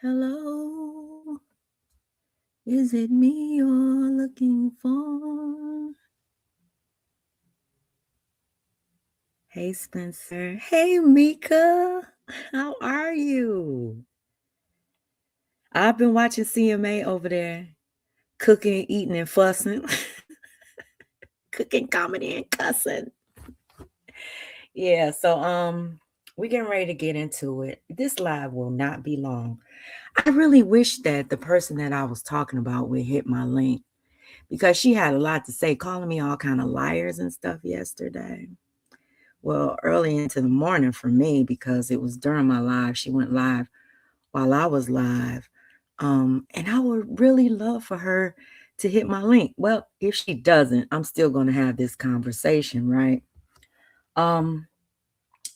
Hello, is it me you're looking for? Hey, Spencer. Hey, Mika. How are you? I've been watching CMA over there, cooking, eating, and fussing. Cooking, comedy, and cussing. Yeah, so we're getting ready to get into it. This live will not be long. I really wish that the person that I was talking about would hit my link because she had a lot to say, calling me all kind of liars and stuff yesterday. Well, early into the morning for me because it was during my live. She went live while I was live. And I would really love for her to hit my link. Well, if she doesn't, I'm still going to have this conversation, right?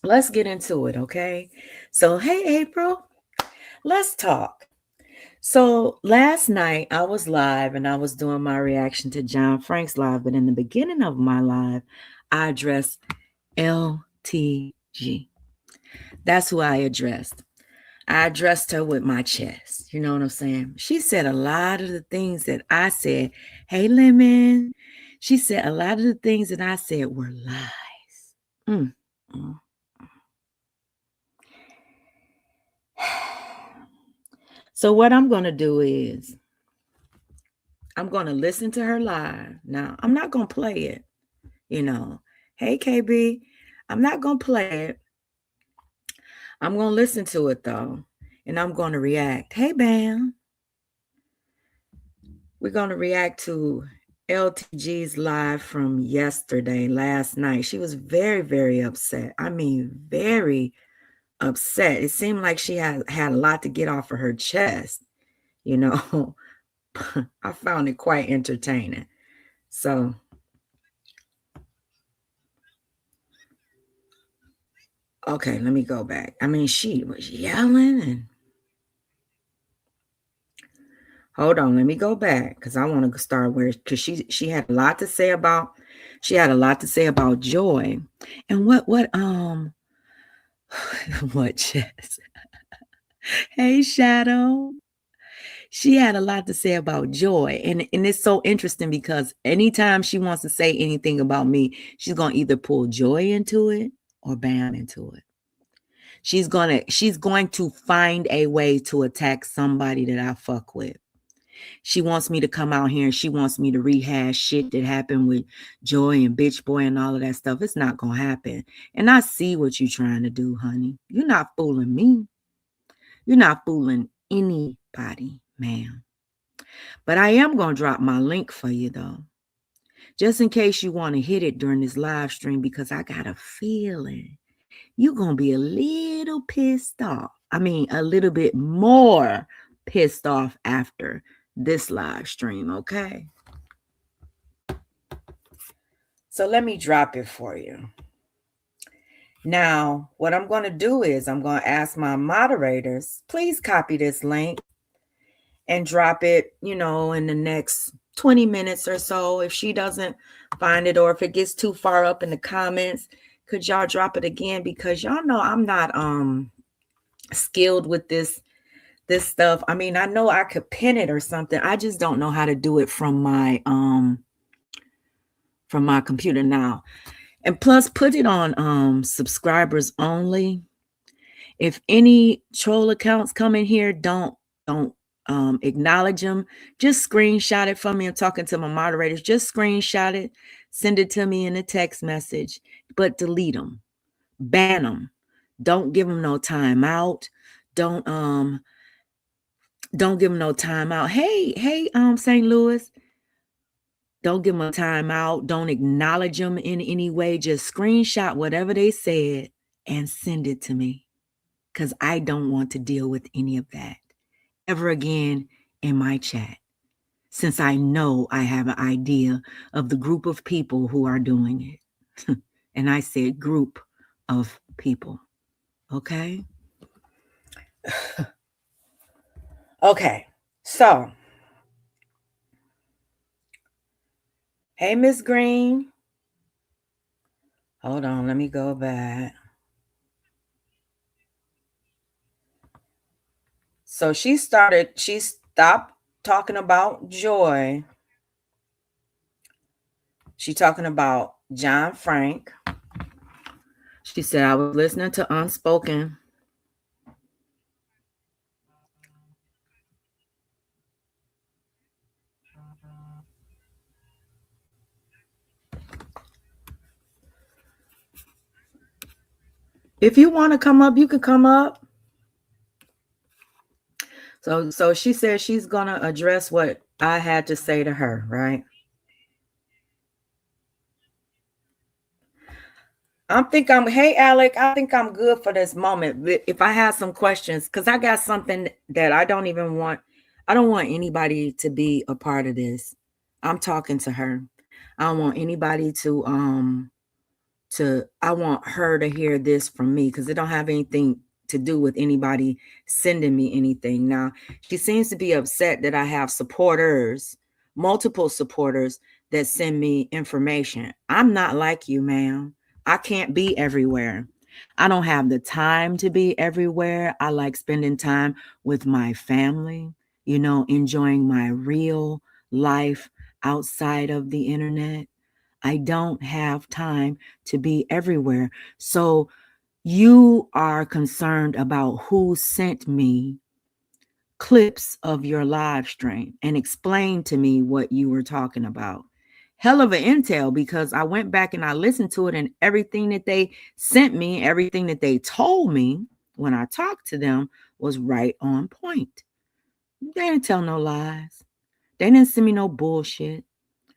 Let's get into it, okay? So, hey, April, let's talk. So last night I was live and I was doing my reaction to John Frank's live, but in the beginning of my live, I addressed LTG. That's who I addressed. I addressed her with my chest. You know what I'm saying? She said a lot of the things that I said. Hey, Lemon. She said a lot of the things that I said were lies. Mm, mm. So what I'm going to do is I'm going to listen to her live. Now, I'm not going to play it, you know. Hey, KB, I'm not going to play it. I'm going to listen to it, though, and I'm going to react. Hey, Bam. We're going to react to LTG's live from yesterday, last night. She was very, very upset. I mean, very upset. It seemed like she had a lot to get off of her chest, you know. I found it quite entertaining. So, okay, let me go back. I mean, she was yelling and hold on, let me go back because I want to start where because she had a lot to say about joy. And what what Jess? Hey Shadow. She had a lot to say about joy. And it's so interesting because anytime she wants to say anything about me, she's gonna either pull joy into it or bam into it. She's going to find a way to attack somebody that I fuck with. She wants me to come out here and she wants me to rehash shit that happened with Joy and Bitch Boy and all of that stuff. It's not going to happen. And I see what you're trying to do, honey. You're not fooling me. You're not fooling anybody, ma'am. But I am going to drop my link for you, though, just in case you want to hit it during this live stream, because I got a feeling you're going to be a little pissed off. I mean, a little bit more pissed off after this live stream, okay? So let me drop it for you. Now, what I'm going to do is I'm going to ask my moderators, please copy this link and drop it, in the next 20 minutes or so. If she doesn't find it or if it gets too far up in the comments, could y'all drop it again? Because y'all know I'm not skilled with this stuff. I mean, I know I could pin it or something. I just don't know how to do it from my computer now. And plus, put it on subscribers only. If any troll accounts come in here, don't acknowledge them. Just screenshot it for me. I'm talking to my moderators. Just screenshot it, send it to me in a text message, but delete them, ban them. Don't give them no timeout. Don't give them no timeout. Hey, St. Louis. Don't give them a timeout. Don't acknowledge them in any way. Just screenshot whatever they said and send it to me, because I don't want to deal with any of that ever again in my chat, since I know I have an idea of the group of people who are doing it. And I said group of people. Okay? Okay. So, hey, Miss Green. Hold on, let me go back. So she stopped talking about Joy. She talking about John Frank. She said, I was listening to Unspoken. If you want to come up, you can come up. So she said she's going to address what I had to say to her, right? Hey, Alec, I think I'm good for this moment. If I have some questions, because I got something that I don't want anybody to be a part of this. I'm talking to her. I don't want anybody I want her to hear this from me because it don't have anything to do with anybody sending me anything. Now, she seems to be upset that I have multiple supporters that send me information. I'm not like you, ma'am. I can't be everywhere. I don't have the time to be everywhere. I like spending time with my family, enjoying my real life outside of the internet. I don't have time to be everywhere. So you are concerned about who sent me clips of your live stream and explain to me what you were talking about. Hell of an intel, because I went back and I listened to it, and everything that they sent me, everything that they told me when I talked to them was right on point. They didn't tell no lies. They didn't send me no bullshit.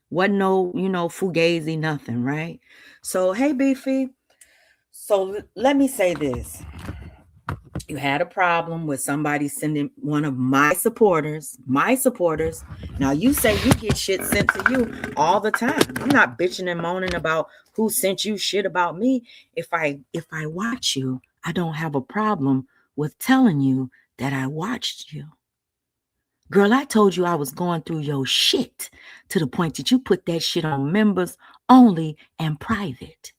Wasn't no, fugazi, nothing, right? So, hey, Beefy. So let me say this. You had a problem with somebody sending one of my supporters. Now you say you get shit sent to you all the time. I'm not bitching and moaning about who sent you shit about me. If I watch you, I don't have a problem with telling you that I watched you. Girl, I told you I was going through your shit to the point that you put that shit on members only and private.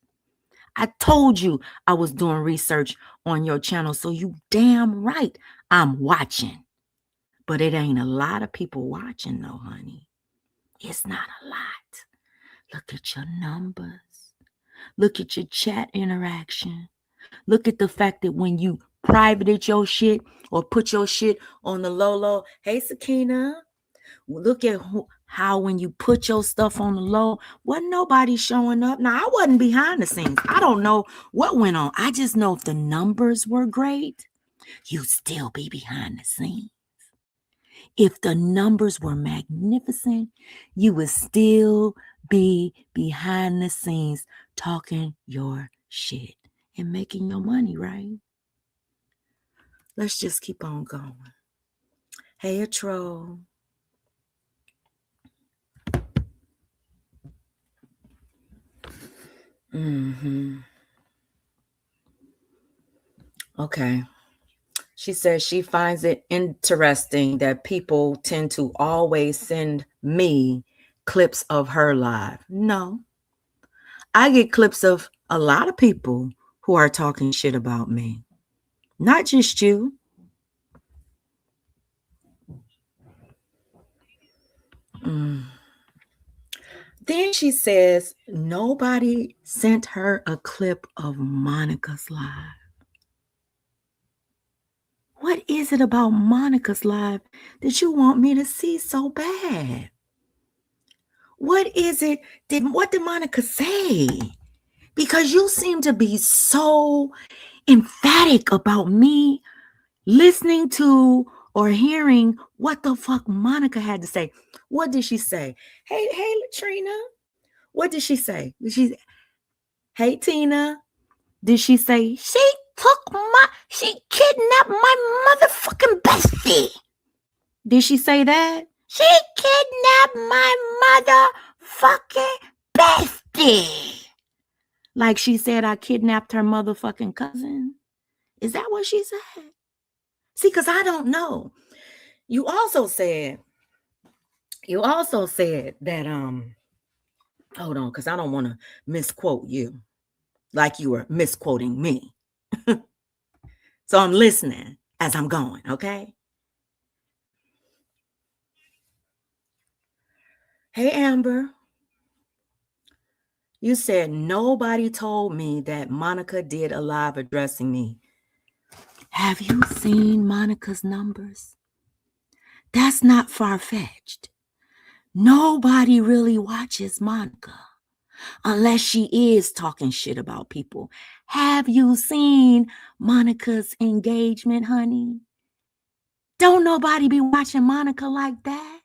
I told you I was doing research on your channel, so you damn right I'm watching. But it ain't a lot of people watching though, honey. It's not a lot. Look at your numbers. Look at your chat interaction. Look at the fact that when you privated your shit or put your shit on the low, hey, Sakina, look at how when you put your stuff on the low, wasn't nobody showing up. Now, I wasn't behind the scenes. I don't know what went on. I just know if the numbers were great, you'd still be behind the scenes. If the numbers were magnificent, you would still be behind the scenes talking your shit and making your money, right? Let's just keep on going. Hey, a troll. Okay. She says she finds it interesting that people tend to always send me clips of her live. No. I get clips of a lot of people who are talking shit about me. Not just you. Then she says nobody sent her a clip of Monica's live. What is it about Monica's live that you want me to see so bad? What is it? What did Monica say? Because you seem to be so emphatic about me listening to or hearing what the fuck Monica had to say. What did she say? Hey, Latrina. What did she say? Hey, Tina. Did she say, she kidnapped my motherfucking bestie? Did she say that? She kidnapped my motherfucking bestie. Like she said I kidnapped her motherfucking cousin? Is that what she said? See, because I don't know. You also said that, hold on, because I don't want to misquote you like you were misquoting me. So I'm listening as I'm going, okay? Hey, Amber. You said nobody told me that Monica did a live addressing me. Have you seen Monica's numbers? That's not far-fetched. Nobody really watches Monica unless she is talking shit about people. Have you seen Monica's engagement, honey? Don't nobody be watching Monica like that.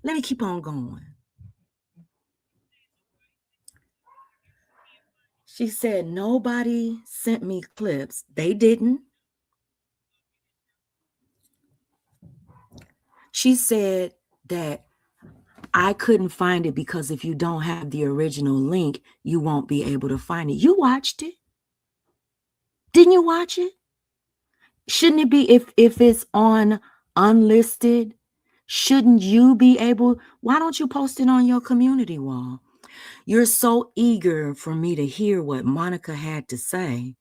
Let me keep on going. She said nobody sent me clips. They didn't. She said that I couldn't find it because if you don't have the original link, you won't be able to find it. You watched it. Didn't you watch it? Shouldn't it be if it's on unlisted? Shouldn't you be able? Why don't you post it on your community wall? You're so eager for me to hear what Monica had to say.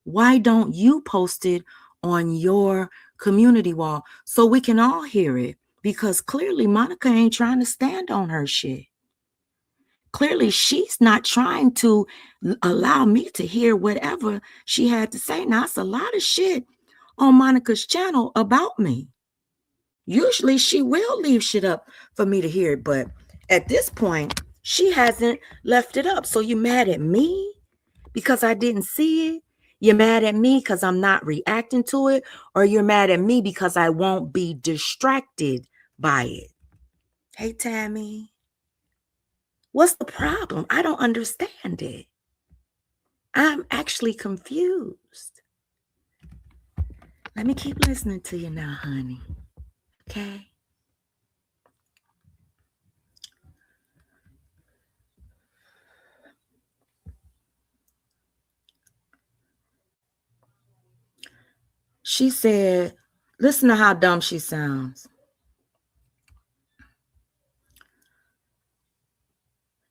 Why don't you post it on your community wall so we can all hear it? Because clearly Monica ain't trying to stand on her shit. Clearly she's not trying to allow me to hear whatever she had to say. Now, it's a lot of shit on Monica's channel about me. Usually she will leave shit up for me to hear it, but at this point, she hasn't left it up. So you mad at me because I didn't see it? You're mad at me because I'm not reacting to it? Or you're mad at me because I won't be distracted by it? Hey, Tammy. What's the problem? I don't understand it. I'm actually confused. Let me keep listening to you now, honey. Okay? She said, listen to how dumb she sounds.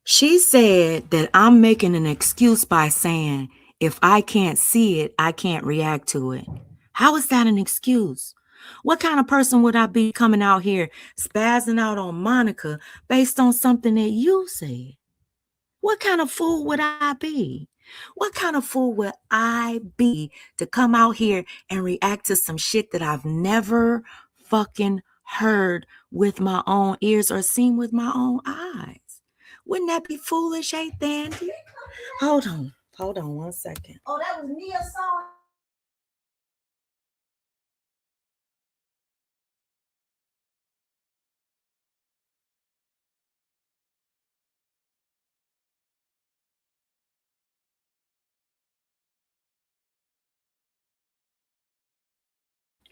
She said that I'm making an excuse by saying, if I can't see it, I can't react to it. How is that an excuse? What kind of person would I be coming out here spazzing out on Monica based on something that you said? What kind of fool would I be? What kind of fool would I be to come out here and react to some shit that I've never fucking heard with my own ears or seen with my own eyes? Wouldn't that be foolish, hey, Thandy? Hold on one second. Oh, that was Nia's song?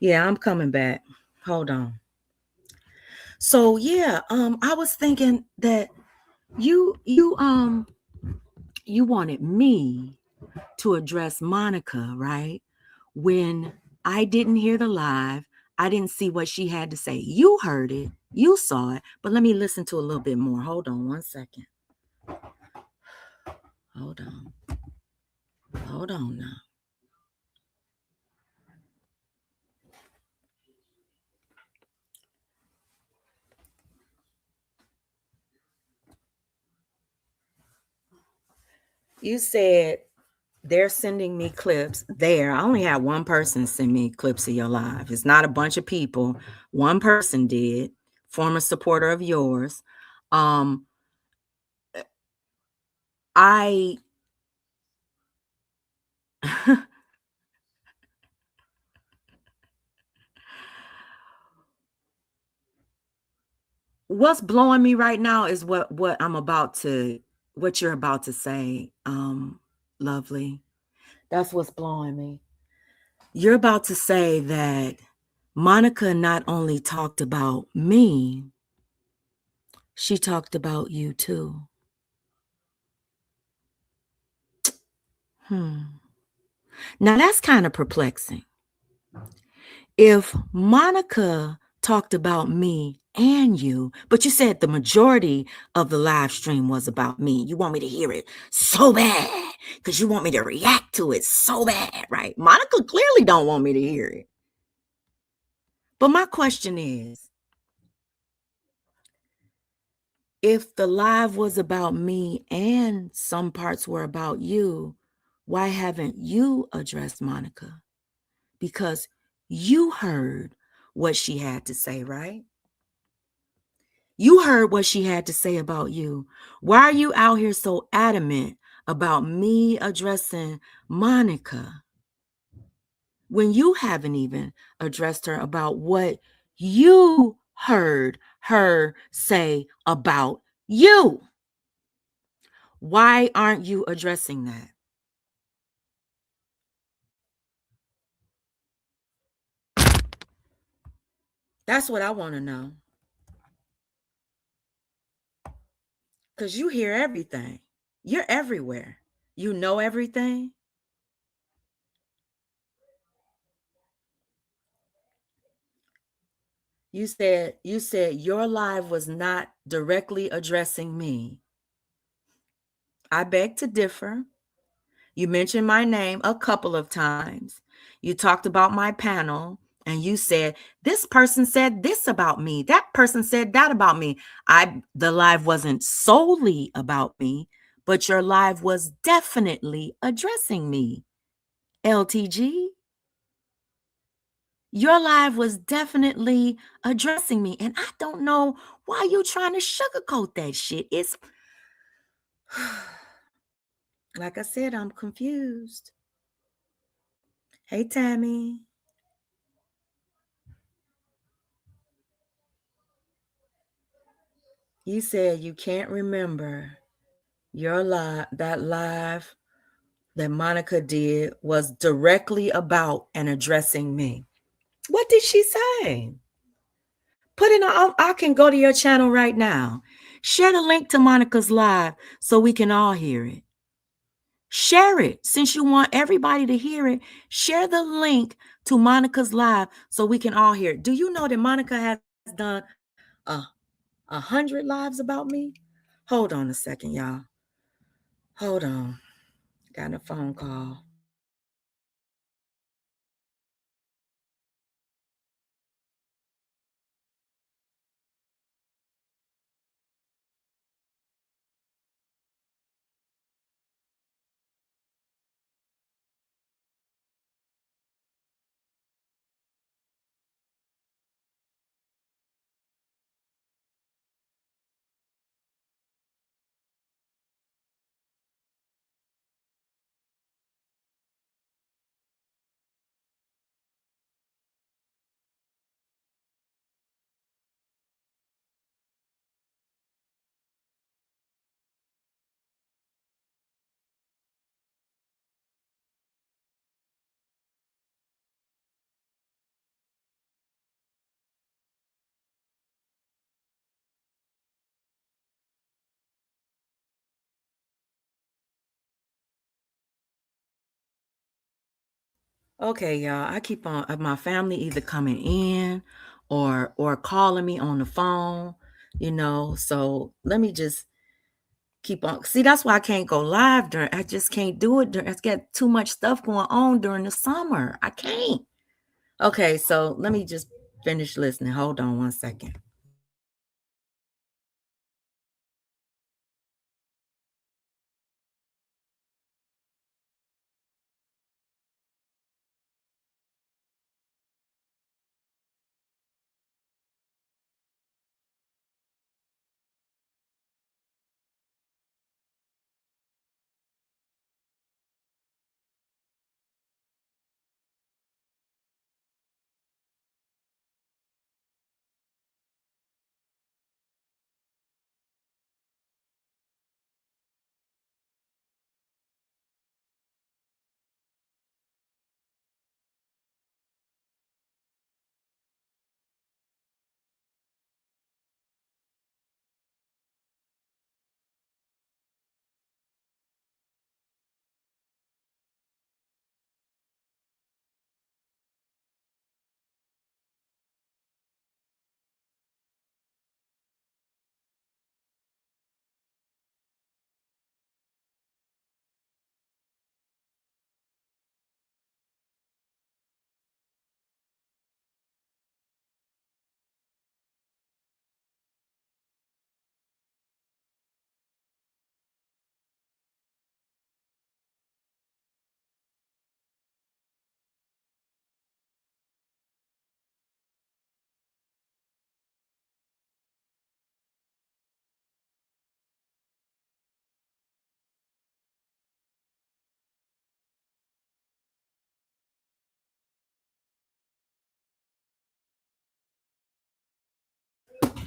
Yeah, I'm coming back. Hold on. So yeah, I was thinking that you wanted me to address Monica, right? When I didn't hear the live, I didn't see what she had to say. You heard it, you saw it, but let me listen to a little bit more. Hold on one second. Hold on now. You said they're sending me clips there. I only had one person send me clips of your live. It's not a bunch of people. One person did, former supporter of yours. I what's blowing me right now is what you're about to say, lovely. That's what's blowing me. You're about to say that Monica not only talked about me, she talked about you too. Now that's kind of perplexing. If Monica talked about me and you, but you said the majority of the live stream was about me. You want me to hear it so bad because you want me to react to it so bad, right? Monica clearly don't want me to hear it. But my question is, If the live was about me and some parts were about you, why haven't you addressed Monica? Because you heard what she had to say, right? You heard what she had to say about you. Why are you out here so adamant about me addressing Monica when you haven't even addressed her about what you heard her say about you? Why aren't you addressing that? That's what I want to know. Because you hear everything. You're everywhere. You know everything. You said your live was not directly addressing me. I beg to differ. You mentioned my name a couple of times. You talked about my panel and you said this person said this about me. That person said that about me. The live wasn't solely about me, but your live was definitely addressing me. LTG, your live was definitely addressing me. And I don't know why you trying to sugarcoat that shit. It's like I said, I'm confused. Hey, Tammy. You said you can't remember your live, that live that Monica did was directly about and addressing me. What did she say? Put it on. I can go to your channel right now. Share the link to Monica's live so we can all hear it. Share it. Since you want everybody to hear it, share the link to Monica's live so we can all hear it. Do you know that Monica has done 100 lives about me? Hold on a second, y'all. Hold on. Got a phone call. Okay, y'all. I keep on my family either coming in or calling me on the phone, So let me just keep on. See, that's why I can't go live during. I just can't do it during. It's got too much stuff going on during the summer. I can't. Okay, so let me just finish listening. Hold on one second.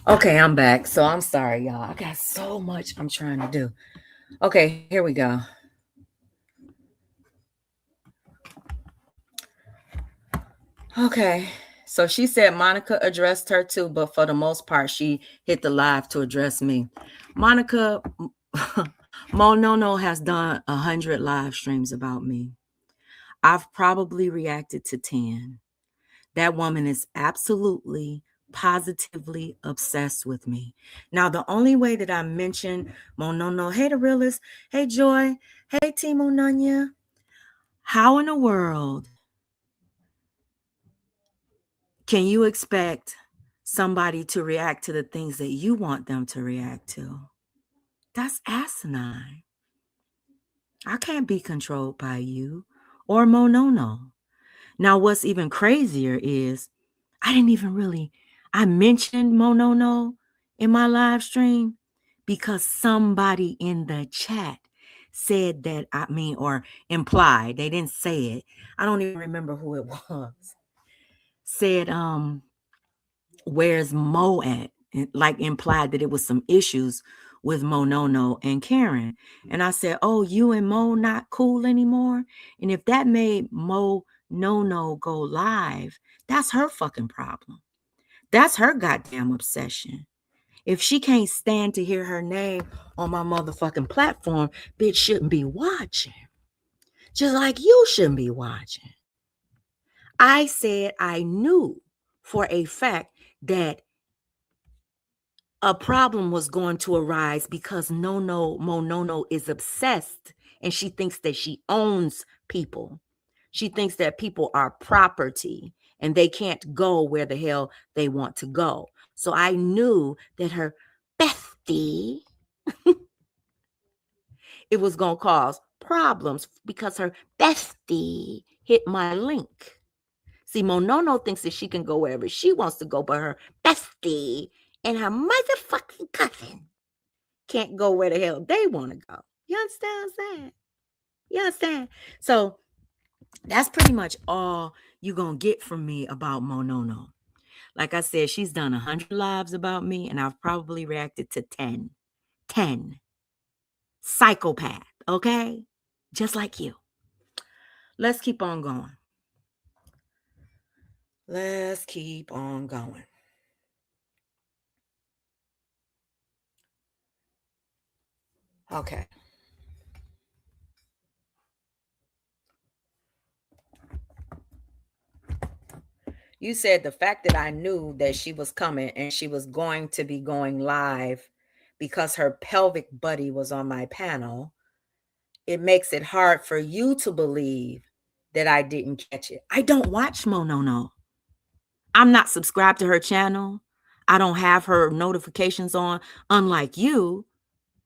Okay, I'm back. So I'm sorry, y'all. I got so much I'm trying to do. Okay, here we go. Okay. So she said Monica addressed her too, but for the most part, she hit the live to address me. Monica Monono has done 100 live streams about me. I've probably reacted to 10. That woman is absolutely, positively obsessed with me. Now, the only way that I mention Monono, hey, the realist, hey, Joy, hey, Timo Nunya, how in the world can you expect somebody to react to the things that you want them to react to? That's asinine. I can't be controlled by you or Monono. Now, what's even crazier is I mentioned Monono in my live stream because somebody in the chat said that, or implied, they didn't say it. I don't even remember who it was. Said, where's Mo at? Like implied that it was some issues with Monono and Karen. And I said, oh, you and Mo not cool anymore? And if that made Mo No go live, that's her fucking problem. That's her goddamn obsession. If she can't stand to hear her name on my motherfucking platform, bitch shouldn't be watching. Just like you shouldn't be watching. I said I knew for a fact that a problem was going to arise because Monono is obsessed and she thinks that she owns people. She thinks that people are property and they can't go where the hell they want to go. So I knew that her bestie, it was going to cause problems because her bestie hit my link. See, Monono thinks that she can go wherever she wants to go, but her bestie and her motherfucking cousin can't go where the hell they want to go. You understand what I'm saying? You understand? So that's pretty much all you're going to get from me about Monono. Like I said, she's done 100 lives about me, and I've probably reacted to 10. 10. Psychopath, okay? Just like you. Let's keep on going. Let's keep on going. Okay. You said the fact that I knew that she was coming and she was going to be going live because her pelvic buddy was on my panel, it makes it hard for you to believe that I didn't catch it. I don't watch Monono. I'm not subscribed to her channel. I don't have her notifications on, unlike you.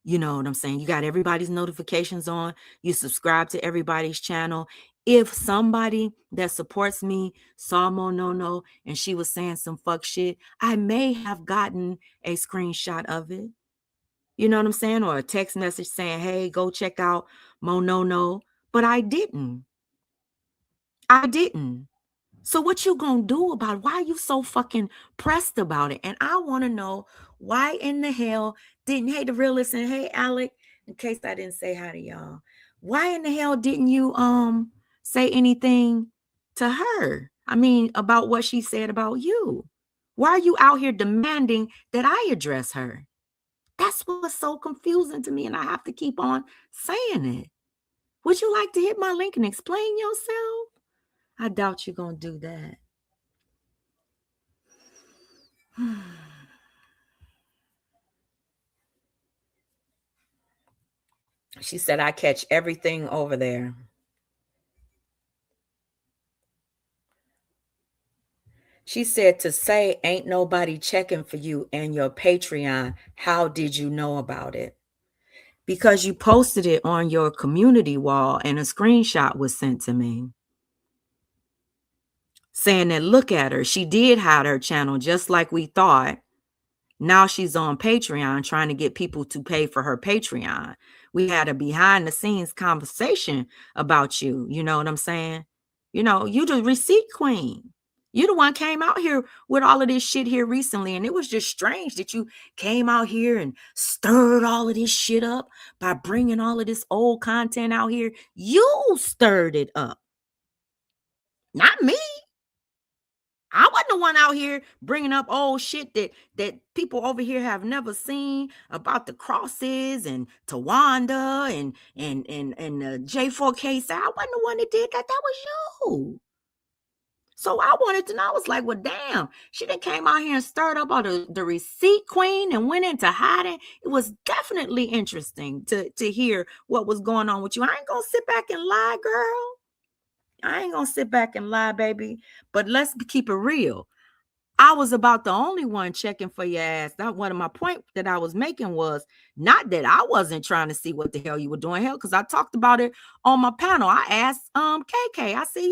You know what I'm saying? You got everybody's notifications on. You subscribe to everybody's channel. If somebody that supports me saw Monono and she was saying some fuck shit, I may have gotten a screenshot of it. You know what I'm saying? Or a text message saying, hey, go check out Monono. But I didn't. I didn't. So what you gonna do about it? Why are you so fucking pressed about it? And I want to know why in the hell didn't, hey, the realist, and hey, Alec, in case I didn't say hi to y'all, why in the hell didn't you say anything to her? I mean, about what she said about you. Why are you out here demanding that I address her? That's what's so confusing to me, and I have to keep on saying it. Would you like to hit my link and explain yourself? I doubt you're gonna do that. She said, I catch everything over there. She said, to say ain't nobody checking for you and your Patreon, how did you know about it? Because you posted it on your community wall and a screenshot was sent to me saying that, look at her. She did hide her channel just like we thought. Now she's on Patreon trying to get people to pay for her Patreon. We had a behind the scenes conversation about you. You know what I'm saying? You know, you the receipt queen. You the one came out here with all of this shit here recently, and it was just strange that you came out here and stirred all of this shit up by bringing all of this old content out here. You stirred it up, not me. I wasn't the one out here bringing up old shit that people over here have never seen about the crosses and Tawanda and J4K. I wasn't the one that did that. That was you. So I wanted to know. I was like, well, damn, she done came out here and stirred up all the receipt queen and went into hiding. It was definitely interesting to hear what was going on with you. I ain't gonna sit back and lie, girl. I ain't gonna sit back and lie, baby. But let's keep it real. I was about the only one checking for your ass. That one of my point that I was making was not that I wasn't trying to see what the hell you were doing. Hell, because I talked about it on my panel. I asked KK. I said,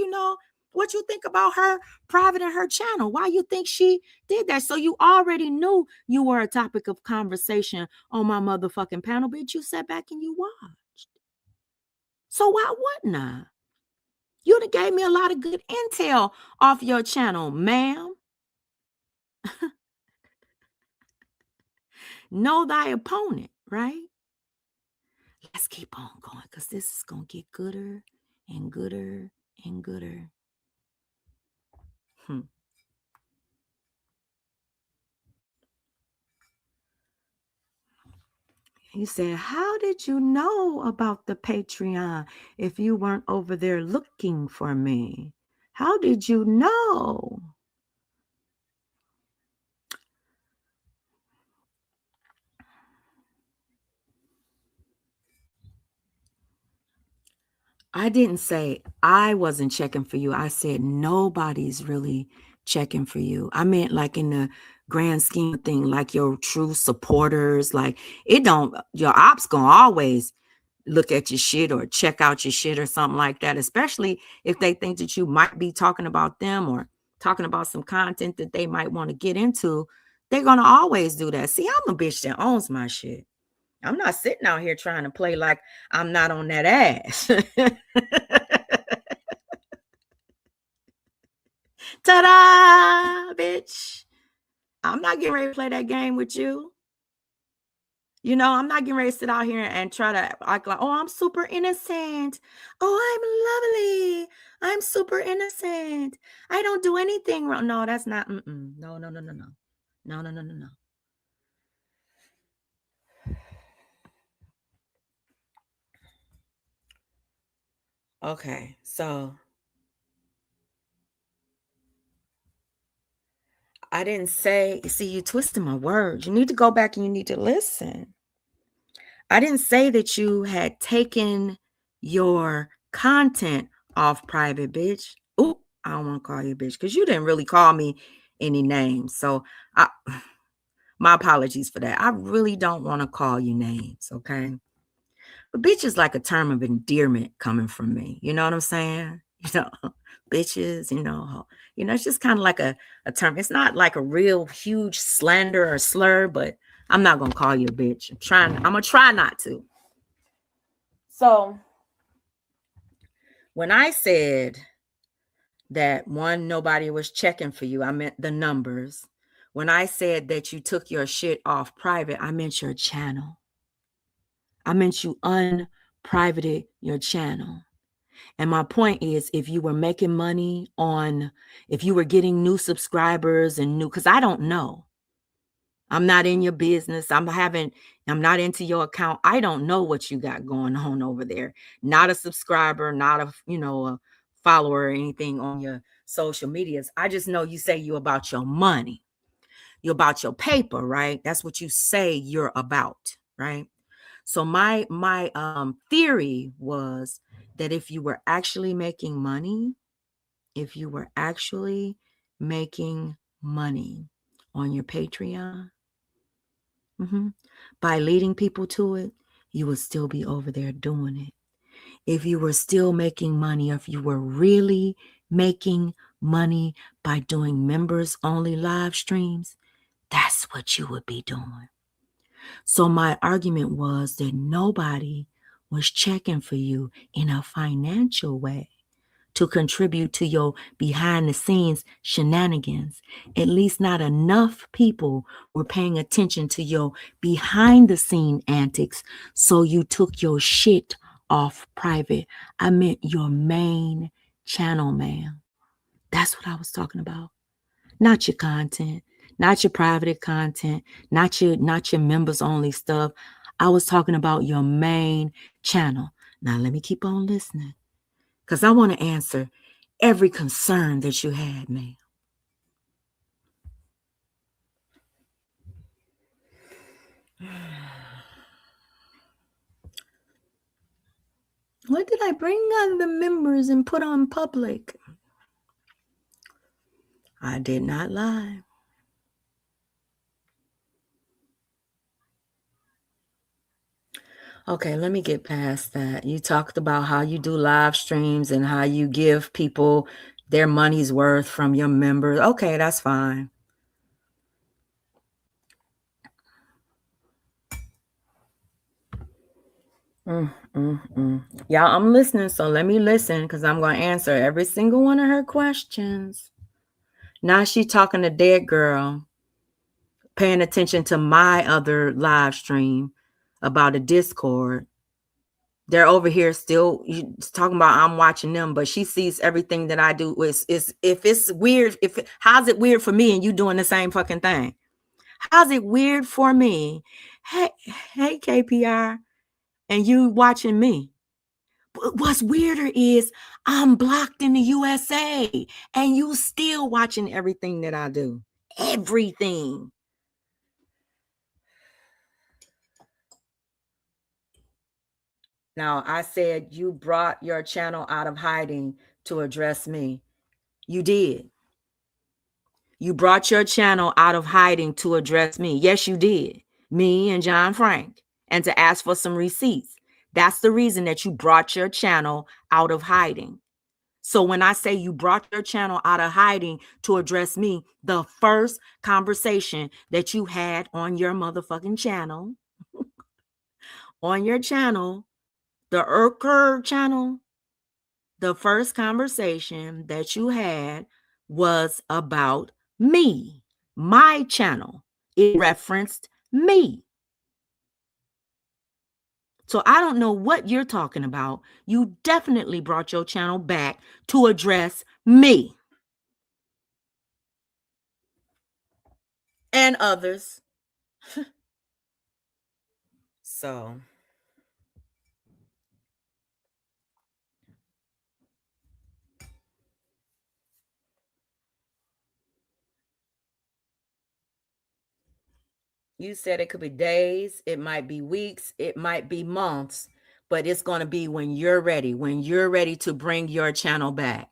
what you think about her private in her channel? Why you think she did that? So you already knew you were a topic of conversation on my motherfucking panel, bitch. You sat back and you watched. So why wouldn't I? You done gave me a lot of good intel off your channel, ma'am. Know thy opponent, right? Let's keep on going because this is going to get gooder and gooder and gooder. He said, how did you know about the Patreon if you weren't over there looking for me? How did you know? I didn't say I wasn't checking for you. I said nobody's really checking for you. I meant like in the grand scheme of thing, like your true supporters, like your ops gonna always look at your shit or check out your shit or something like that, especially if they think that you might be talking about them or talking about some content that they might want to get into. They're gonna always do that. See, I'm a bitch that owns my shit. I'm not sitting out here trying to play like I'm not on that ass. Ta-da, bitch. I'm not getting ready to play that game with you. I'm not getting ready to sit out here and try to act like, oh, I'm super innocent. Oh, I'm lovely. I'm super innocent. I don't do anything wrong. No, that's not. No, no, no, no, no. No, no, no, no, no. Okay, so I didn't say, see, you twisted my words. You need to go back and you need to listen. I didn't say that you had taken your content off private, bitch. Ooh, I don't want to call you bitch because you didn't really call me any names. So my apologies for that. I really don't want to call you names, okay? But bitch is like a term of endearment coming from me. You know what I'm saying? Bitches, it's just kind of like a term. It's not like a real huge slander or slur, but I'm not gonna call you a bitch. I'm gonna try not to. So when I said that nobody was checking for you, I meant the numbers. When I said that you took your shit off private, I meant your channel. I meant you unprivated your channel. And my point is, if you were making money if you were getting new subscribers and because I don't know. I'm not in your business. I'm not into your account. I don't know what you got going on over there. Not a subscriber, not a follower or anything on your social medias. I just know you say you about your money. You're about your paper, right? That's what you say you're about, right? So my theory was that if you were actually making money on your Patreon, by leading people to it, you would still be over there doing it. If you were still making money, if you were really making money by doing members only live streams, that's what you would be doing. So my argument was that nobody was checking for you in a financial way to contribute to your behind the scenes shenanigans. At least not enough people were paying attention to your behind the scene antics, so you took your shit off private. I meant your main channel, ma'am. That's what I was talking about. Not your content, not your private content, not your members only stuff. I was talking about your main channel. Now let me keep on listening, because I want to answer every concern that you had, ma'am. What did I bring on the members and put on public? I did not lie. Okay, let me get past that. You talked about how you do live streams and how you give people their money's worth from your members. Okay, that's fine. Yeah, I'm listening, so let me listen, because I'm going to answer every single one of her questions. Now she talking to Dead Girl, paying attention to my other live stream about a Discord. They're over here still talking about I'm watching them, but she sees everything that I do. Is if it's weird, how's it weird for me and you doing the same fucking thing? How's it weird for me? Hey KPR, and you watching me? What's weirder is I'm blocked in the USA and you still watching everything that I do. Everything. Now, I said you brought your channel out of hiding to address me. You did. You brought your channel out of hiding to address me. Yes, you did. Me and John Frank. And to ask for some receipts. That's the reason that you brought your channel out of hiding. So when I say you brought your channel out of hiding to address me, the first conversation that you had on your motherfucking channel, the Urker channel, the first conversation that you had was about me, my channel. It referenced me. So I don't know what you're talking about. You definitely brought your channel back to address me and others. So you said it could be days, it might be weeks, it might be months, but it's going to be when you're ready to bring your channel back.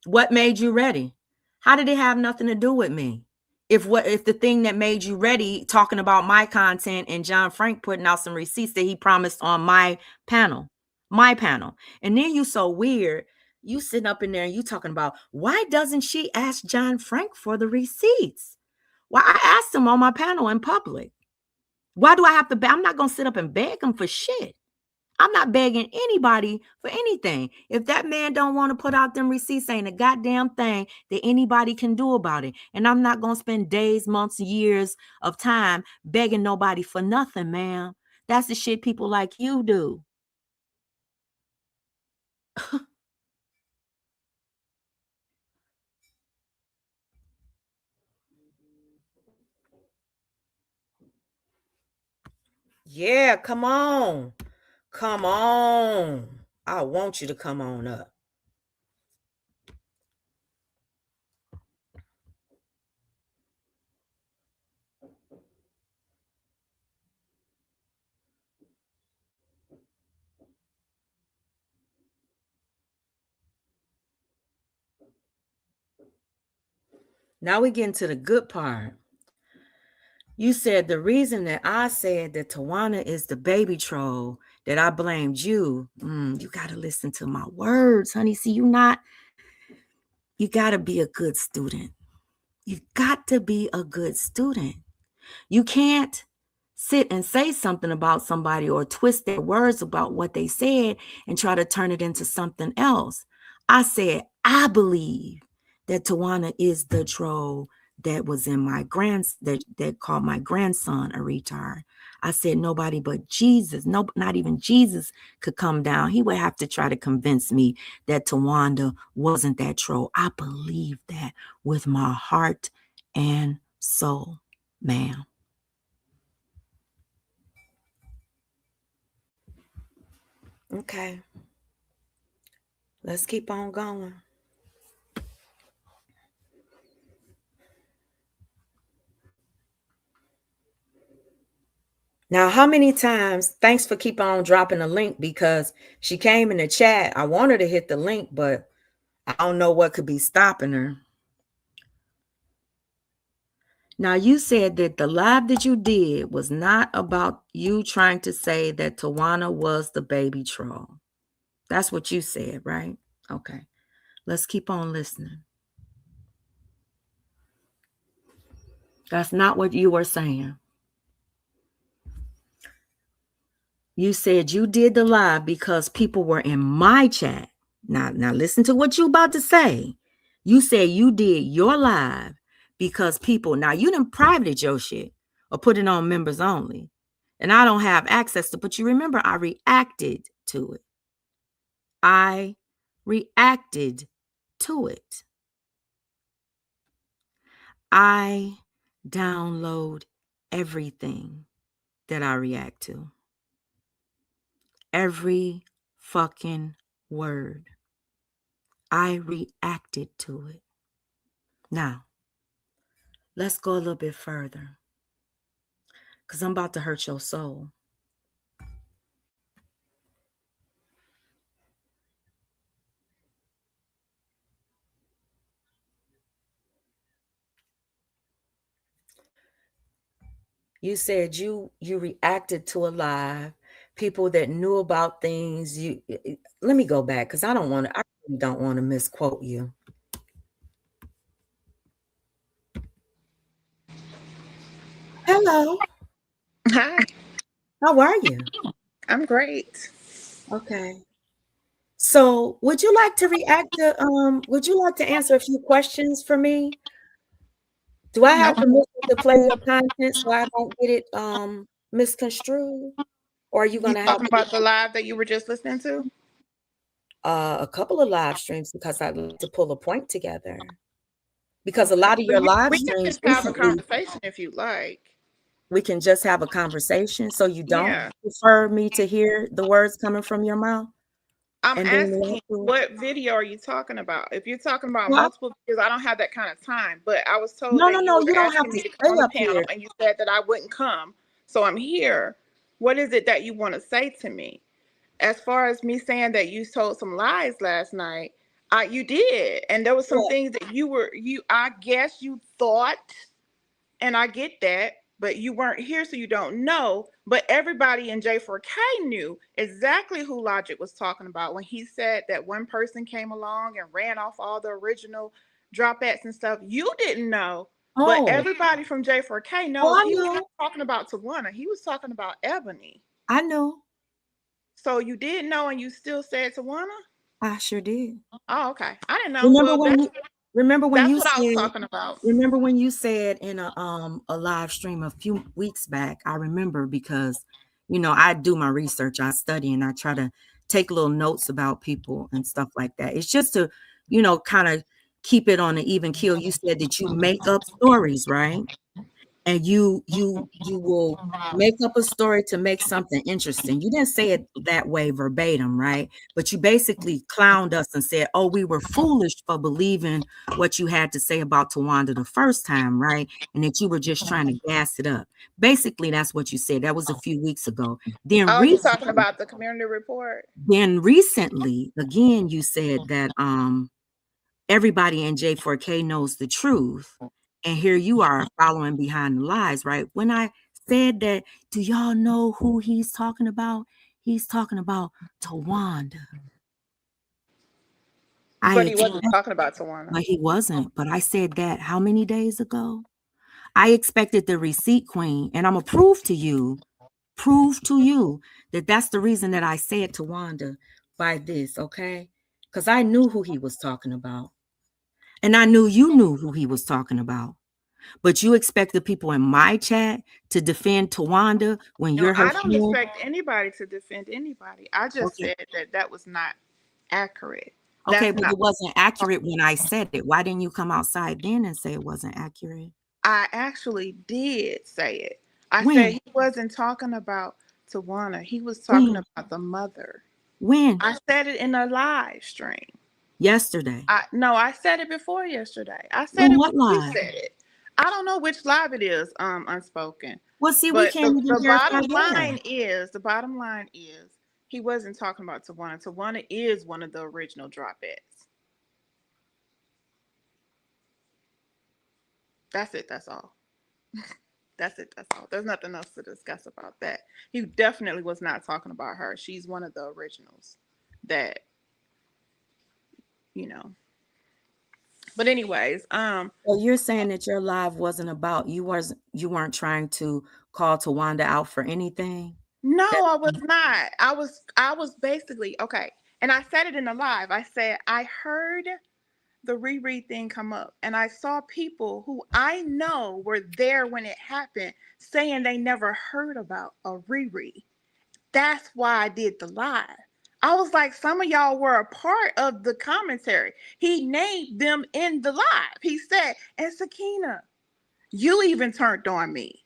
What made you ready? How did it have nothing to do with me? If the thing that made you ready, talking about my content and John Frank putting out some receipts that he promised on my panel, and then you so weird, you sitting up in there and you talking about, why doesn't she ask John Frank for the receipts? Well, I asked him on my panel in public. Why do I have to beg? I'm not going to sit up and beg him for shit. I'm not begging anybody for anything. If that man don't want to put out them receipts, ain't a goddamn thing that anybody can do about it. And I'm not going to spend days, months, years of time begging nobody for nothing, ma'am. That's the shit people like you do. Yeah, come on. Come on. I want you to come on up. Now we get into the good part. You said the reason that I said that Tawana is the baby troll, that I blamed you. You got to listen to my words, honey. See, you got to be a good student. You got to be a good student. You can't sit and say something about somebody or twist their words about what they said and try to turn it into something else. I said, I believe that Tawana is the troll that was in my that called my grandson a retard. I said nobody but Jesus, no, not even Jesus could come down. He would have to try to convince me that Tawanda wasn't that troll. I believe that with my heart and soul, ma'am. Okay. Let's keep on going. Now, how many times, thanks for keep on dropping a link, because she came in the chat. I want her to hit the link, but I don't know what could be stopping her. Now, you said that the live that you did was not about you trying to say that Tawana was the baby troll. That's what you said, right? Okay. Let's keep on listening. That's not what you were saying. You said you did the live because people were in my chat. Now listen to what you about to say. You said you did your live because people, now you done privated your shit or put it on members only. And I don't have access to, but you remember I reacted to it. I reacted to it. I download everything that I react to. Every fucking word. I reacted to it. Now, let's go a little bit further, because I'm about to hurt your soul. You said you reacted to a live, people that knew about things. Let me go back, because I don't want to misquote you. Hello. Hi. How are you? I'm great. Okay. So would you like to answer a few questions for me? Do I have permission to play your content so I don't get it misconstrued? Or are you gonna have talking about the live that you were just listening to? A couple of live streams, because I'd like to pull a point together. Because a lot of your live streams, we can just have a conversation if you like. We can just have a conversation. So you don't prefer me to hear the words coming from your mouth? I'm asking, what video are you talking about? If you're talking about multiple videos, I don't have that kind of time. But I was told no, you don't have to come on the panel, and you said that I wouldn't come. So I'm here. What is it that you want to say to me? As far as me saying that you told some lies last night, you did. And there was some things that I guess you thought, and I get that, but you weren't here, so you don't know. But everybody in J4K knew exactly who Logic was talking about when he said that one person came along and ran off all the original dropettes and stuff. You didn't know, but everybody from J4K knows he was not talking about Tawana. He was talking about Ebony. I know. So you did know, and you still said Tawana? I sure did. Oh, okay. I didn't know. Remember when that's you what said, I was talking about. Remember when you said in a live stream a few weeks back? I remember, because I do my research, I study, and I try to take little notes about people and stuff like that. It's just to kind of keep it on an even keel. You said that you make up stories, right? And you will make up a story to make something interesting. You didn't say it that way verbatim, right? But you basically clowned us and said, oh, we were foolish for believing what you had to say about Tawanda the first time, right? And that you were just trying to gas it up. Basically, that's what you said. That was a few weeks ago. Then you're talking about the community report? Then recently, again, you said that everybody in J4K knows the truth. And here you are following behind the lies, right? When I said that, do y'all know who he's talking about? He's talking about Tawanda. But he wasn't talking about Tawana. But he wasn't. But I said that how many days ago? I expected the receipt, Queen, and I'm gonna prove to you that that's the reason that I said to Wanda by this, okay? Because I knew who he was talking about. And I knew you knew who he was talking about. But you expect the people in my chat to defend Tawanda when No, you're her I don't friend? expect anybody to defend anybody. I just Okay. said that that was not accurate. Okay, That's but not. it wasn't accurate when I said it. Why didn't you come outside then and say it wasn't accurate? I actually did say it. I said When? he wasn't talking about Tawana. He was talking When? about the mother. When? I said it in a live stream. Yesterday. I said it before yesterday. I said On it what when you live? said it. I don't know which live it is, unspoken. Well, see, we But can't even the verify the bottom line is he wasn't talking about Tawana. Tawana is one of the original dropettes. That's it, that's all. That's it, that's all. There's nothing else to discuss about that. He definitely was not talking about her. She's one of the originals that, you know. But anyways, Well, you're saying that your live wasn't about you weren't trying to call Tawanda out for anything? no, That I was not. I was basically okay. And I said it in the live. I said I heard the Riri thing come up, and I saw people who I know were there when it happened saying they never heard about a Riri. That's why I did the live. I was like, some of y'all were a part of the commentary. He named them in the live. He said, and Sakina, you even turned on me.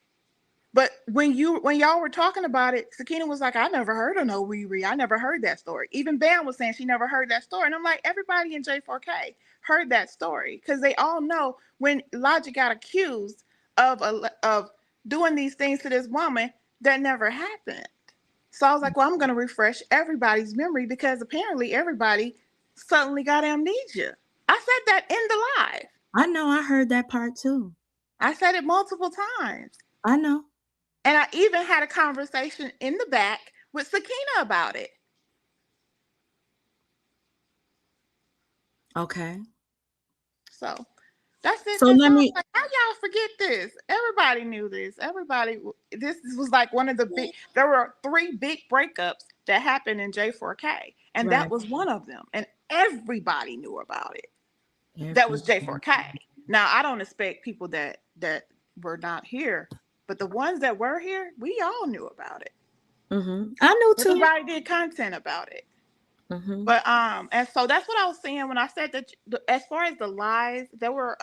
But when y'all were talking about it, Sakina was like, I never heard of no Riri. I never heard that story. Even Bam was saying she never heard that story. And I'm like, everybody in J4K heard that story because they all know when Logic got accused of doing these things to this woman, that never happened. So I was like, well, I'm going to refresh everybody's memory because apparently everybody suddenly got amnesia. I said that in the live. I know, I heard that part too. I said it multiple times. I know. And I even had a conversation in the back with Sakina about it. Okay. So that's it. So let me Like, how y'all forget this? Everybody knew this. This was like one of the big, there were 3 big breakups that happened in J4K. And Right. that was one of them. And everybody knew about it. That was J4K. Now, I don't expect people that were not here, but the ones that were here, we all knew about it. I knew too. Everybody did content about it. But and so that's what I was saying when I said that as far as the lies, there were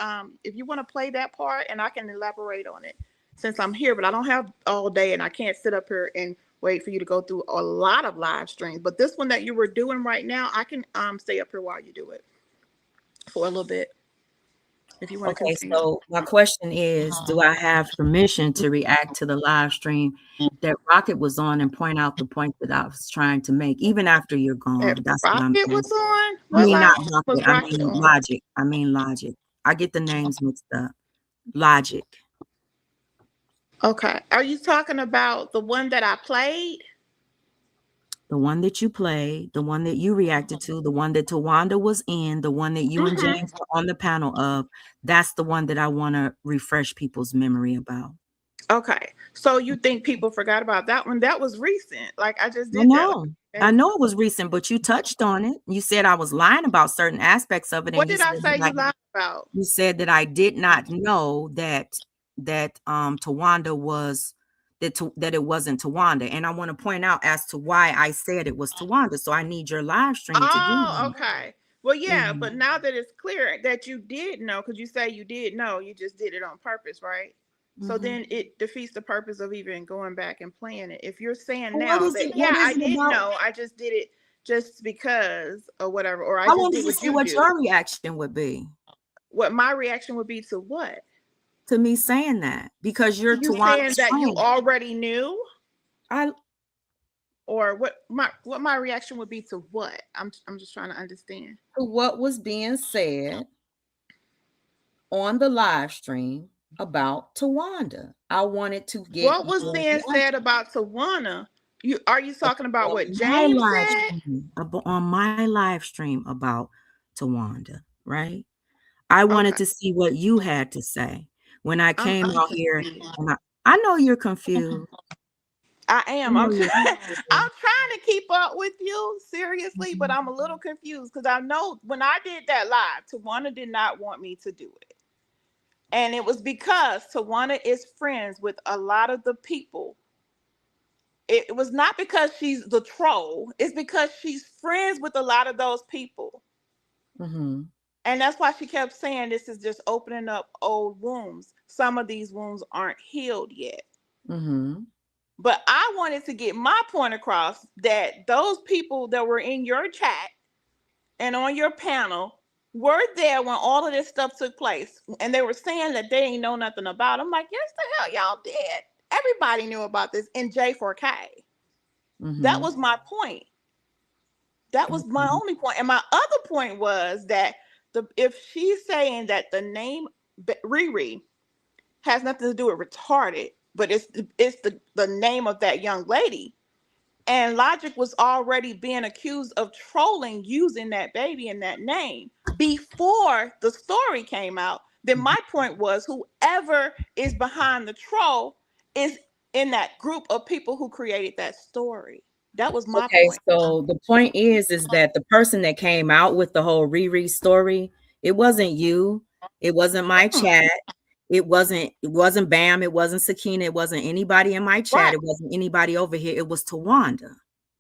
if you want to play that part and I can elaborate on it since I'm here, but I don't have all day and I can't sit up here and wait for you to go through a lot of live streams. But this one that you were doing right now, I can stay up here while you do it for a little bit. If you want to continue. So my question is, do I have permission to react to the live stream that Rocket was on and point out the point that I was trying to make, even after you're gone? That's what I'm Rocket was on? I mean, not What was Rocket, I Rocket mean on? Logic. I mean Logic. I get the names mixed up. Logic. Okay. Are you talking about the one that I played? The one that you played, the one that you reacted to, the one that Tawanda was in, the one that you and James were on the panel of. That's the one that I want to refresh people's memory about. Okay. So you think people forgot about that one? That was recent. Like I just did I know it was recent, but you touched on it. You said I was lying about certain aspects of it. What did I say you lied about? You said that I did not know that Tawanda was that it wasn't Tawanda. And I want to point out as to why I said it was Tawanda. So I need your live stream to do that. Okay. Well, yeah, but now that it's clear that you did know, because you say you did know, you just did it on purpose, right? So then it defeats the purpose of even going back and playing it. If you're saying now that, I did know, I just did it just because or whatever, or I just did what you what do. your reaction would be. What my reaction would be to what? To me saying that, because you're saying that you already knew. Or what my reaction would be to what? I'm just trying to understand. What was being said on the live stream about Tawanda. I wanted to get what was being said about Tawana. Are you talking about what James said? On my live stream about Tawanda, right? I wanted to see what you had to say. when I came I'm out here, confused. and I know you're confused. I I am. know I'm you're trying. confused. I'm trying to keep up with you seriously, but I'm a little confused because I know when I did that live, Tawana did not want me to do it, and it was because Tawana is friends with a lot of the people. It was not because she's the troll. It's because she's friends with a lot of those people. Mm-hmm. And that's why she kept saying this is just opening up old wounds. Some of these wounds aren't healed yet. Mm-hmm. But I wanted to get my point across that those people that were in your chat and on your panel were there when all of this stuff took place. And they were saying that they ain't know nothing about it. I'm like, yes, the hell y'all did. Everybody knew about this in J4K. That Mm-hmm. was my point. That was my Mm-hmm. only point. And my other point was that if she's saying that the name Riri has nothing to do with retarded, but it's the name of that young lady. And Logic was already being accused of trolling using that baby and that name before the story came out. Then my point was whoever is behind the troll is in that group of people who created that story. That was my Okay, point. so the point is that the person that came out with the whole Riri story, it wasn't you, it wasn't my Hmm. chat, it wasn't Bam, it wasn't Sakina, it wasn't anybody in my chat, Right. it wasn't anybody over here, it was Tawanda.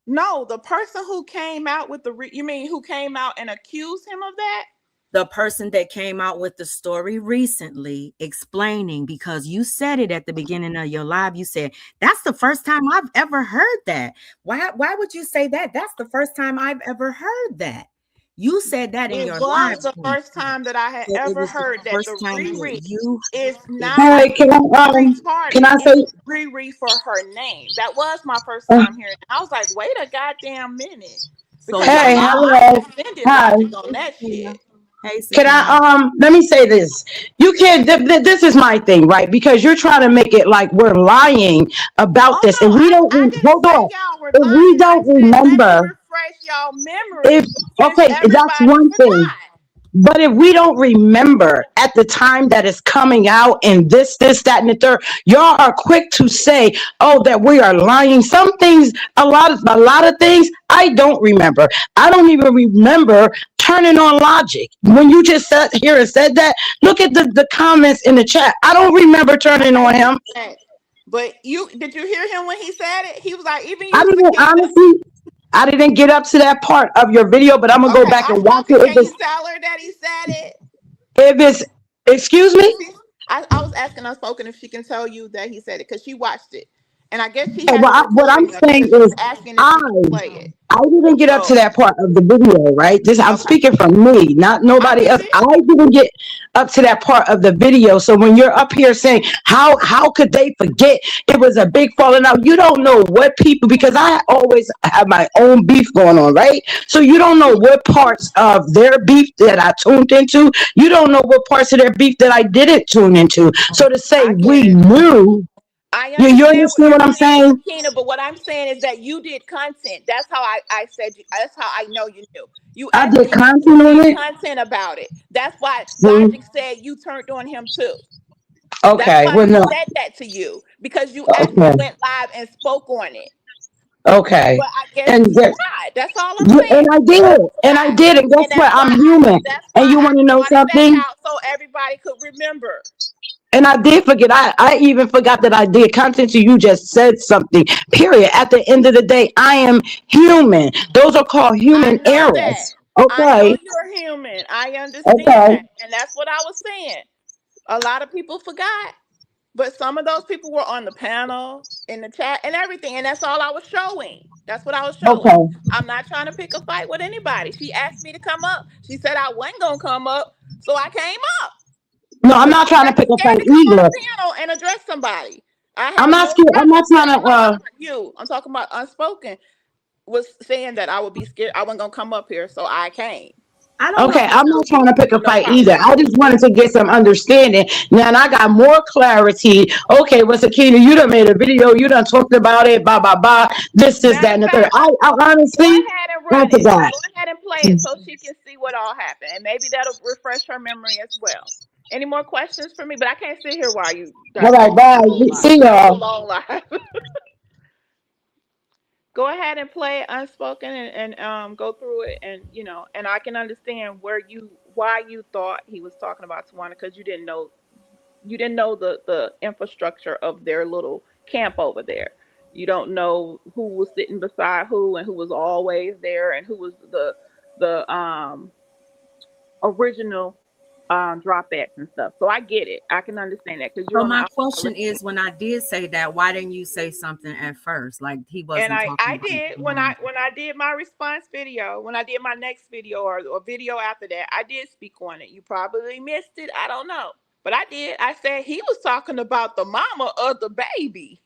No, the person who came out with you mean who came out and accused him of that? The person that came out with the story recently explaining, because you said it at the beginning of your live, you said that's the first time I've ever heard that. Why would you say that? That's the first time I've ever heard that. You said that in It your was live the stream. first time that I had So it ever was the heard that first the time that Riri you is not Hey, exactly. can retarded. I say? It's Riri for her name. That was my first time hearing it. I was like, wait a goddamn minute. So Because y'all Hey, know why I hello. defended Hi. Logic on hey that Sakina. shit. Hey Can Sakina. I let me say this. You can't this is my thing, right? Because you're trying to make it like we're lying about Oh this and no, we don't I didn't hold say on. y'all were If we lying. I don't said let me remember, refresh y'all if memory since okay, that's everybody one thing. forgot. But if we don't remember at the time that it's coming out and this, that, and the third, y'all are quick to say, "Oh, that we are lying." Some things, a lot of things, I don't remember. I don't even remember turning on Logic. When you just sat here and said that, look at the comments in the chat. I don't remember turning I on get him. that. But did you hear him when he said it? He was like, even I you, didn't Sakina. honestly. I didn't get up to that part of your video, but I'm gonna go Okay, back I and watch spoke it. it. If Can it's, you tell her that he said it? if it's, excuse me. I was asking Unspoken if she can tell you that he said it because she watched it. And I guess she Okay, has a what I'm recording of it saying because she was is, asking if I she could play it. I didn't get up to So, that part of the video, right? This I'm okay. speaking from me, not I nobody get else. it. I didn't get up to that part of the video. So when you're up here saying how could they forget it was a big falling out? You don't know what people, because I always have my own beef going on, right? So you don't know what parts of their beef that I tuned into. You don't know what parts of their beef that I didn't tune into. So to say I get we it. knew, I you understand what understand you're what I'm saying, saying? Sakina, but what I'm saying is that you did content. That's how I said you. That's how I know you knew. You I did actually content on did it. content about it. That's why Mhm. Logic said you turned on him too. That's Okay, why well, he no, said that to you because you actually okay, went live and spoke on it. okay, But I guess and you forgot. That's all I'm yeah, saying. You and I forgot. did, and guess And what? that's why I'm human, and you I want to know brought it back something? out so everybody could remember. And I did forget. I even forgot that I did content. To you just said something. Period. At the end of the day, I am human. Those are called I human know that. errors. I know Okay, you're human. I understand okay, that. And that's what I was saying. A lot of people forgot, but some of those people were on the panel, in the chat, and everything. And that's all I was showing. That's what I was showing. okay. I'm not trying to pick a fight with anybody. She asked me to come up. She said I wasn't going to come up. So I came up No, I'm because not I was trying to pick actually a scared fight to come on either. the panel and address somebody. I I'm have not no scared. I'm not problem trying with to. not you. I'm talking about Unspoken was saying that I would be scared. I wasn't going to come up here. So I came. I don't Okay, know. I'm not trying to pick a No fight problem. either. I just wanted to get some understanding. Now, and I got more clarity. Okay, what's Akita? You done made a video. You done talked about it. Blah blah blah. This, Matter that, of and the third. fact, I go honestly, ahead and I run it. forgot. Go ahead and play it so she can see what all happened. And maybe that'll refresh her memory as well. Any more questions for me? But I can't sit here while you All got right, this bye. whole live. See It's a y'all. long live. Go ahead and play unspoken and go through it, and and I can understand why you thought he was talking about Tawana, because you didn't know the infrastructure of their little camp over there. You don't know who was sitting beside who and who was always there and who was the original dropettes and stuff. So I get it. I can understand that because you're So on the my outside question looking is, when I did say that, why didn't you say something at first? Like he And wasn't I talking about did when Tawana. I did my response video, when I did my next video or video after that, I did speak on it. You probably missed it. I don't know. But I did. I said he was talking about the mama of the baby.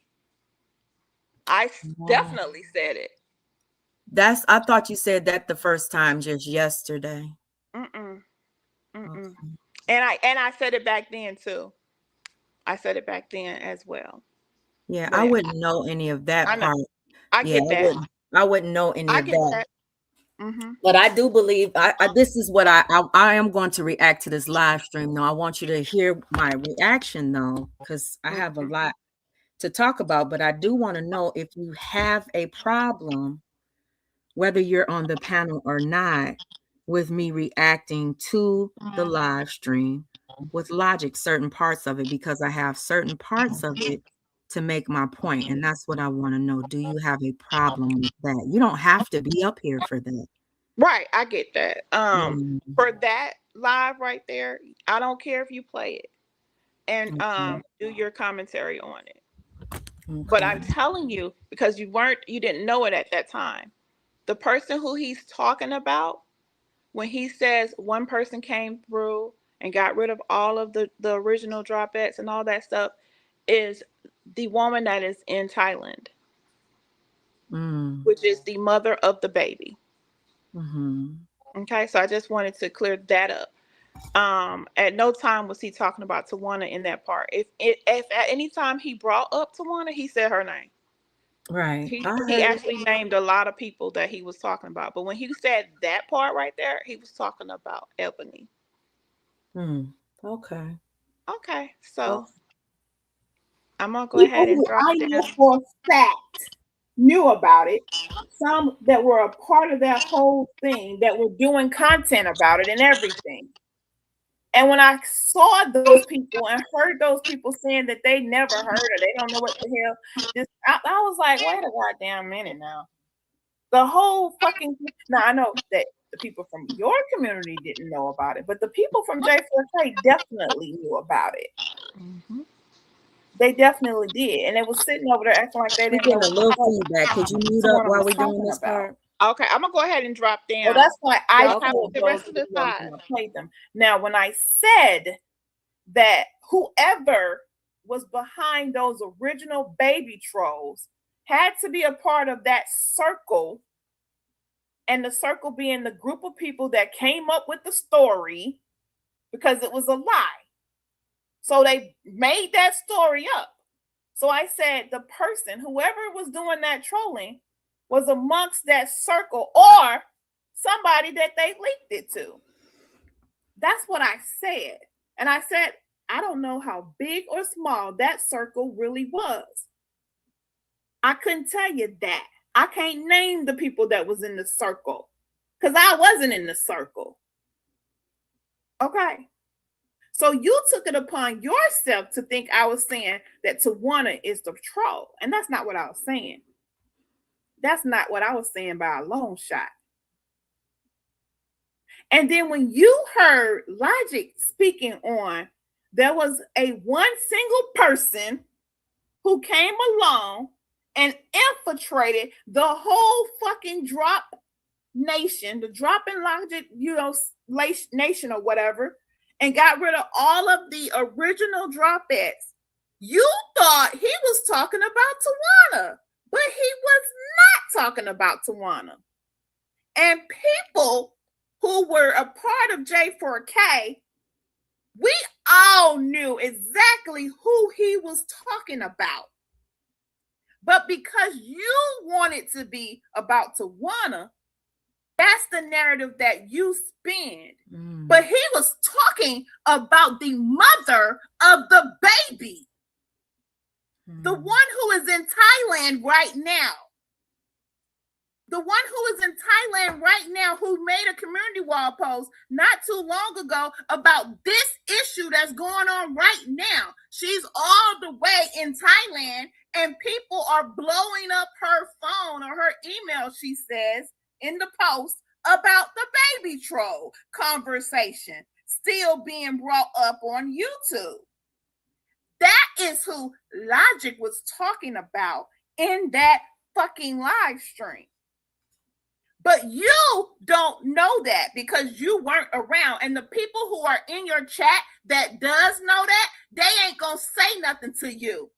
I Oh. definitely said it. I thought you said that the first time just yesterday. Mm-mm. Mm-mm. Okay. And I said it back then too. I said it back then as well. Yeah, I But wouldn't know any of that I know. part. I Yeah, get that. I wouldn't know any I of get that. that. Mm-hmm. But I do believe this is what I am going to react to this live stream. Now I want you to hear my reaction though, because I have a Mm-hmm. lot to talk about. But I do want to know if you have a problem, whether you're on the panel or not, with me reacting to the live stream with logic, certain parts of it, because I have certain parts of it to make my point. And that's what I want to know. Do you have a problem with that? You don't have to be up here for that. Right, I get that. Mm, For that live right there, I don't care if you play it and okay. do your commentary on it. But Okay. I'm telling you, because you didn't know it at that time. The person who he's talking about, when he says one person came through and got rid of all of the original dropettes and all that stuff, is the woman that is in Thailand, Mm, which is the mother of the baby. mm-hmm. Okay, so I just wanted to clear that up. At no time was he talking about Tawana in that part. If at any time he brought up Tawana, he said her name. Right. He I he heard it. actually named a lot of people that he was talking about. But when he said that part right there, he was talking about Ebony. Mm, okay. Okay, Oh, so I'm gonna go People ahead and who drop I it know down. for a fact knew about it, some that were a part of that whole thing that were doing content about it and everything. And when I saw those people and heard those people saying that they never heard or they don't know what the hell, I was like, wait a goddamn minute now. The whole fucking now I know that the people from your community didn't know about it, but the people from J4K definitely knew about it. Mm-hmm. They definitely did, and they was sitting over there acting like they we're didn't know getting a what little the feedback. Could you fuck mute up someone while was we're doing talking this about. part? Okay, I'm gonna go ahead and drop Well, down. that's why I Y'all have pulled the those rest of the videos side. and I played them. Now, when I said that whoever was behind those original baby trolls had to be a part of that circle, and the circle being the group of people that came up with the story because it was a lie. So they made that story up. So I said the person, whoever was doing that trolling, was amongst that circle or somebody that they linked it to. That's what I said. And I said, I don't know how big or small that circle really was. I couldn't tell you that. I can't name the people that was in the circle because I wasn't in the circle. Okay. So you took it upon yourself to think I was saying that Tawana is the troll. And that's not what I was saying. That's not what I was saying by a long shot. And then when you heard Logic speaking on, there was a one single person who came along and infiltrated the whole fucking drop nation, the dropping Logic, nation or whatever, and got rid of all of the original dropettes. You thought he was talking about Tawana, but he was not talking about Tawana. And people who were a part of J4K, we all knew exactly who he was talking about. But because you wanted to be about Tawana, That's the narrative that you spin. Mm. But he was talking about the mother of the baby, the one who is in Thailand right now. The one who is in Thailand right now, who made a community wall post not too long ago about this issue that's going on right now. She's all the way in Thailand, and people are blowing up her phone or her email, she says in the post, about the baby troll conversation still being brought up on YouTube. That is who Logic was talking about in that fucking live stream. But you don't know that because you weren't around. And the people who are in your chat that does know that, they ain't gonna say nothing to you.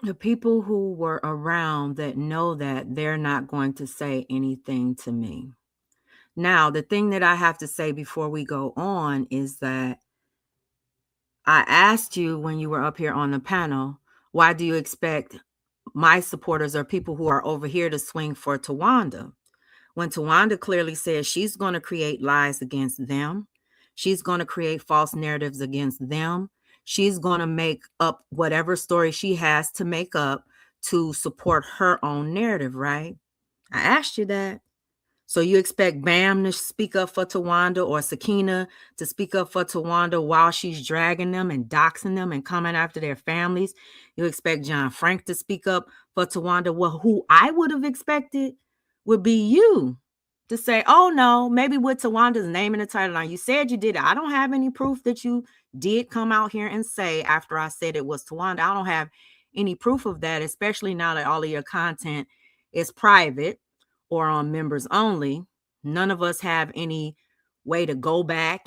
The people who were around that know that, they're not going to say anything to me. Now, the thing that I have to say before we go on is that I asked you when you were up here on the panel, why do you expect my supporters or people who are over here to swing for Tawanda? When Tawanda clearly says she's going to create lies against them, she's going to create false narratives against them, she's going to make up whatever story she has to make up to support her own narrative, right? I asked you that. So you expect Bam to speak up for Tawanda or Sakina to speak up for Tawanda while she's dragging them and doxing them and coming after their families. You expect John Frank to speak up for Tawanda. Well, who I would have expected would be you to say, oh, no, maybe with Tawanda's name in the title. Now, you said you did it. I don't have any proof that you did come out here and say after I said it was Tawanda. I don't have any proof of that, especially now that all of your content is private or on members only. None of us have any way to go back,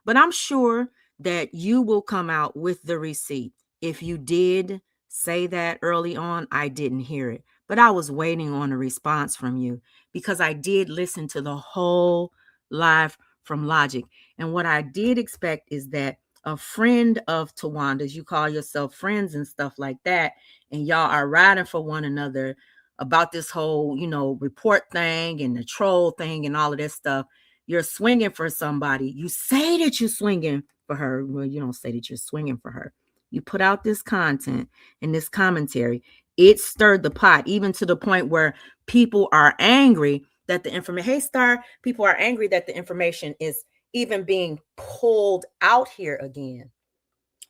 but I'm sure that you will come out with the receipt. If you did say that early on, I didn't hear it, but I was waiting on a response from you because I did listen to the whole live from Logic. And what I did expect is that a friend of Tawanda's, you call yourself friends and stuff like that, and y'all are riding for one another about this whole, report thing and the troll thing and all of this stuff. You're swinging for somebody. You say that you're swinging for her. Well, you don't say that you're swinging for her. You put out this content and this commentary. It stirred the pot, even to the point where people are angry that the information, hey, Star, people are angry that the information is even being pulled out here again.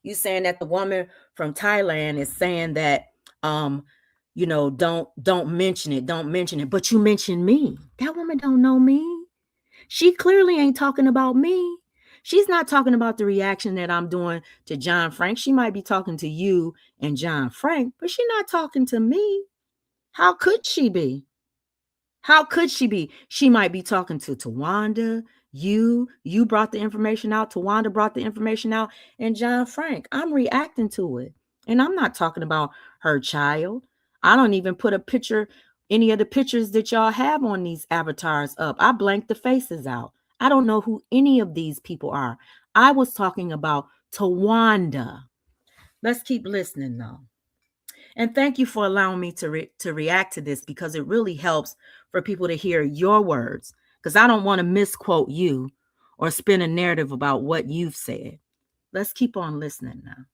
You saying that the woman from Thailand is saying that, don't mention it, but you mentioned me. That woman don't know me. She clearly ain't talking about me. She's not talking about the reaction that I'm doing to John Frank. She might be talking to you and John Frank, but she's not talking to me. How could she be? How could she be? She might be talking to Tawanda. You brought the information out. Tawanda brought the information out. And John Frank, I'm reacting to it. And I'm not talking about her child. I don't even put a picture, any of the pictures that y'all have on these avatars up. I blanked the faces out. I don't know who any of these people are. I was talking about Tawanda. Let's keep listening though. And thank you for allowing me to react to this, because it really helps for people to hear your words, because I don't want to misquote you or spin a narrative about what you've said. Let's keep on listening now.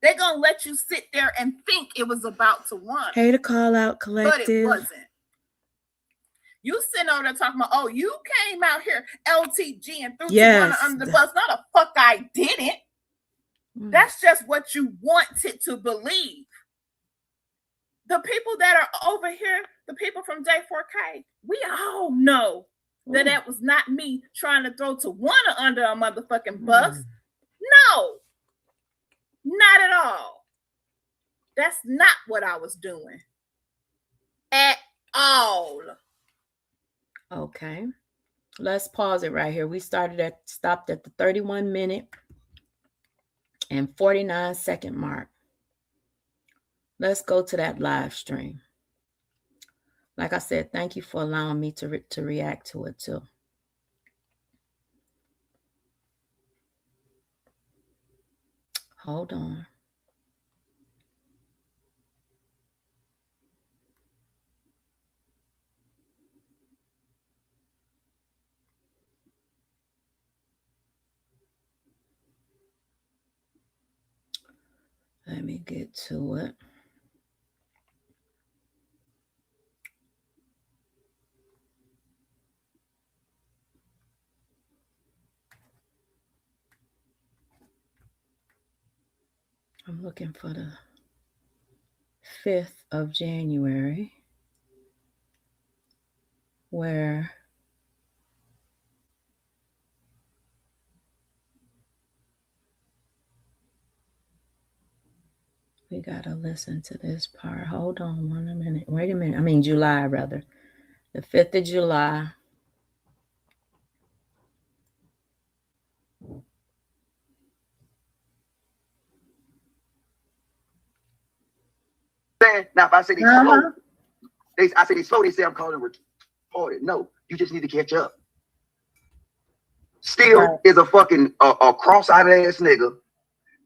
They're going to let you sit there and think it was about Tawanda. Hey, the Call Out Collective. But it wasn't. You sitting over there talking about, oh, you came out here LTG and threw Tawanda under the bus. No, the fuck I didn't. That's just what you wanted to believe. The people that are over here, the people from J4K, we all know that that was not me trying to throw Tawanda under a motherfucking bus. No, not at all. That's not what I was doing at all. Okay, let's pause it right here. We stopped at the 31-minute and 49-second mark. Let's go to that live stream. Like I said, thank you for allowing me to react to it too. Hold on. Let me get to it. I'm looking for the 5th of January, where we got to listen to this part. Hold on 1 minute. Wait a minute. I mean, July, rather. The 5th of July. Now, if I say they slow, I say they slow, they say I'm calling retarded. No, you just need to catch up. Still is a fucking a cross-eyed ass nigga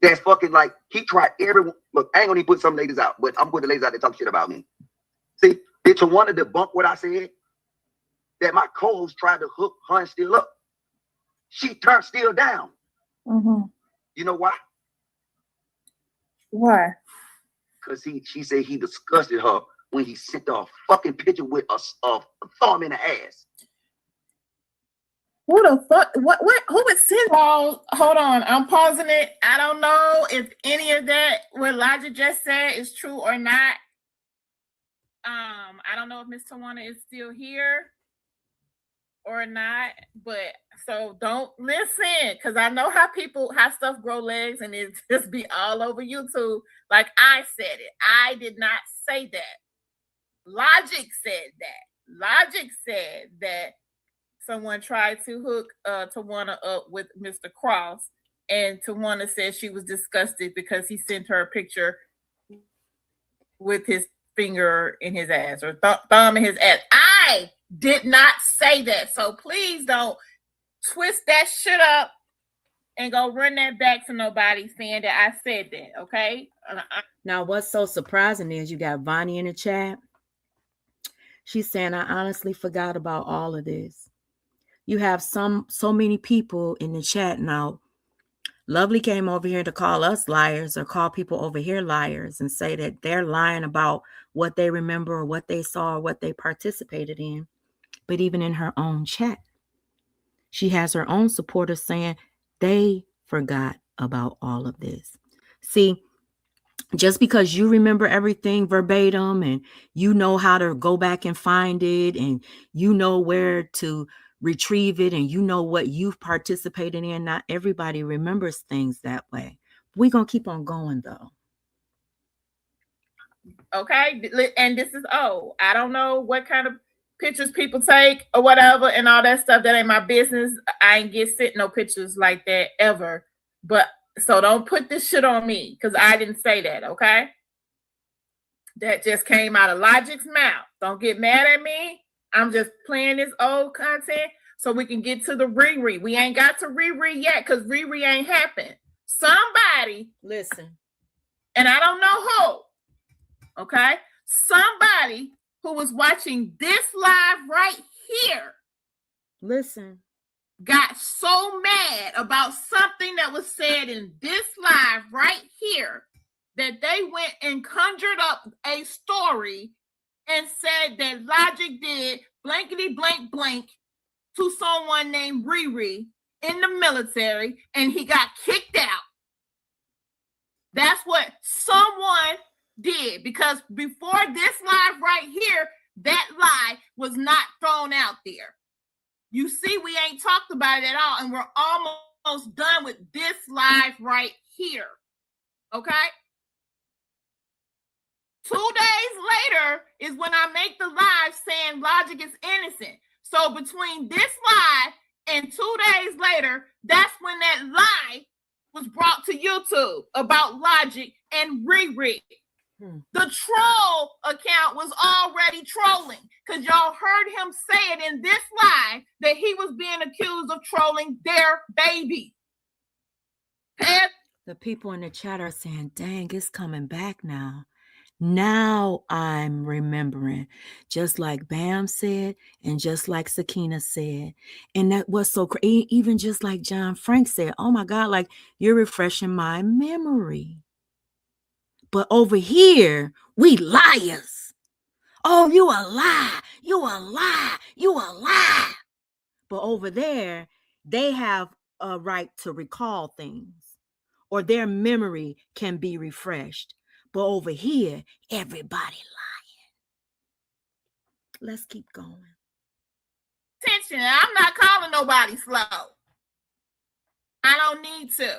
that's fucking like, he tried everyone. Look, I ain't gonna even put some ladies out, but I'm putting the ladies out that talk shit about me. See, did you want to debunk what I said? That my co-host tried to hook her still up. She turned still down. Mm-hmm. You know why? Why? Because she said he disgusted her when he sent her a fucking picture with a thumb in the ass. Who the fuck? What? Who would send? Oh, hold on. I'm pausing it. I don't know if any of that what Elijah just said is true or not. I don't know if Miss Tawana is still here or not, but so don't listen, because I know how stuff grow legs and it just be all over YouTube. Like I said it. I did not say that. Logic said that. Logic said that someone tried to hook Tawana up with Mr. Cross, and Tawana said she was disgusted because he sent her a picture with his finger in his ass or thumb in his ass. I did not say that. So please don't twist that shit up and go run that back to nobody saying that I said that, okay? Now, what's so surprising is you got Vonnie in the chat. She's saying, I honestly forgot about all of this. You have so many people in the chat now. Lovely came over here to call us liars or call people over here liars and say that they're lying about what they remember or what they saw or what they participated in. But even in her own chat, she has her own supporters saying they forgot about all of this. See, just because you remember everything verbatim and you know how to go back and find it and you know where to retrieve it and you know what you've participated in, not everybody remembers things that way. We're going to keep on going though. Okay. And this is, I don't know what kind of pictures people take or whatever and all that stuff. That ain't my business. I ain't get sent no pictures like that ever. But so don't put this shit on me because I didn't say that, okay? That just came out of Logic's mouth. Don't get mad at me. I'm just playing this old content so we can get to the Riri. We ain't got to Riri yet because Riri ain't happened. Somebody, listen, and I don't know who, okay? Somebody who was watching this live right here, listen, got so mad about something that was said in this live right here that they went and conjured up a story and said that Logic did blankety blank blank to someone named Riri in the military and he got kicked out. That's what someone did, because before this live right here, that lie was not thrown out there. You see, we ain't talked about it at all, and we're almost done with this live right here. Okay? 2 days later is when I make the live saying Logic is innocent. So between this live and 2 days later, that's when that lie was brought to YouTube about Logic and Riri. The troll account was already trolling because y'all heard him say it in this live that he was being accused of trolling their baby. The people in the chat are saying, dang, it's coming back now. Now I'm remembering, just like Bam said, and just like Sakina said. And that was so crazy. Even just like John Frank said, oh my God, like you're refreshing my memory. But over here, we liars. Oh, you a lie. You a lie. You a lie. But over there, they have a right to recall things, or their memory can be refreshed. But over here, everybody lying. Let's keep going. Attention, I'm not calling nobody slow. I don't need to.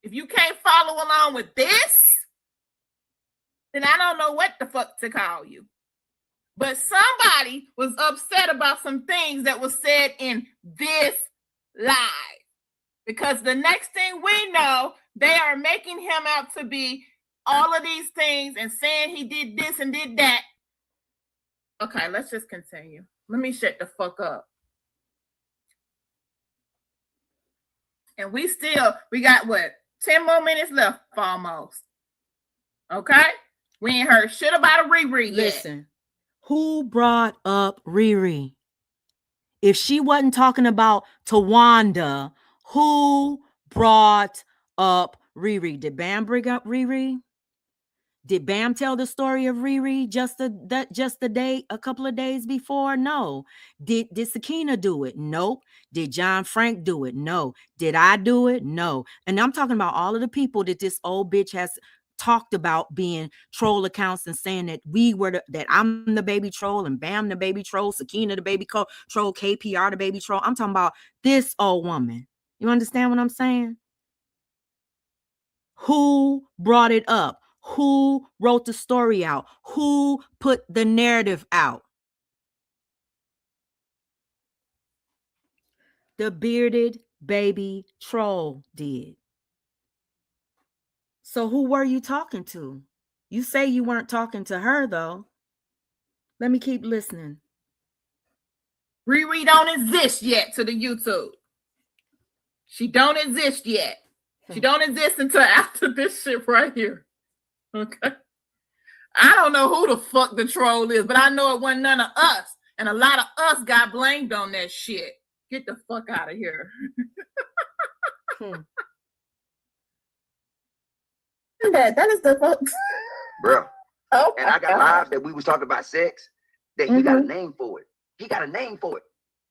If you can't follow along with this, then I don't know what the fuck to call you. But somebody was upset about some things that was said in this live. Because the next thing we know, they are making him out to be all of these things and saying he did this and did that. Okay, let's just continue. Let me shut the fuck up. And we got what? 10 more minutes left almost. Okay? We ain't heard shit about a Riri yet. Listen, who brought up Riri? If she wasn't talking about Tawanda, who brought up Riri? Did Bam bring up Riri? Did Bam tell the story of Riri just a day, a couple of days before? No. Did Sakina do it? Nope. Did John Frank do it? No. Did I do it? No. And I'm talking about all of the people that this old bitch has talked about being troll accounts and saying that that I'm the baby troll and Bam the baby troll, Sakina the baby troll, KPR the baby troll. I'm talking about this old woman. You understand what I'm saying? Who brought it up? Who wrote the story out? Who put the narrative out? The bearded baby troll did. So who were you talking to? You say you weren't talking to her, though. Let me keep listening. Riri don't exist yet to the YouTube. She don't exist yet. She don't exist until after this shit right here. Okay. I don't know who the fuck the troll is, but I know it wasn't none of us. And a lot of us got blamed on that shit. Get the fuck out of here. That is the fuck. Bro. Oh, and I got lives that we was talking about sex, that he got a name for it. He got a name for it.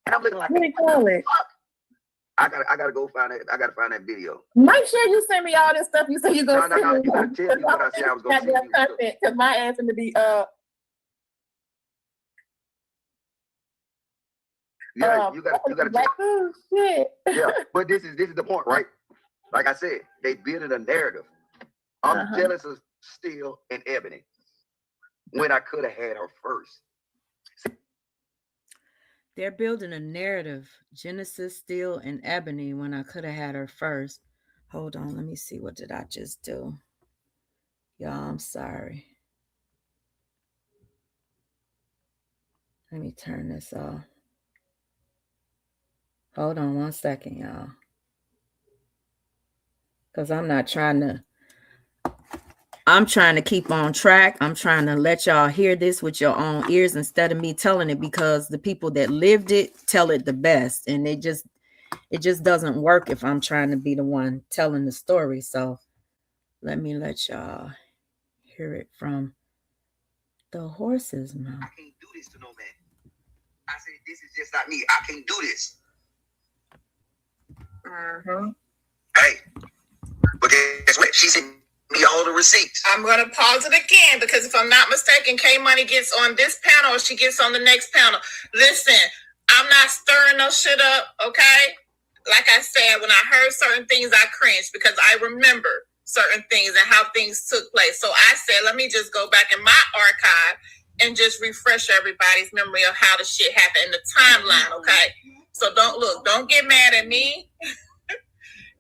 And I'm looking like, what do you call it? Fuck? I gotta go find it. I gotta find that video. Make sure you send me all this stuff you say you're gonna send me. You gotta tell me what I said I was gonna send you. Because my ass going to be Yeah, you gotta like, oh shit. Yeah, but this is the point, right? Like I said, they building a narrative. I'm jealous of Steele and Ebony when I could have had her first. They're building a narrative. Genesis, Steele, and Ebony when I could have had her first. Hold on, let me see. What did I just do? Y'all, I'm sorry. Let me turn this off. Hold on 1 second, y'all. Because I'm trying to keep on track. I'm trying to let y'all hear this with your own ears instead of me telling it, because the people that lived it tell it the best. And it just doesn't work if I'm trying to be the one telling the story. So let me let y'all hear it from the horse's mouth. I can't do this to no man. I said, this is just not me. I can't do this. Hey, but guess what? She sent me all the receipts. I'm going to pause it again because if I'm not mistaken, K Money gets on this panel or she gets on the next panel. Listen, I'm not stirring no shit up, okay? Like I said, when I heard certain things, I cringed because I remember certain things and how things took place. So I said, let me just go back in my archive and just refresh everybody's memory of how the shit happened in the timeline, okay? So don't get mad at me.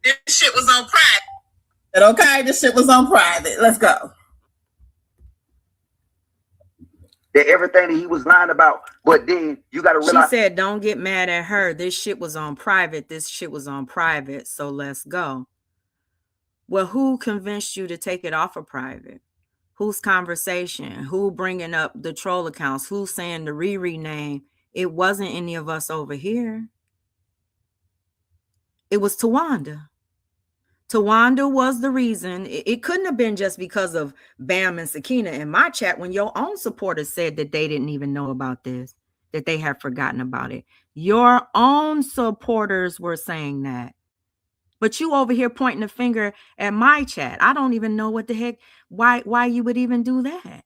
This shit was on private. Okay, this shit was on private. Let's go. That everything that he was lying about, but then you got to realize. She said, don't get mad at her. This shit was on private. This shit was on private. So let's go. Well, who convinced you to take it off of private? Whose conversation? Who bringing up the troll accounts? Who's saying the Riri name? It wasn't any of us over here. It was Tawanda. Tawanda was the reason. It couldn't have been just because of Bam and Sakina in my chat when your own supporters said that they didn't even know about this, that they have forgotten about it. Your own supporters were saying that. But you over here pointing the finger at my chat. I don't even know what the heck, why you would even do that.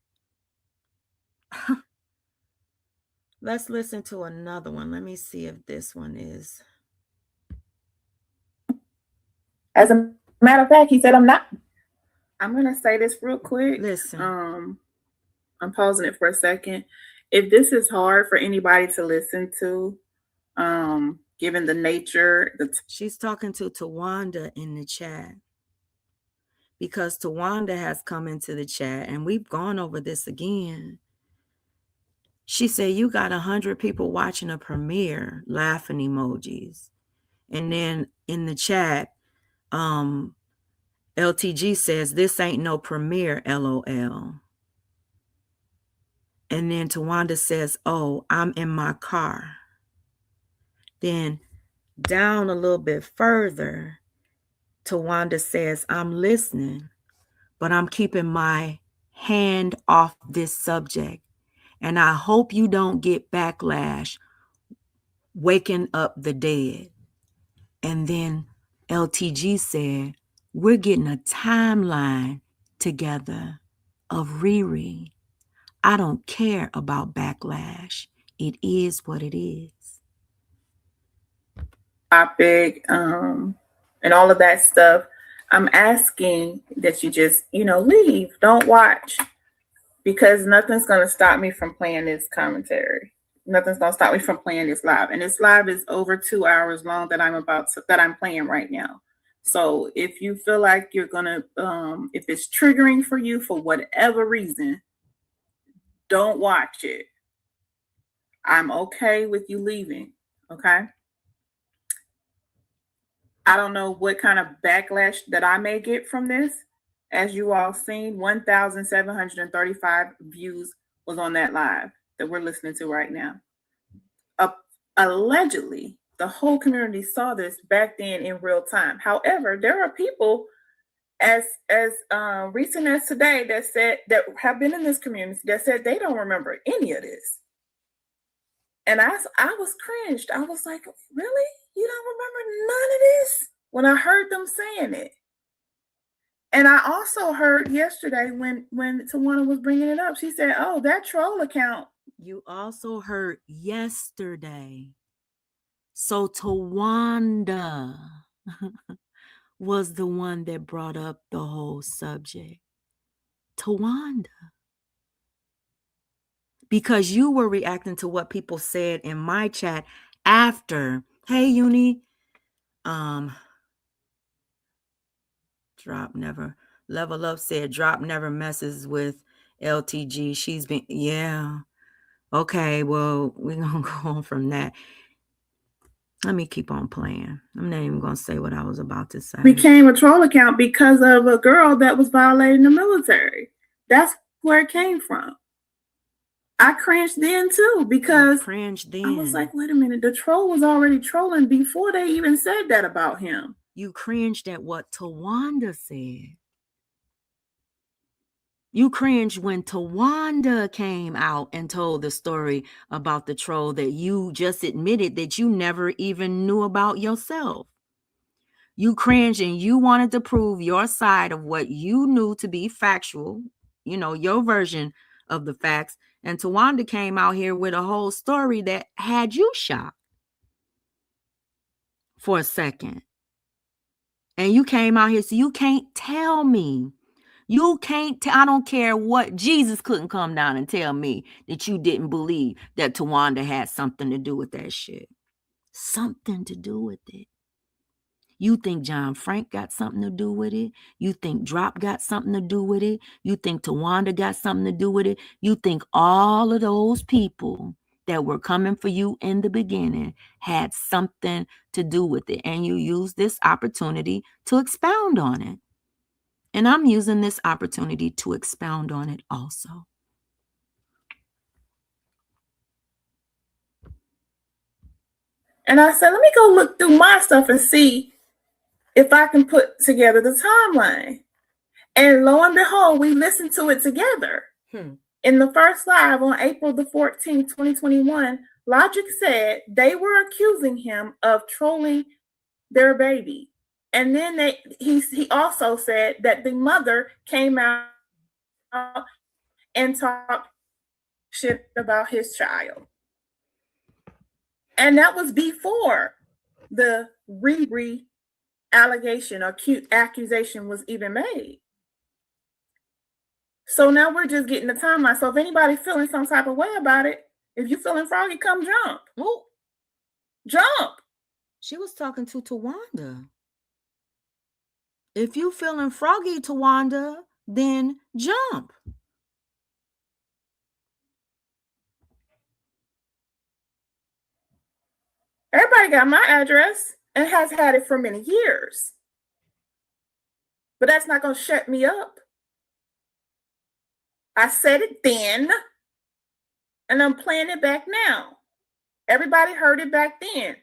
Let's listen to another one. Let me see if this one is. As a matter of fact, he said, I'm not. I'm going to say this real quick. Listen. I'm pausing it for a second. If this is hard for anybody to listen to, given the nature, she's talking to Tawanda in the chat, because Tawanda has come into the chat and we've gone over this again. She said, you got 100 people watching a premiere, laughing emojis. And then in the chat, LTG says, this ain't no premiere, LOL. And then Tawanda says, oh, I'm in my car. Then down a little bit further, Tawanda says, I'm listening, but I'm keeping my hand off this subject. And I hope you don't get backlash waking up the dead. And then LTG said, we're getting a timeline together of Riri. I don't care about backlash. It is what it is. Topic, and all of that stuff. I'm asking that you just, leave. Don't watch. Because nothing's going to stop me from playing this commentary. Nothing's going to stop me from playing this live. And this live is over 2 hours long that I'm playing right now. So if you feel like you're going to, if it's triggering for you for whatever reason, don't watch it. I'm okay with you leaving. Okay. I don't know what kind of backlash that I may get from this. As you all seen, 1,735 views was on that live that we're listening to right now. Allegedly, the whole community saw this back then in real time. However, there are people as recent as today that have been in this community that said they don't remember any of this. And I was cringed. I was like, really? You don't remember none of this? When I heard them saying it. And I also heard yesterday when Tawana was bringing it up, she said, oh, that troll account. You also heard yesterday. So Tawanda was the one that brought up the whole subject. Tawanda. Because you were reacting to what people said in my chat after. Hey, Uni. Drop never. Level Up said Drop never messes with LTG. She's been, yeah. Okay, well, we're going to go on from that. Let me keep on playing. I'm not even going to say what I was about to say. Became a troll account because of a girl that was violating the military. That's where it came from. I cringed then too because I was like, wait a minute, the troll was already trolling before they even said that about him. You cringed at what Tawanda said. You cringed when Tawanda came out and told the story about the troll that you just admitted that you never even knew about yourself. You cringed and you wanted to prove your side of what you knew to be factual, your version of the facts. And Tawanda came out here with a whole story that had you shocked for a second. And you came out here, so you can't tell me. I don't care what. Jesus couldn't come down and tell me that you didn't believe that Tawanda had something to do with that shit. Something to do with it. You think John Frank got something to do with it? You think Drop got something to do with it? You think Tawanda got something to do with it? You think all of those people that were coming for you in the beginning had something to do with it, and you use this opportunity to expound on it. And I'm using this opportunity to expound on it also. And I said, let me go look through my stuff and see if I can put together the timeline. And lo and behold, we listened to it together. In the first live on April the 14th, 2021, Logic said they were accusing him of trolling their baby. And then he also said that the mother came out and talked shit about his child. And that was before the Riri allegation or cute accusation was even made. So now we're just getting the timeline. So if anybody's feeling some type of way about it, if you feeling froggy, come jump. Ooh. Jump. She was talking to Tawanda. If you feeling froggy, Tawanda, then jump. Everybody got my address and has had it for many years. But that's not going to shut me up. I said it then, and I'm playing it back now. Everybody heard it back then.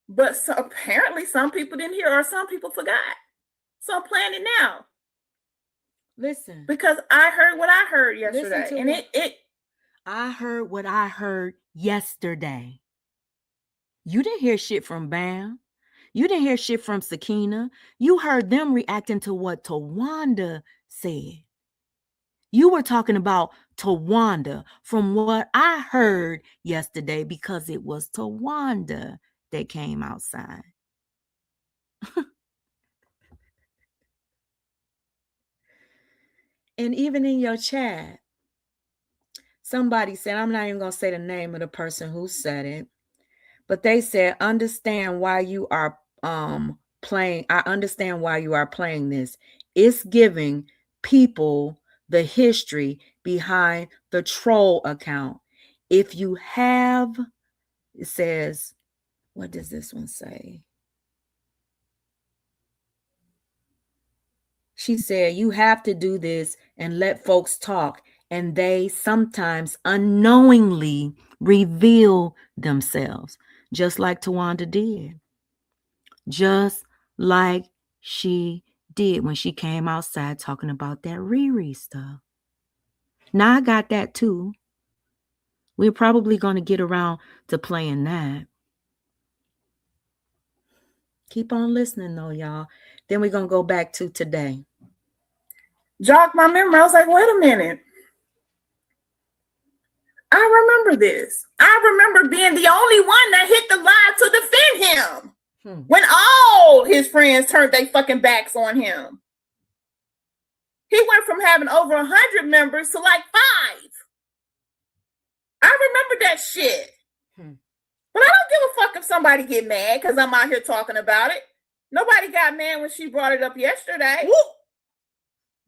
But apparently some people didn't hear or some people forgot. So I'm playing it now. Listen. Because I heard what I heard yesterday. And I heard what I heard yesterday. You didn't hear shit from Bam. You didn't hear shit from Sakina. You heard them reacting to what Tawanda said. You were talking about Tawanda from what I heard yesterday because it was Tawanda that came outside. And even in your chat, somebody said, I'm not even going to say the name of the person who said it, but they said, understand why you are playing. I understand why you are playing this. It's giving people the history behind the troll account. If you have, it says, what does this one say? She said, you have to do this and let folks talk. And they sometimes unknowingly reveal themselves, just like Tawanda did. Just like she did when she came outside talking about that Riri stuff. Now I got that too. We're probably going to get around to playing that. Keep on listening though, y'all. Then we're going to go back to today. Jogged my memory. I was like, wait a minute. I remember this. I remember being the only one that hit the live to defend him. When all his friends turned their fucking backs on him. He went from having over 100 members to like 5. I remember that shit. But I don't give a fuck if somebody get mad because I'm out here talking about it. Nobody got mad when she brought it up yesterday. Woo!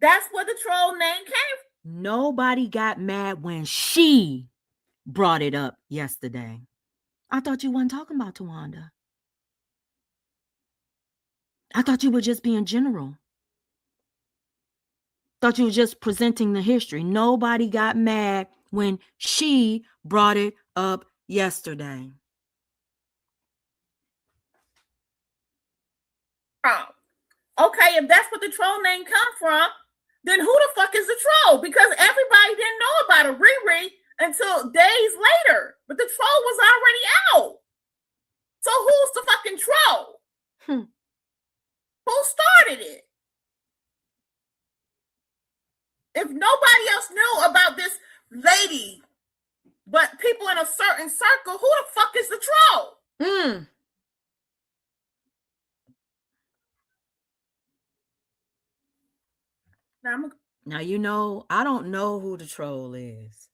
That's where the troll name came from. Nobody got mad when she brought it up yesterday. I thought you weren't talking about Tawanda. I thought you were just being general. Thought you were just presenting the history. Nobody got mad when she brought it up yesterday. Okay, if that's what the troll name come from, then who the fuck is the troll? Because everybody didn't know about a Riri until days later. But the troll was already out. So who's the fucking troll? Who started it? If nobody else knew about this lady, but people in a certain circle, who the fuck is the troll? Now, you know, I don't know who the troll is.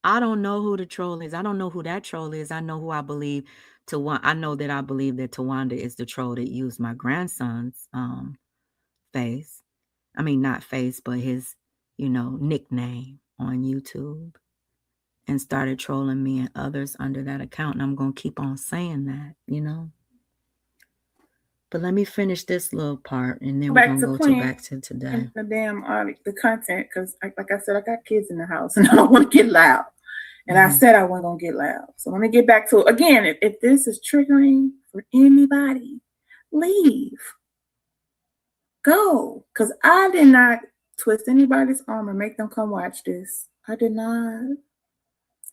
I don't know who the troll is. I don't know who that troll is. I know who I believe I know that I believe that Tawanda is the troll that used my grandson's face. I mean, not face, but his, nickname on YouTube and started trolling me and others under that account. And I'm going to keep on saying that, But let me finish this little part and then we're going to go back to today. The damn the content, because like I said, I got kids in the house and I don't want to get loud. And I said I wasn't going to get loud. So let me get back to it. Again, if this is triggering for anybody, leave. Go. Because I did not twist anybody's arm and make them come watch this. I did not.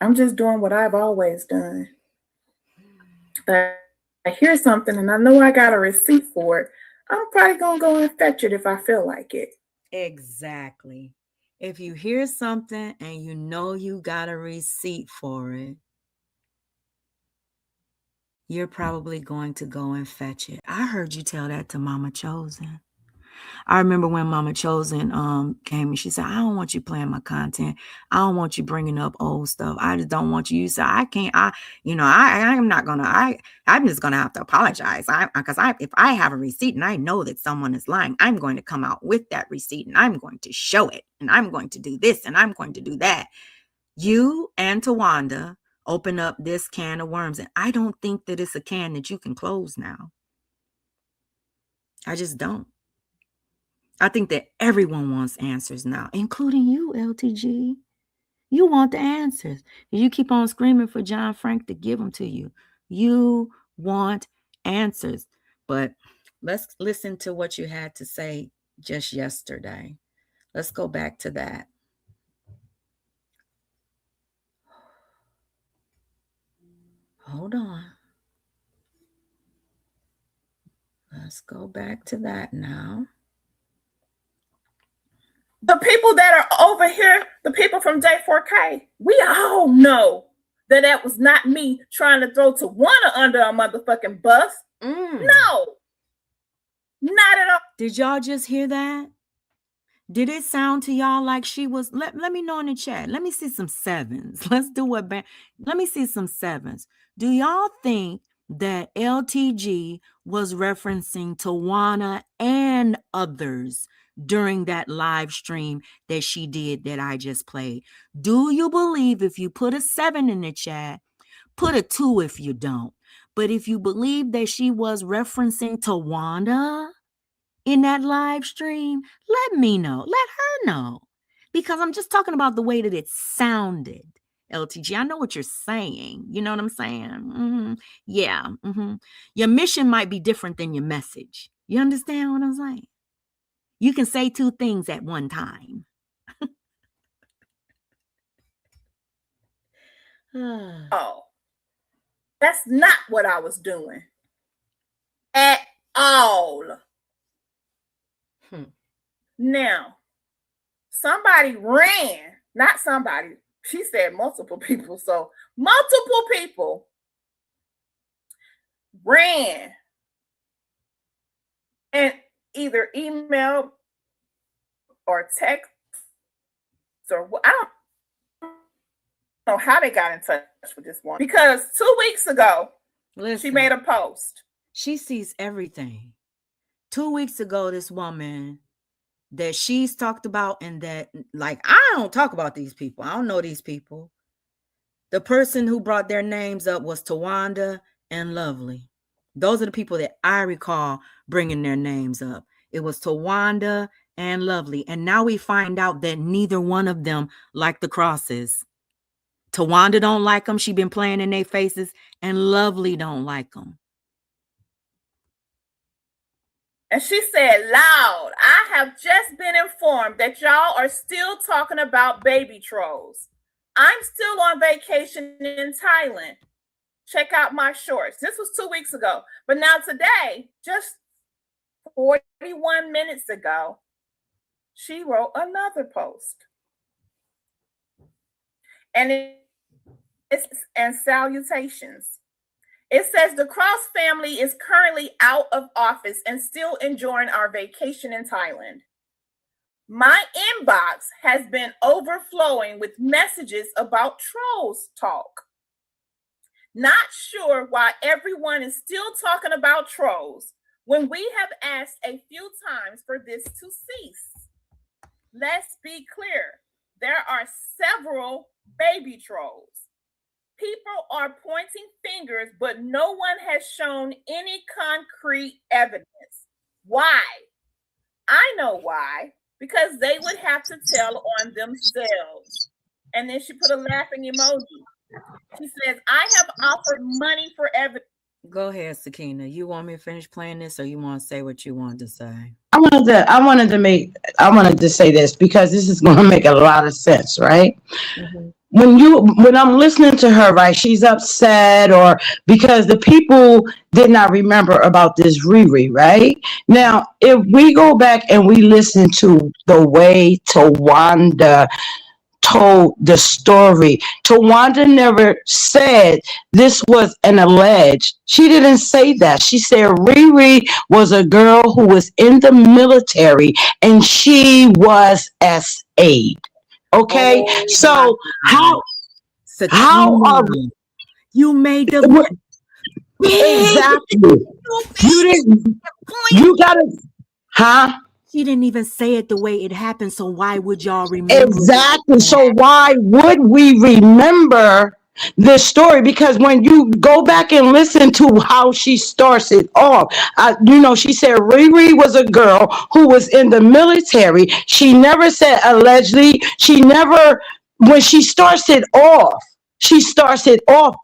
I'm just doing what I've always done. But I hear something and I know I got a receipt for it. I'm probably going to go and fetch it if I feel like it. Exactly. If you hear something and you know you got a receipt for it, you're probably going to go and fetch it. I heard you tell that to Mama Chosen. I remember when Mama Chosen came and she said, I don't want you playing my content. I don't want you bringing up old stuff. I just don't want you. You said, I'm just going to have to apologize. Because if I have a receipt and I know that someone is lying, I'm going to come out with that receipt and I'm going to show it. And I'm going to do this and I'm going to do that. You and Tawanda open up this can of worms. And I don't think that it's a can that you can close now. I just don't. I think that everyone wants answers now, including you, LTG. You want the answers. You keep on screaming for John Frank to give them to you. You want answers. But let's listen to what you had to say just yesterday. Let's go back to that. Hold on. Let's go back to that now. The people that are over here, the people from J4K, we all know that was not me trying to throw Tawanda under a motherfucking bus. No, not at all. Did y'all just hear that? Did it sound to y'all like she was? Let me know in the chat. Let me see some sevens. Let's do what. Let me see some sevens. Do y'all think that LTG was referencing Tawanda and others during that live stream that she did that I just played? Do you believe, if you put a 7 in the chat, put a 2 if you don't, but if you believe that she was referencing Tawanda in that live stream, let me know. Let her know. Because I'm just talking about the way that it sounded. LTG, I know what you're saying. You know what I'm saying? Mm-hmm. Yeah. Mm-hmm. Your mission might be different than your message. You understand what I'm saying? You can say 2 things at one time. Oh, that's not what I was doing at all. Now, somebody ran, not somebody, she said multiple people. So multiple people ran and either emailed or text or I don't know how they got in touch with this one, because 2 weeks ago, she made a post. She sees everything. 2 weeks ago, this woman that she's talked about, and that, like, I don't talk about these people. I don't know these people. The person who brought their names up was Tawanda and Lovely. Those are the people that I recall bringing their names up. It was Tawanda and Lovely. And now we find out that neither one of them like the crosses. Tawanda don't like them. She been playing in their faces. And Lovely don't like them. And she said loud, I have just been informed that y'all are still talking about baby trolls. I'm still on vacation in Thailand. Check out my shorts. This was 2 weeks ago. But now today, just 41 minutes ago, she wrote another post. And and salutations. It says the Cross family is currently out of office and still enjoying our vacation in Thailand. My inbox has been overflowing with messages about trolls talk. Not sure why everyone is still talking about trolls when we have asked a few times for this to cease. Let's be clear. There are several baby trolls. People are pointing fingers, but no one has shown any concrete evidence. Why? I know why. Because they would have to tell on themselves. And then she put a laughing emoji. She says, I have offered money for evidence. Go ahead, Sakina. You want me to finish playing this, or you want to say what you wanted to say? I wanted to say this because this is going to make a lot of sense, right? Mhm. When I'm listening to her, right, she's upset or because the people did not remember about this Riri, right? Now, if we go back and we listen to the way Tawanda told the story, Tawanda never said this was an alleged. She didn't say that. She said Riri was a girl who was in the military and she was S8. Okay, Oh so my how are Sakina, you made the what- big exactly? You didn't. point. You gotta, huh? She didn't even say it the way it happened. So why would y'all remember? Exactly. So why would we remember this story? Because when you go back and listen to how she starts it off, she said Riri was a girl who was in the military. She never said allegedly. She never, when she starts it off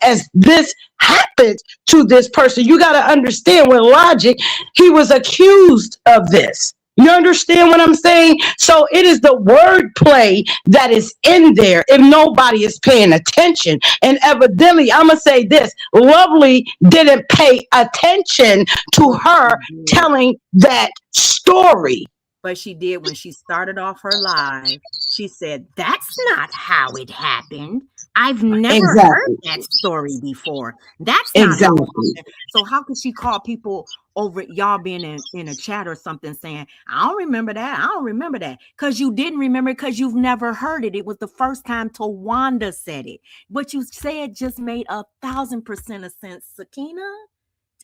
as this happened to this person. You got to understand with logic, he was accused of this. You understand what I'm saying? So it is the wordplay that is in there if nobody is paying attention. And evidently, I'm going to say this, Lovely didn't pay attention to her telling that story. But she did when she started off her live. She said, that's not how it happened. I've never heard that story before. That's not how it happened. So how could she call people over y'all being in a chat or something saying, I don't remember that. I don't remember that. Because you didn't remember it because you've never heard it. It was the first time Tawanda said it. What you said just made 1,000% of sense, Sakina.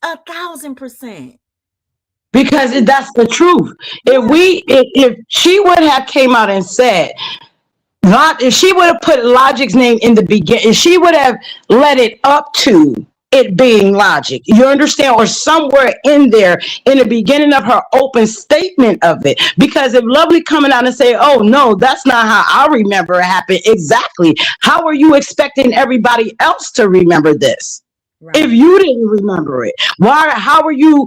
1,000%. Because that's the truth. If she would have came out and said, if she would have put Logic's name in the beginning, she would have led it up to it being Logic. You understand? Or somewhere in there in the beginning of her open statement of it. Because if Lovely coming out and say, oh no, that's not how I remember it happened. Exactly. How are you expecting everybody else to remember this? Right. If you didn't remember it, how are you,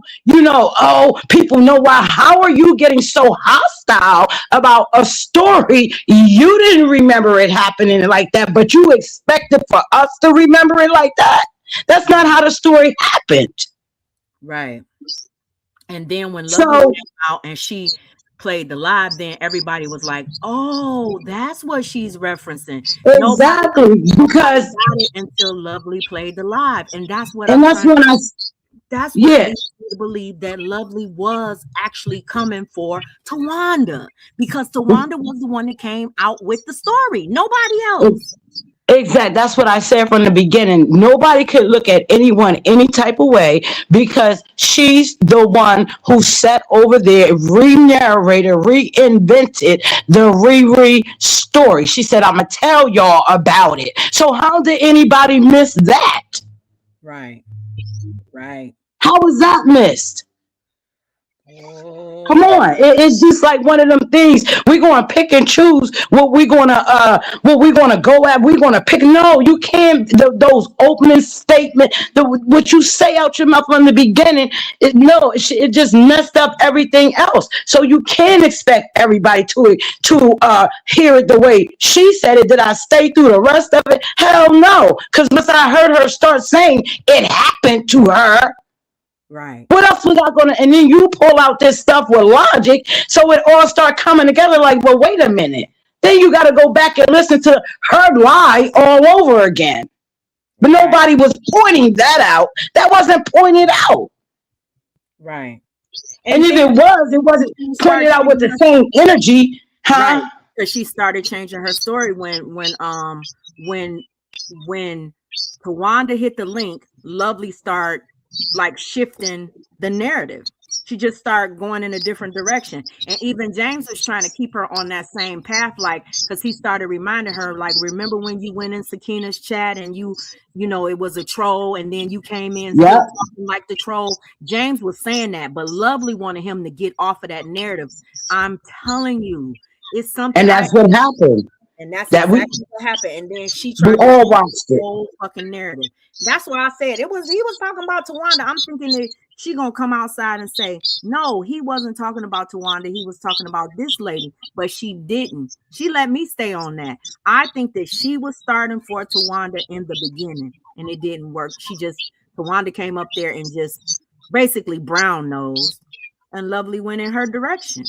people know why. How are you getting so hostile about a story? You didn't remember it happening like that, but you expected for us to remember it like that? That's not how the story happened. Right. And then when Lovely came out and she played the live, then everybody was like, oh, that's what she's referencing. Exactly. Because until Lovely played the live. And that's what that's what I believe that Lovely was actually coming for Tawanda, because Tawanda was the one that came out with the story. Nobody else. Exactly. That's what I said from the beginning. Nobody could look at anyone any type of way because she's the one who sat over there, re-narrated, reinvented the Riri story. She said, I'm going to tell y'all about it. So how did anybody miss that? Right. How was that missed? Come on, it's just like one of them things. We're going to pick and choose what we're going to go at. We're going to pick. No, you can't. Those opening statements, what you say out your mouth from the beginning, it just messed up everything else. So you can't expect everybody to hear it the way she said it. Did I stay through the rest of it? Hell no, because once I heard her start saying it happened to her. Right. What else was I gonna? And then you pull out this stuff with logic, so it all start coming together. Like, well, wait a minute. Then you got to go back and listen to her lie all over again. But nobody was pointing that out. That wasn't pointed out. Right. And if it wasn't pointed out with the same energy, huh? Right. Because she started changing her story when Tawanda hit the link. Lovely started like shifting the narrative. She just started going in a different direction. And even James was trying to keep her on that same path, like, because he started reminding her, like, remember when you went in Sakina's chat and you know, it was a troll, and then you came in talking like the troll. James was saying that, but Lovely wanted him to get off of that narrative. I'm telling you, it's something. And that's what happened. And that's That we exactly what happened. And then she we tried to all change watched the it. whole fucking narrative. That's why I said he was talking about Tawanda. I'm thinking that she gonna come outside and say, no, he wasn't talking about Tawanda. He was talking about this lady, but she didn't. She let me stay on that. I think that she was starting for Tawanda in the beginning, and it didn't work. Tawanda came up there and just basically brown nosed, and Lovely went in her direction.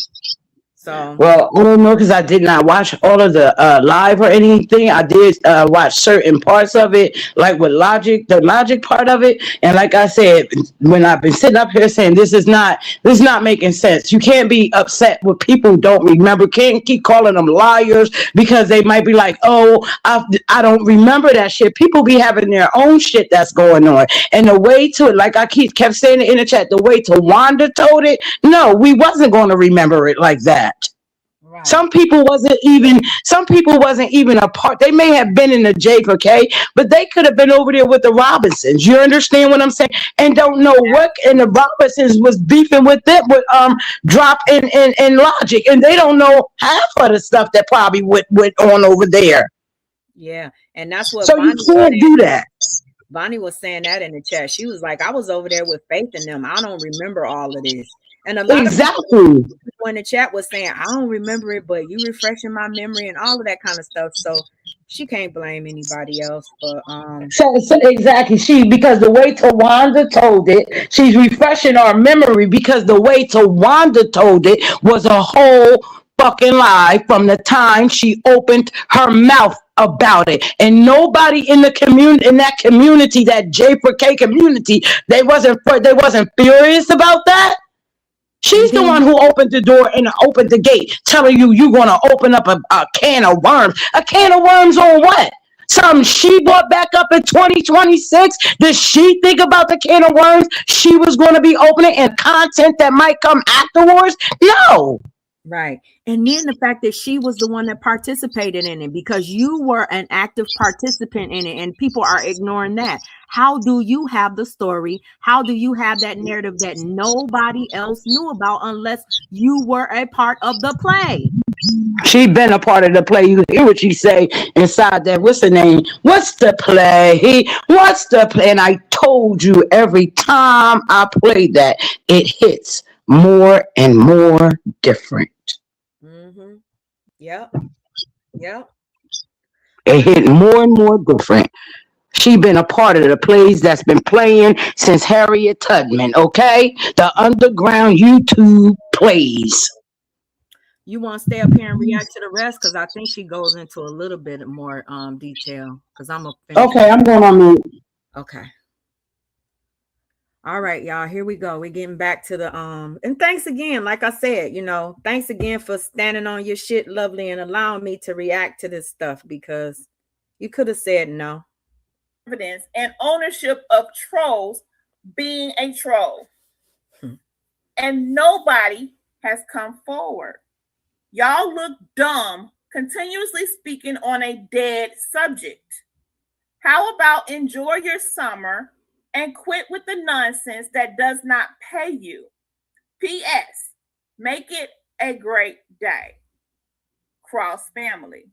So Well, I don't know because I did not watch all of the live or anything. I did watch certain parts of it, like with Logic, the Logic part of it. And like I said, when I've been sitting up here saying this is not making sense. You can't be upset with people who don't remember. Can't keep calling them liars because they might be like, oh, I don't remember that shit. People be having their own shit that's going on. And the way to it, like I kept saying it in the chat, the way Tawanda told it, no, we wasn't going to remember it like that. right. Some people wasn't even a part. They may have been in the J4K, but they could have been over there with the Robinsons. You understand what I'm saying? And don't know what. And the Robinsons was beefing with them with Drop and Logic, and they don't know half of the stuff that probably went on over there. Yeah, and that's what So you can't do that. Bonnie was saying that in the chat. She was like, I was over there with Faith in them. I don't remember all of this. And a lot of people in the chat was saying, I don't remember it, but you refreshing my memory and all of that kind of stuff. So she can't blame anybody else. But so exactly, because the way Tawanda told it, she's refreshing our memory because the way Tawanda told it was a whole fucking lie from the time she opened her mouth about it. And nobody in the community, that J4K community, they wasn't furious about that. She's the one who opened the door and opened the gate, telling you're going to open up a can of worms. A can of worms on what? Something she brought back up in 2026? Did she think about the can of worms she was going to be opening and content that might come afterwards? No. Right. And then the fact that she was the one that participated in it, because you were an active participant in it, and people are ignoring that. How do you have the story? How do you have that narrative that nobody else knew about unless you were a part of the play? She been a part of the play. You hear what she say inside that. What's the name? What's the play? What's the play? And I told you every time I play that, it hits more and more different. Mm-hmm. Yep. It hit more and more different. She been a part of the plays that's been playing since Harriet Tubman, okay? The underground YouTube plays. You want to stay up here and react to the rest? Because I think she goes into a little bit more detail. Because I'm okay, I'm going on mute. Okay. All right, y'all, here we go. We're getting back to the and thanks again. Like I said, thanks again for standing on your shit, Lovely, and allowing me to react to this stuff, because you could have said no. Evidence and ownership of trolls being a troll. And nobody has come forward. Y'all look dumb continuously speaking on a dead subject. How about enjoy your summer and quit with the nonsense that does not pay you? P.S. Make it a great day. Cross family.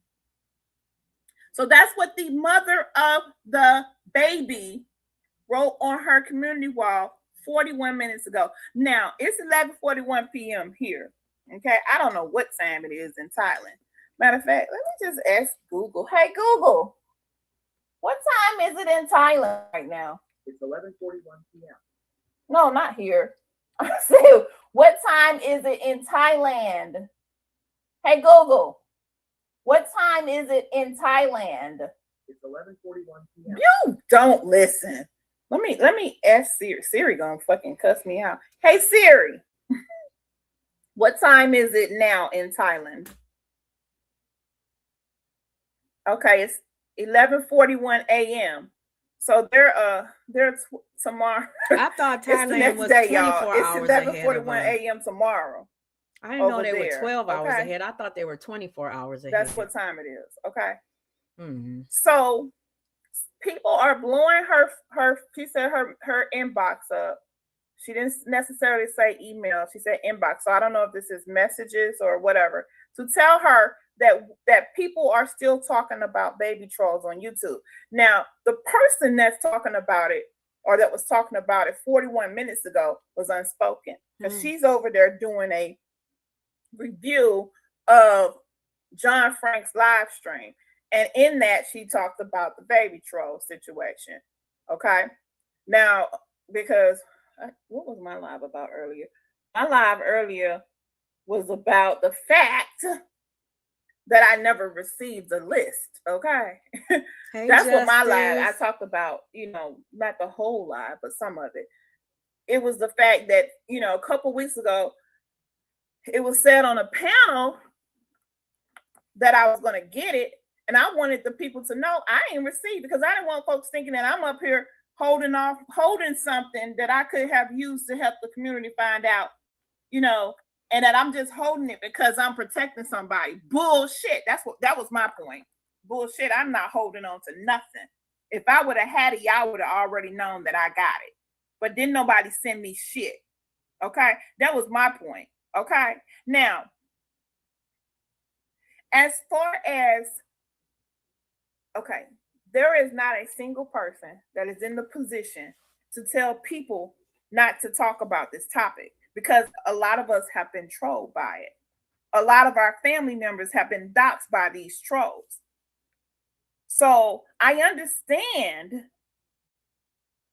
So that's what the mother of the baby wrote on her community wall 41 minutes ago. Now, it's 11:41 p.m. here. Okay, I don't know what time it is in Thailand. Matter of fact, let me just ask Google. Hey, Google, what time is it in Thailand right now? It's 11:41 p.m. No, not here. I said, what time is it in Thailand? Hey, Google, what time is it in Thailand? It's 11:41 p.m. You don't listen. Let me ask Siri. Siri gonna fucking cuss me out. Hey, Siri, what time is it now in Thailand? Okay, it's 11:41 a.m. So they're tomorrow. I thought Thailand was 24 hours ahead. It's 11:41 a.m. tomorrow. I didn't know they there. were 12 hours Okay. ahead. I thought they were 24 hours ahead. That's what time it is. Okay. Mm-hmm. So people are blowing her. She said her inbox up. She didn't necessarily say email. She said inbox. So I don't know if this is messages or whatever. To tell her that people are still talking about baby trolls on YouTube. Now, the person that's talking about it, or that was talking about it 41 minutes ago, was Unspoken, because she's over there doing a review of John Frank's live stream. And in that, she talked about the baby troll situation. Okay. Now, because what was my live about earlier? My live earlier was about the fact that I never received the list. Okay. Hey, That's what my live, I Justice. talked about, not the whole live, but some of it. It was the fact that, a couple weeks ago, it was said on a panel that I was going to get it. And I wanted the people to know I ain't received, because I didn't want folks thinking that I'm up here holding something that I could have used to help the community find out, and that I'm just holding it because I'm protecting somebody. Bullshit. That was my point. Bullshit. I'm not holding on to nothing. If I would have had it, y'all would have already known that I got it. But didn't nobody send me shit. Okay. That was my point. Okay. Now, as far as, there is not a single person that is in the position to tell people not to talk about this topic, because a lot of us have been trolled by it. A lot of our family members have been doxxed by these trolls. So I understand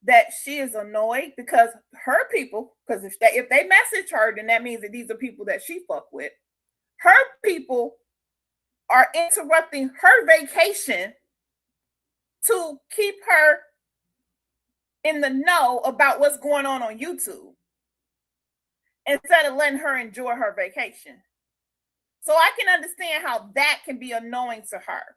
that she is annoyed, because her people, because if they message her, then that means that these are people that she fuck with. Her people are interrupting her vacation to keep her in the know about what's going on YouTube, instead of letting her enjoy her vacation. So I can understand how that can be annoying to her.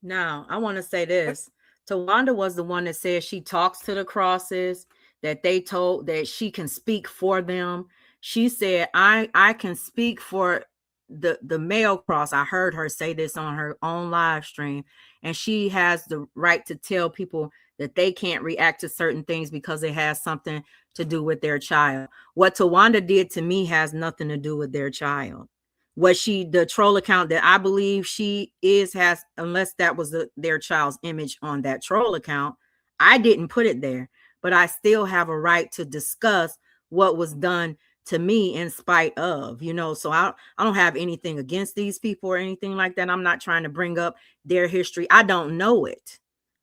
Now, I want to say this. Tawanda was the one that said she talks to the crosses, that they told that she can speak for them. She said, I can speak for the male cross. I heard her say this on her own live stream, and she has the right to tell people that they can't react to certain things because it has something to do with their child. What Tawanda did to me has nothing to do with their child. What the troll account that I believe she has, unless that was their child's image on that troll account, I didn't put it there, but I still have a right to discuss what was done to me in spite of, so I don't have anything against these people or anything like that. I'm not trying to bring up their history. I don't know it.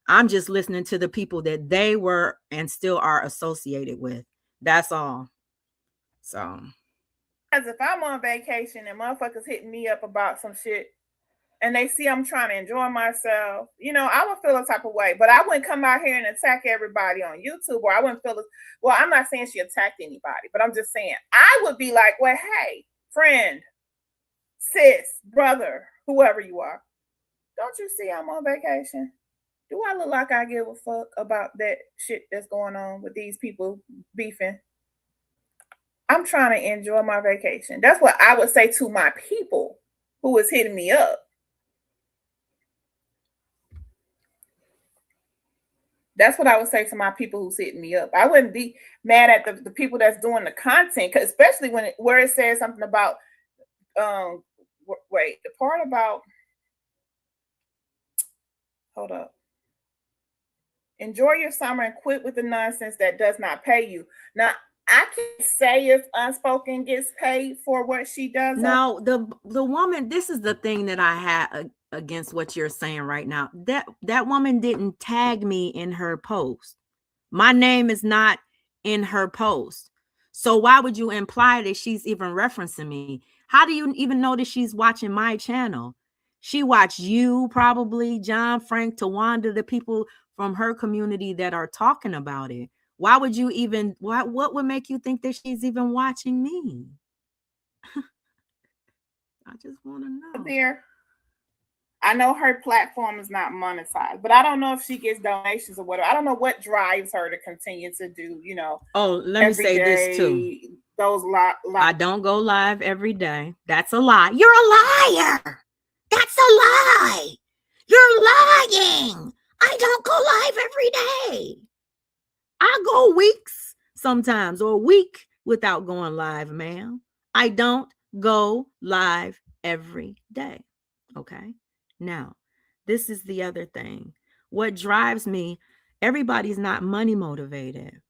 I'm just listening to the people that they were and still are associated with. That's all. So, because if I'm on vacation and motherfuckers hitting me up about some shit and they see I'm trying to enjoy myself, I would feel a type of way. But I wouldn't come out here and attack everybody on YouTube, or I wouldn't feel well, I'm not saying she attacked anybody, but I'm just saying I would be like, well, hey, friend, sis, brother, whoever you are, don't you see I'm on vacation? Do I look like I give a fuck about that shit that's going on with these people beefing? I'm trying to enjoy my vacation. That's what I would say to my people who is hitting me up. That's what I would say to my people who's hitting me up. I wouldn't be mad at the people that's doing the content, especially where it says something about, the part about, hold up. Enjoy your summer and quit with the nonsense that does not pay you. Now, I can say if Unspoken gets paid for what she does. Now, the woman, this is the thing that I had against what you're saying right now. That woman didn't tag me in her post. My name is not in her post. So why would you imply that she's even referencing me? How do you even know that she's watching my channel? She watched you, probably, John, Frank, Tawanda, the people from her community that are talking about it. Why would you even, what would make you think that she's even watching me? I just want to know. There, I know her platform is not monetized, but I don't know if she gets donations or whatever. I don't know what drives her to continue to do, Oh, let me say this too. Those I don't go live every day. That's a lie. You're a liar. That's a lie. You're lying. I don't go live every day. I go weeks sometimes, or a week without going live, ma'am. I don't go live every day. Okay. Now, this is the other thing. What drives me, everybody's not money motivated.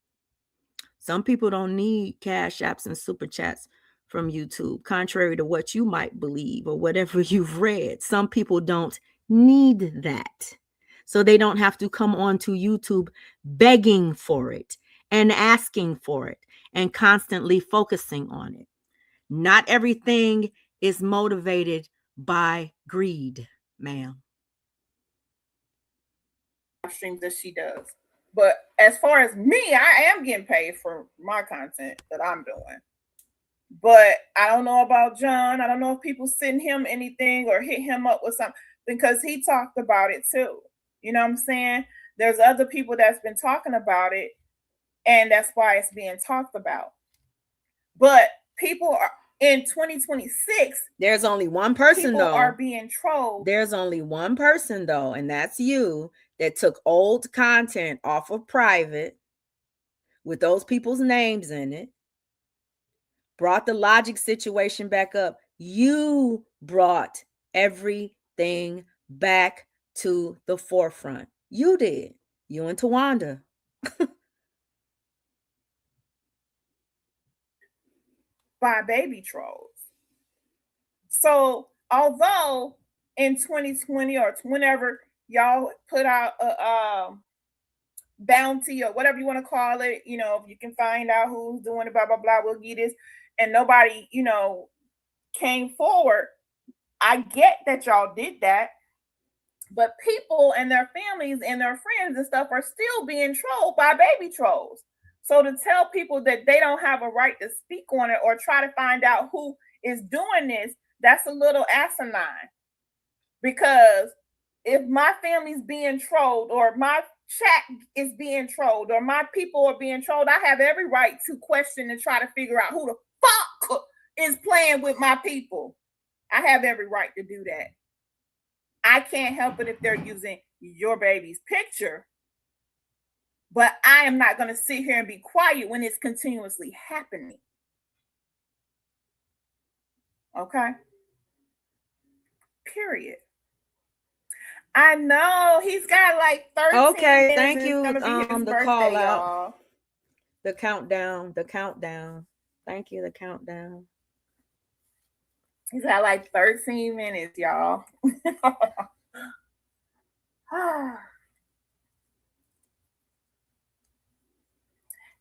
Some people don't need cash apps and super chats from YouTube, contrary to what you might believe or whatever you've read. Some people don't need that. So they don't have to come onto YouTube begging for it and asking for it and constantly focusing on it. Not everything is motivated by greed, ma'am. Streams that she does. But as far as me, I am getting paid for my content that I'm doing. But I don't know about John. I don't know if people send him anything or hit him up with something, because he talked about it too. You know what I'm saying? There's other people that's been talking about it, and that's why it's being talked about. But people are in 2026. There's only one person People though. are being trolled. There's only one person though, and that's you, that took old content off of private with those people's names in it, brought the Logic situation back up. You brought everything back to the forefront. You did. You and Tawanda. By baby trolls. So although in 2020 or whenever y'all put out a bounty or whatever you want to call it, you know, if you can find out who's doing it, blah blah blah, we'll get this, and nobody, you know, came forward. I get that y'all did that, but people and their families and their friends and stuff are still being trolled by baby trolls. So to tell people that they don't have a right to speak on it or try to find out who is doing this, that's a little asinine. Because if my family's being trolled, or my chat is being trolled, or my people are being trolled, I have every right to question and try to figure out who the fuck is playing with my people. I have every right to do that. I can't help it if they're using your baby's picture, but I am not going to sit here and be quiet when it's continuously happening. Okay? Period. I know he's got like 13 Okay, minutes. thank and you. It's gonna be his The birthday, call out. y'all. The countdown. Thank you, the countdown. He's got like 13 minutes, y'all.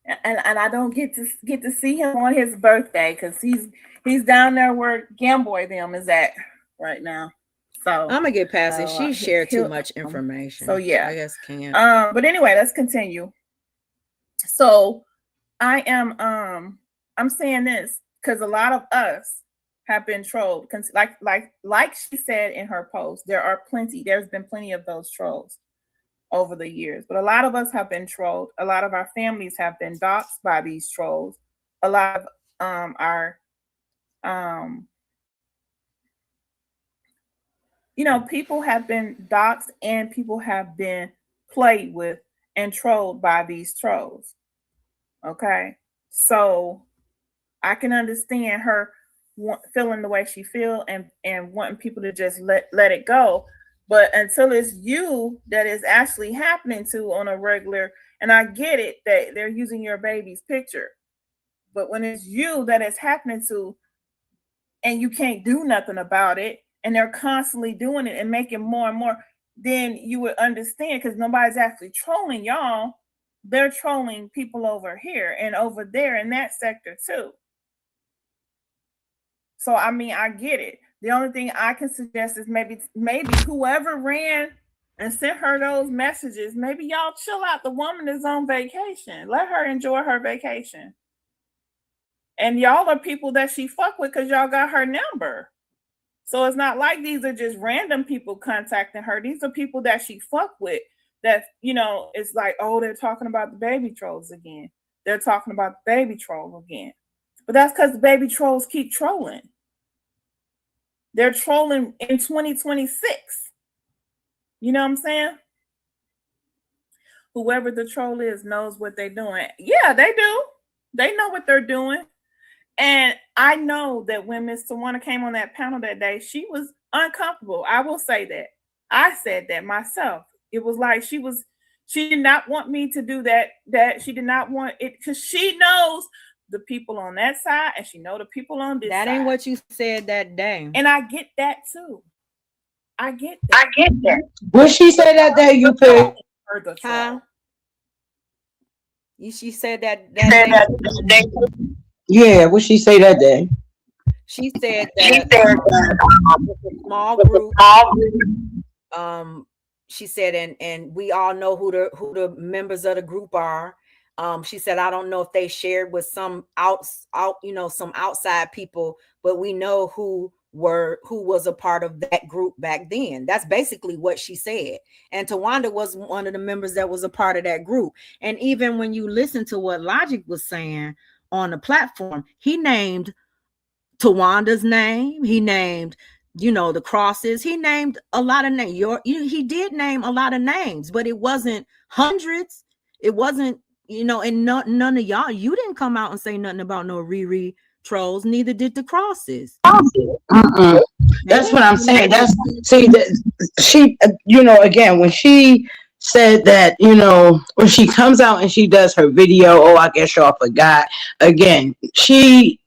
And I don't get to see him on his birthday because he's down there where Gamboy them is at right now. So I'm gonna get past it. She shared too he'll- much information. so yeah. I just can't. But anyway, let's continue. So I am I'm saying this because a lot of us have been trolled. Like she said in her post, there's been plenty of those trolls over the years, but a lot of us have been trolled. A lot of our families have been doxxed by these trolls. A lot of our people have been doxxed, and people have been played with and trolled by these trolls. Okay, so I can understand her feeling the way she feel and wanting people to just let it go. But until it's you that is actually happening to on a regular, and I get it that they're using your baby's picture, but when it's you that is happening to, and you can't do nothing about it, and they're constantly doing it and making more and more, then you would understand, because nobody's actually trolling y'all. They're trolling people over here and over there in that sector too. So, I mean, I get it. The only thing I can suggest is maybe whoever ran and sent her those messages, maybe y'all chill out. The woman is on vacation. Let her enjoy her vacation. And y'all are people that she fuck with because y'all got her number. So it's not like these are just random people contacting her. These are people that she fuck with that, it's like, oh, they're talking about the baby trolls again. They're talking about the baby troll again. But that's because the baby trolls keep trolling. They're trolling in 2026. You know what I'm saying? Whoever the troll is knows what they're doing. Yeah, they do. They know what they're doing. And I know that when Miss Tawana came on that panel that day, she was uncomfortable. I will say that. I said that myself. It was like she did not want me to do that she did not want it, because she knows the people on that side and she know the people on this side. That ain't what you said that day. And I get that too. I get that. What she say that day, you pick? Huh? She said that day. Yeah, what she say that day? She said that small group. She said, and we all know who the members of the group are. She said, I don't know if they shared with some some outside people, but we know who was a part of that group back then. That's basically what she said. And Tawanda was one of the members that was a part of that group. And even when you listen to what Logic was saying on the platform, he named Tawanda's name. He named, the crosses. He named a lot of names. He did name a lot of names, but it wasn't hundreds. It wasn't, and none of y'all, you didn't come out and say nothing about no Riri trolls. Neither did the crosses. That's what I'm saying. She, again, when she said that, when she comes out and she does her video, I guess y'all forgot. Again, she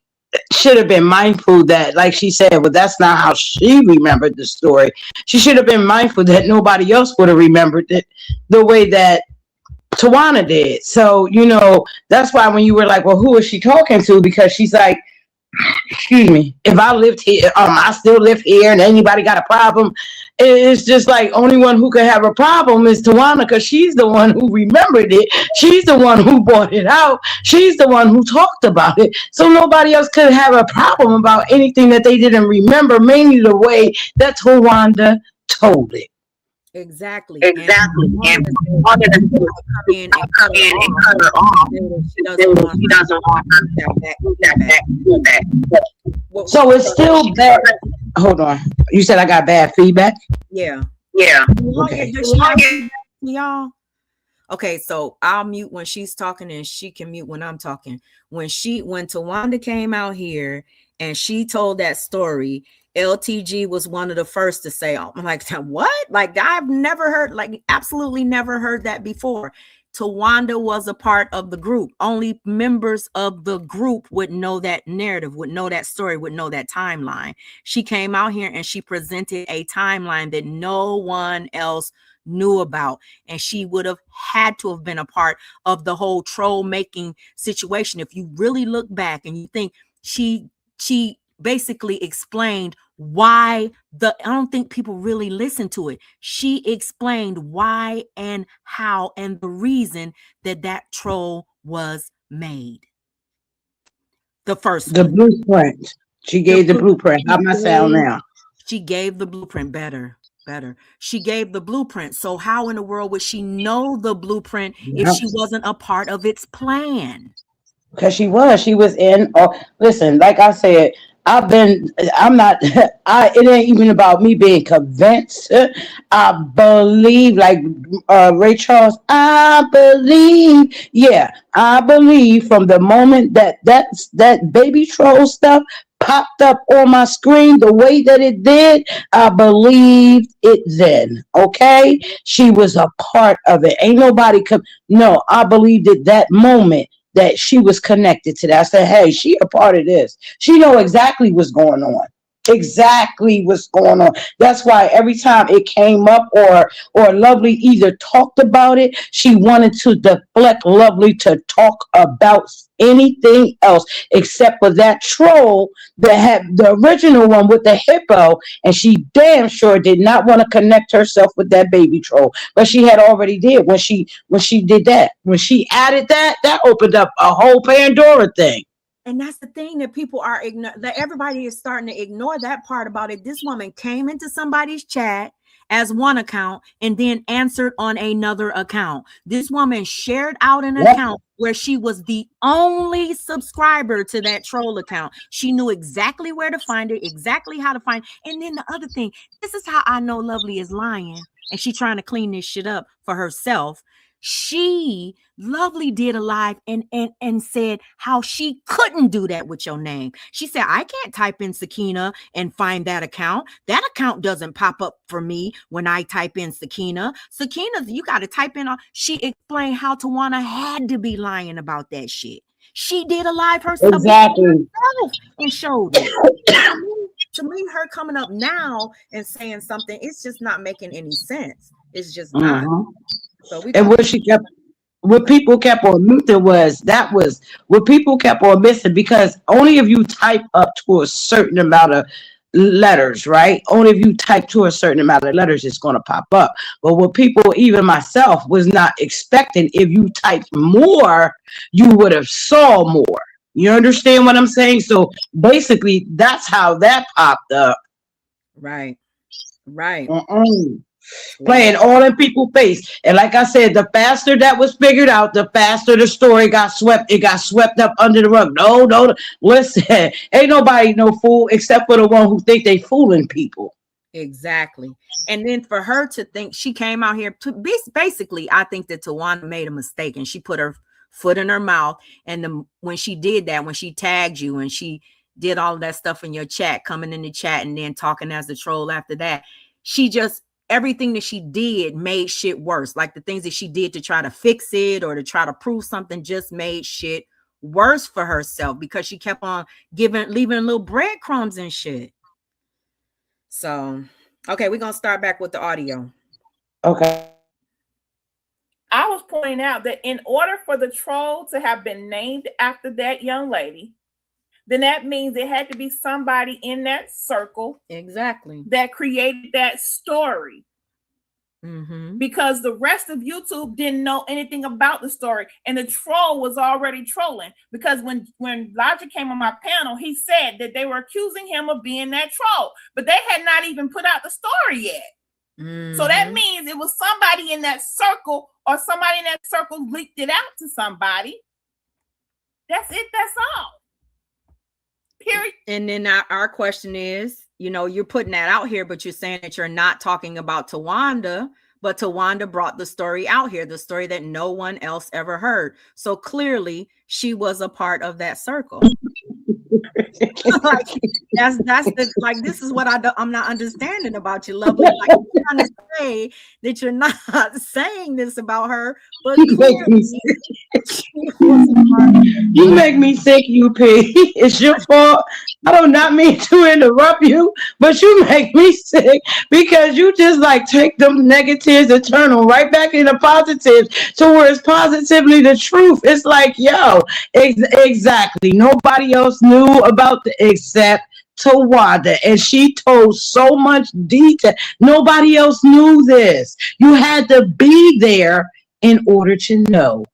should have been mindful that, like she said, well, that's not how she remembered the story. She should have been mindful that nobody else would have remembered it the way that Tawana did. So, that's why when you were like, well, who is she talking to? Because she's like, excuse me, if I lived here, I still live here, and anybody got a problem, it's just like only one who could have a problem is Tawana, because she's the one who remembered it. She's the one who brought it out. She's the one who talked about it. So nobody else could have a problem about anything that they didn't remember, mainly the way that Tawanda told it. Exactly. And wanted to come in and cut her off. She doesn't want that. So it's still bad. Hold on. You said I got bad feedback? Yeah. Okay. Y'all. Okay, so I'll mute when she's talking and she can mute when I'm talking. When Tawanda came out here and she told that story, LTG was one of the first to say, I'm like, what? Like, I've never heard, absolutely never heard that before. Tawanda was a part of the group. Only members of the group would know that narrative, would know that story, would know that timeline. She came out here and she presented a timeline that no one else knew about. And she would have had to have been a part of the whole troll making situation. If you really look back and you think she basically explained why I don't think people really listen to it. She explained why and how and the reason that troll was made. The blueprint. She gave the blueprint. How am I sound now? She gave the blueprint better. She gave the blueprint. So how in the world would she know the blueprint if she wasn't a part of its plan? Because she was in. Listen, like I said, it ain't even about me being convinced. I believe, like Ray Charles, I believe from the moment that baby troll stuff popped up on my screen the way that it did, I believed it then. Okay? She was a part of it. Ain't nobody no, I believed it that moment that she was connected to that. I said, hey, she a part of this. She know exactly what's going on. That's why every time it came up or Lovely either talked about it, she wanted to deflect Lovely to talk about anything else except for that troll that had the original one with the hippo, and she damn sure did not want to connect herself with that baby troll. But she had already did when she did that. When she added that opened up a whole Pandora thing. And that's the thing that people are ignoring. That everybody is starting to ignore that part about it. This woman came into somebody's chat as one account and then answered on another account. This woman shared out an account where she was the only subscriber to that troll account. She knew exactly where to find it, exactly how to find it. And then the other thing, this is how I know Lovely is lying and she's trying to clean this shit up for herself. Lovely did a live and said how she couldn't do that with your name. She said, I can't type in Sakina and find that account. That account doesn't pop up for me when I type in Sakina. Sakina's, you got to type in. She explained how Tawana had to be lying about that shit. She did a live herself. Exactly. And showed it. To me, her coming up now and saying something, it's just not making any sense. It's just not. So and what people kept on missing was what people kept on missing, because only if you type up to a certain amount of letters, right? Only if you type to a certain amount of letters, it's going to pop up. But what people, even myself, was not expecting, if you typed more, you would have saw more. You understand what I'm saying? So basically, that's how that popped up. Right. Playing all in people's face. And like I said, the faster that was figured out, the faster the story got swept. It got swept up under the rug. No, listen, ain't nobody no fool except for the one who think they fooling people. Exactly. And then for her to think, she came out here to basically, I think that Tawana made a mistake and she put her foot in her mouth. And when she did that, when she tagged you and she did all of that stuff in your chat, coming in the chat and then talking as the troll after that, everything that she did made shit worse. Like the things that she did to try to fix it or to try to prove something just made shit worse for herself, because she kept on leaving little breadcrumbs and shit. So, okay, we're going to start back with the audio. Okay. I was pointing out that in order for the troll to have been named after that young lady, then that means it had to be somebody in that circle exactly that created that story. Because the rest of YouTube didn't know anything about the story, and the troll was already trolling. Because when Logic came on my panel, he said that they were accusing him of being that troll, but they had not even put out the story yet. So that means it was somebody in that circle, or somebody in that circle leaked it out to somebody. That's it. That's all. Period. And then our question is, you're putting that out here, but you're saying that you're not talking about Tawanda, but Tawanda brought the story out here, the story that no one else ever heard. So clearly she was a part of that circle. This is what I'm not understanding about you, Lovely. Like, you're trying to say that you're not saying this about her, but you make me sick, UP. It's your fault. I do not mean to interrupt you, but you make me sick because you just take them negatives and turn them right back into positives to where it's positively the truth. It's like, yo, exactly. Nobody else knew about except Tawanda, and she told so much detail. Nobody else knew this. You had to be there in order to know.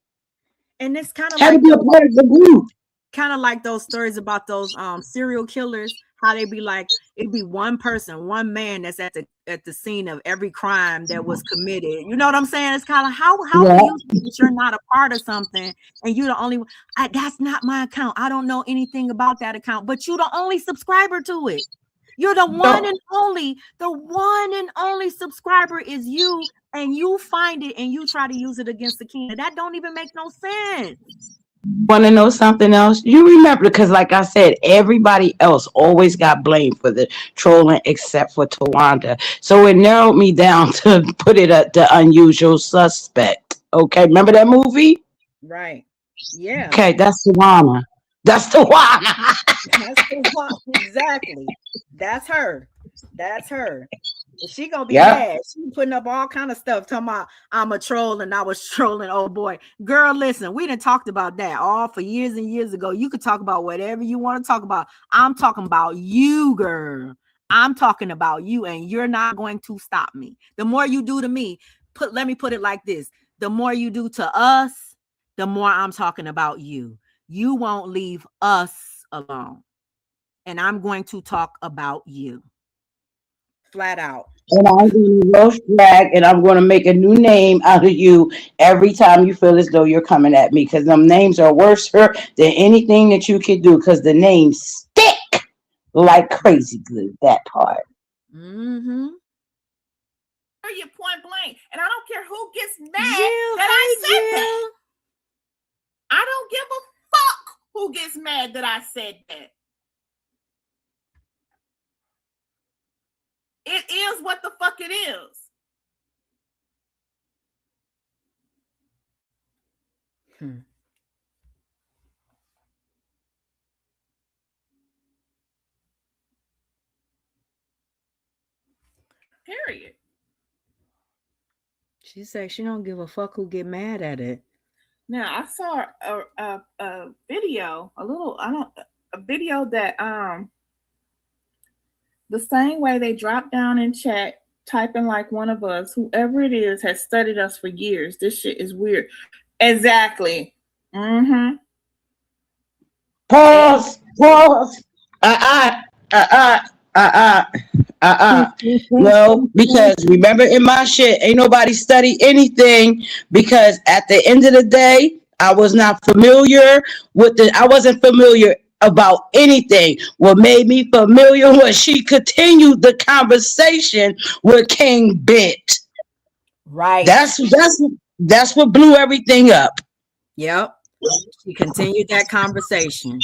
And it's kind of had to be a part of the group. Kind of like those stories about those serial killers, how they be like, it'd be one person, one man that's at the scene of every crime that was committed. You know what I'm saying? It's kind of how do you think that you're not a part of something and you're the only one? That's not my account. I don't know anything about that account, but you're the only subscriber to it. You're the one and only. The one and only subscriber is you, and you find it and you try to use it against Sakina. That don't even make no sense. Want to know something else? You remember, because like I said, everybody else always got blamed for the trolling except for Tawanda. So it narrowed me down to put it at the unusual suspect. Okay, remember that movie? Right. Yeah. Okay, that's Tawana. That's Tawana. That's Tawana. Exactly. That's her. That's her. She gonna be mad. She putting up all kind of stuff talking about I'm a troll and I was trolling. Oh boy, girl, listen, we done talked about that all for years and years ago. You could talk about whatever you want to talk about. I'm talking about you, girl. I'm talking about you, and you're not going to stop me. The more you do to me, let me put it like this: the more you do to us, the more I'm talking about you. You won't leave us alone, and I'm going to talk about you. Flat out. And I'm going to roast drag, and I'm going to make a new name out of you every time you feel as though you're coming at me, because them names are worse than anything that you can do, because the names stick like crazy glue. That part. Mm-hmm. period, point blank. And I don't care who gets mad Jill, that I hey, said that. Jill. I don't give a fuck who gets mad that I said that. It is what the fuck it is. Period. She said she don't give a fuck who get mad at it. Now I saw a video, a video that the same way they drop down in chat, typing like one of us, whoever it is, has studied us for years. This shit is weird. Exactly. Mm-hmm. Pause. No, because remember in my shit, ain't nobody study anything, because at the end of the day, I was not familiar with I wasn't familiar about anything. What made me familiar was she continued the conversation with King Bit. Right. That's what blew everything up. Yep. She continued that conversation.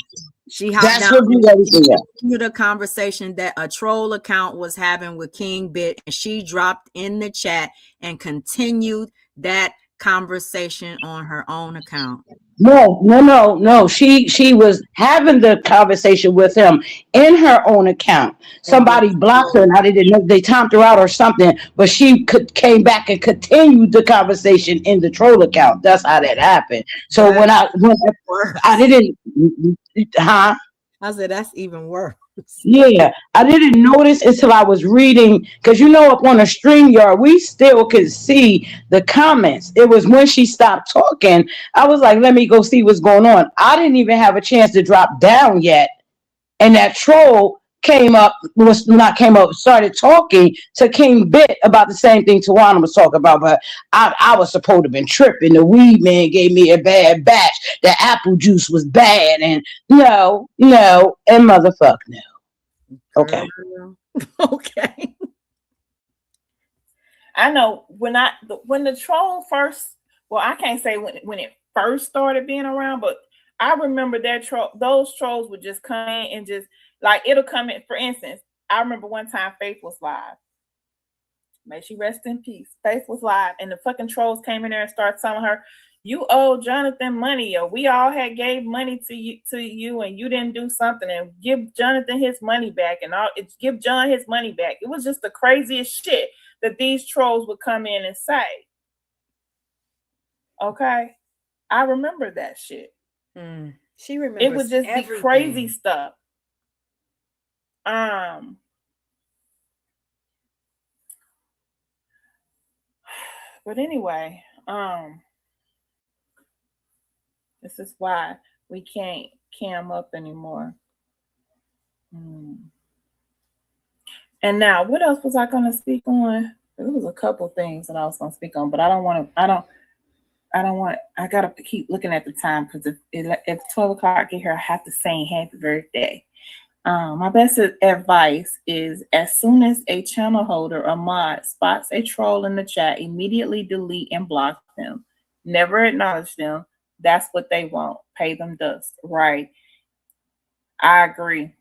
She That's hopped what down blew everything up. into the conversation that a troll account was having with King Bit, and she dropped in the chat and continued that conversation on her own account. No. She was having the conversation with him in her own account. Somebody blocked her, and I didn't know, they timed her out or something, but she came back and continued the conversation in the troll account. That's how that happened. So when I didn't, I said that's even worse. Yeah, I didn't notice until I was reading, because up on a StreamYard, we still could see the comments. It was when she stopped talking, I was like, let me go see what's going on. I didn't even have a chance to drop down yet. And that troll started talking to King Bit about the same thing Tawana was talking about, but I was supposed to have been tripping. The weed man gave me a bad batch. The apple juice was bad, and no, and motherfuck no. Okay. Okay. I know when the troll first, well, I can't say when it first started being around, but I remember those trolls would just come in and just like, it'll come in. For instance, I remember one time Faith was live. May she rest in peace. Faith was live, and the fucking trolls came in there and started telling her, you owe Jonathan money, or we all had gave money to you and you didn't do something, and give Jonathan his money back, and give John his money back. It was just the craziest shit that these trolls would come in and say. Okay, I remember that shit. She remembers. It would just be crazy stuff. But anyway, this is why we can't cam up anymore. And now, what else was I going to speak on? There was a couple things that I was going to speak on, but I got to keep looking at the time, because if 12 o'clock get here, I have to sing happy birthday. My best advice is, as soon as a channel holder or mod spots a troll in the chat, immediately delete and block them. Never acknowledge them. That's what they want. Pay them dust. Right. I agree.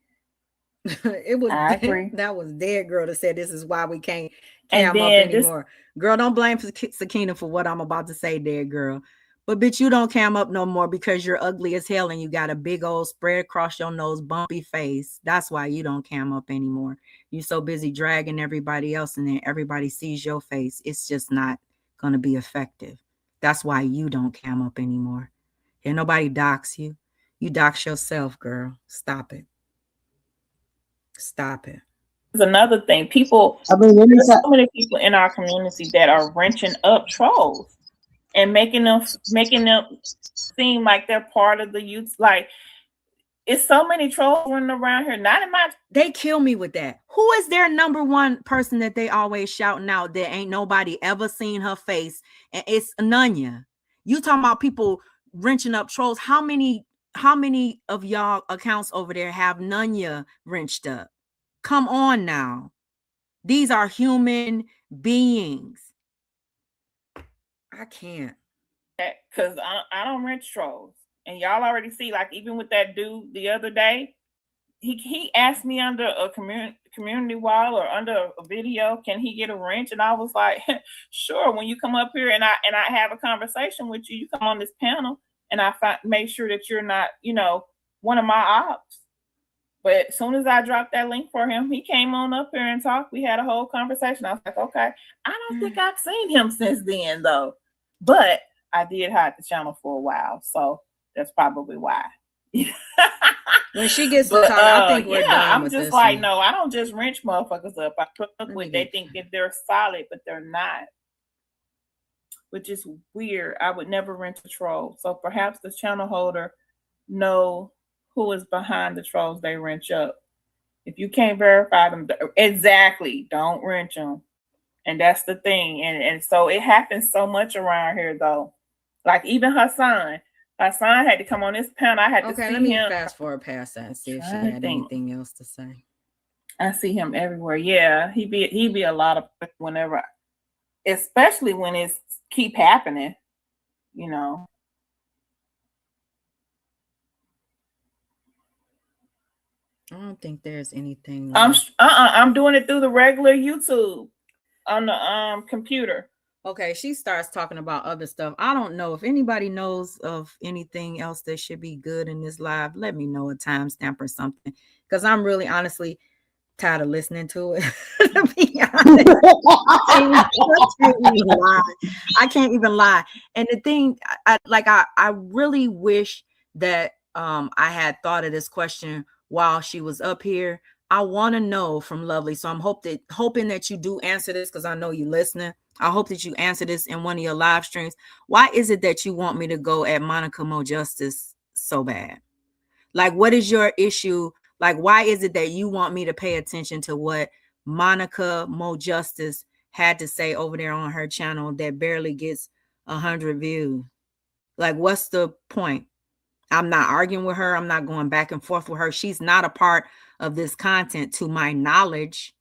I agree. That was Dead Girl that said this is why we can't cam up anymore. Girl, don't blame Sakina for what I'm about to say, Dead Girl. But bitch, you don't cam up no more because you're ugly as hell and you got a big old spread across your nose, bumpy face. That's why you don't cam up anymore. You're so busy dragging everybody else, and then everybody sees your face. It's just not going to be effective. That's why you don't cam up anymore. And nobody dox you. You dox yourself, girl. Stop it. Stop it. There's another thing. There's so many people in our community that are wrenching up trolls and making them seem like they're part of the youth. Like, it's so many trolls running around here. They kill me with that. Who is their number one person that they always shouting out that ain't nobody ever seen her face? And it's Nunya. You talking about people wrenching up trolls? How many of y'all accounts over there have Nunya wrenched up? Come on now. These are human beings. I can't. Because I don't rent trolls. And y'all already see, like, even with that dude the other day, he asked me under a community wall or under a video, can he get a wrench? And I was like, sure. When you come up here and I have a conversation with you, you come on this panel and I make sure that you're not, you know, one of my ops. But as soon as I dropped that link for him, he came on up here and talked. We had a whole conversation. I was like, okay. I don't think I've seen him since then, though. But I did hide the channel for a while, so that's probably why. When she gets to talk, I think we're done I'm with just this like, one. no, I don't just wrench motherfuckers up. I cook with, they get- think that they're solid, but they're not. Which is weird. I would never rent a troll. So perhaps the channel holder know who is behind the trolls they wrench up. If you can't verify them, exactly, don't wrench them. And that's the thing. And so it happens so much around here, though. Like even Hassan had to come on this panel. I had to Okay, see let me him. fast forward past that and see if she I had think- anything else to say. I see him everywhere. Yeah, he be a lot of whenever, especially when it's keep happening, you know. I don't think there's anything. I'm doing it through the regular YouTube on the computer. Okay, she starts talking about other stuff. I don't know if anybody knows of anything else that should be good in this live. Let me know a timestamp or something, because I'm really honestly tired of listening to it. To be honest, I can't even lie. And the thing, I really wish that I had thought of this question while she was up here. I want to know from Lovely, so I'm hoping that you do answer this, because I know you're listening. I hope that you answer this in one of your live streams. Why is it that you want me to go at Monica Mo Justice so bad? Like, what is your issue? Like, why is it that you want me to pay attention to what Monica Mo Justice had to say over there on her channel that barely gets 100 views? Like, what's the point? I'm not arguing with her. I'm not going back and forth with her. She's not a part of this content, to my knowledge,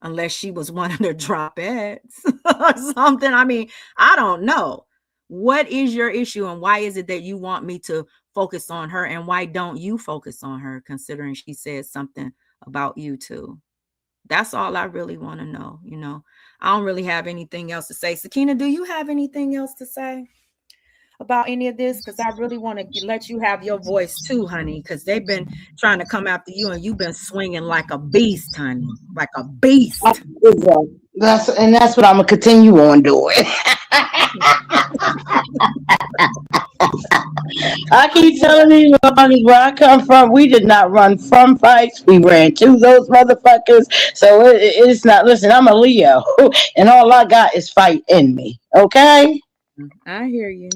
unless she was one of the drop ads or something. I mean, I don't know. What is your issue, and why is it that you want me to focus on her, and why don't you focus on her, considering she said something about you too? That's all I really want to know. You know, I don't really have anything else to say. Sakina, do you have anything else to say about any of this? Because I really want to let you have your voice too, honey, because they've been trying to come after you and you've been swinging like a beast, honey, like a beast. That's what I'm gonna continue on doing. I keep telling you, where I come from, we did not run from fights. We ran to those motherfuckers. So it's not. Listen, I'm a Leo, and all I got is fight in me. Okay, I hear you.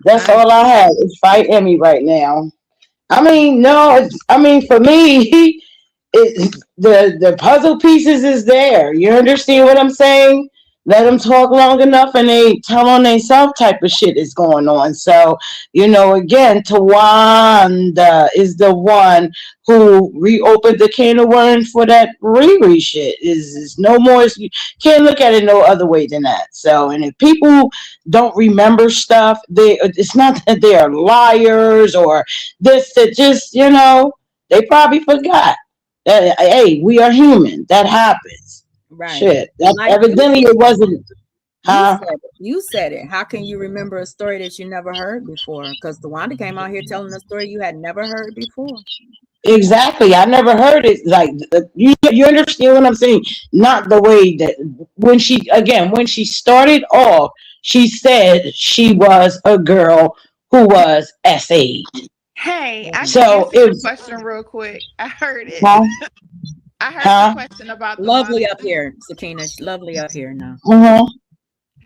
that's all I have is fight in me right now. I mean, no, for me, the puzzle pieces is there. You understand what I'm saying? Let them talk long enough and they tell on themselves type of shit is going on. So, again, Tawanda is the one who reopened the can of worms for that Riri shit. Is no more. You can't look at it no other way than that. So, and if people don't remember stuff, it's not that they are liars or this, that just, they probably forgot. Hey, we are human. That happens. Right. Shit. That Like evidently it wasn't. You said it. How can you remember a story that you never heard before? Because Tawanda came out here telling a story you had never heard before. Exactly. I never heard it. Like, you understand what I'm saying? Not the way that when she started off, she said she was a girl who was S.A. Hey, I So can answer it the was- question real quick. I heard it. Huh? I heard Huh? the question about the Lovely Monica. up here, Sakina. Lovely up here now. Mhm.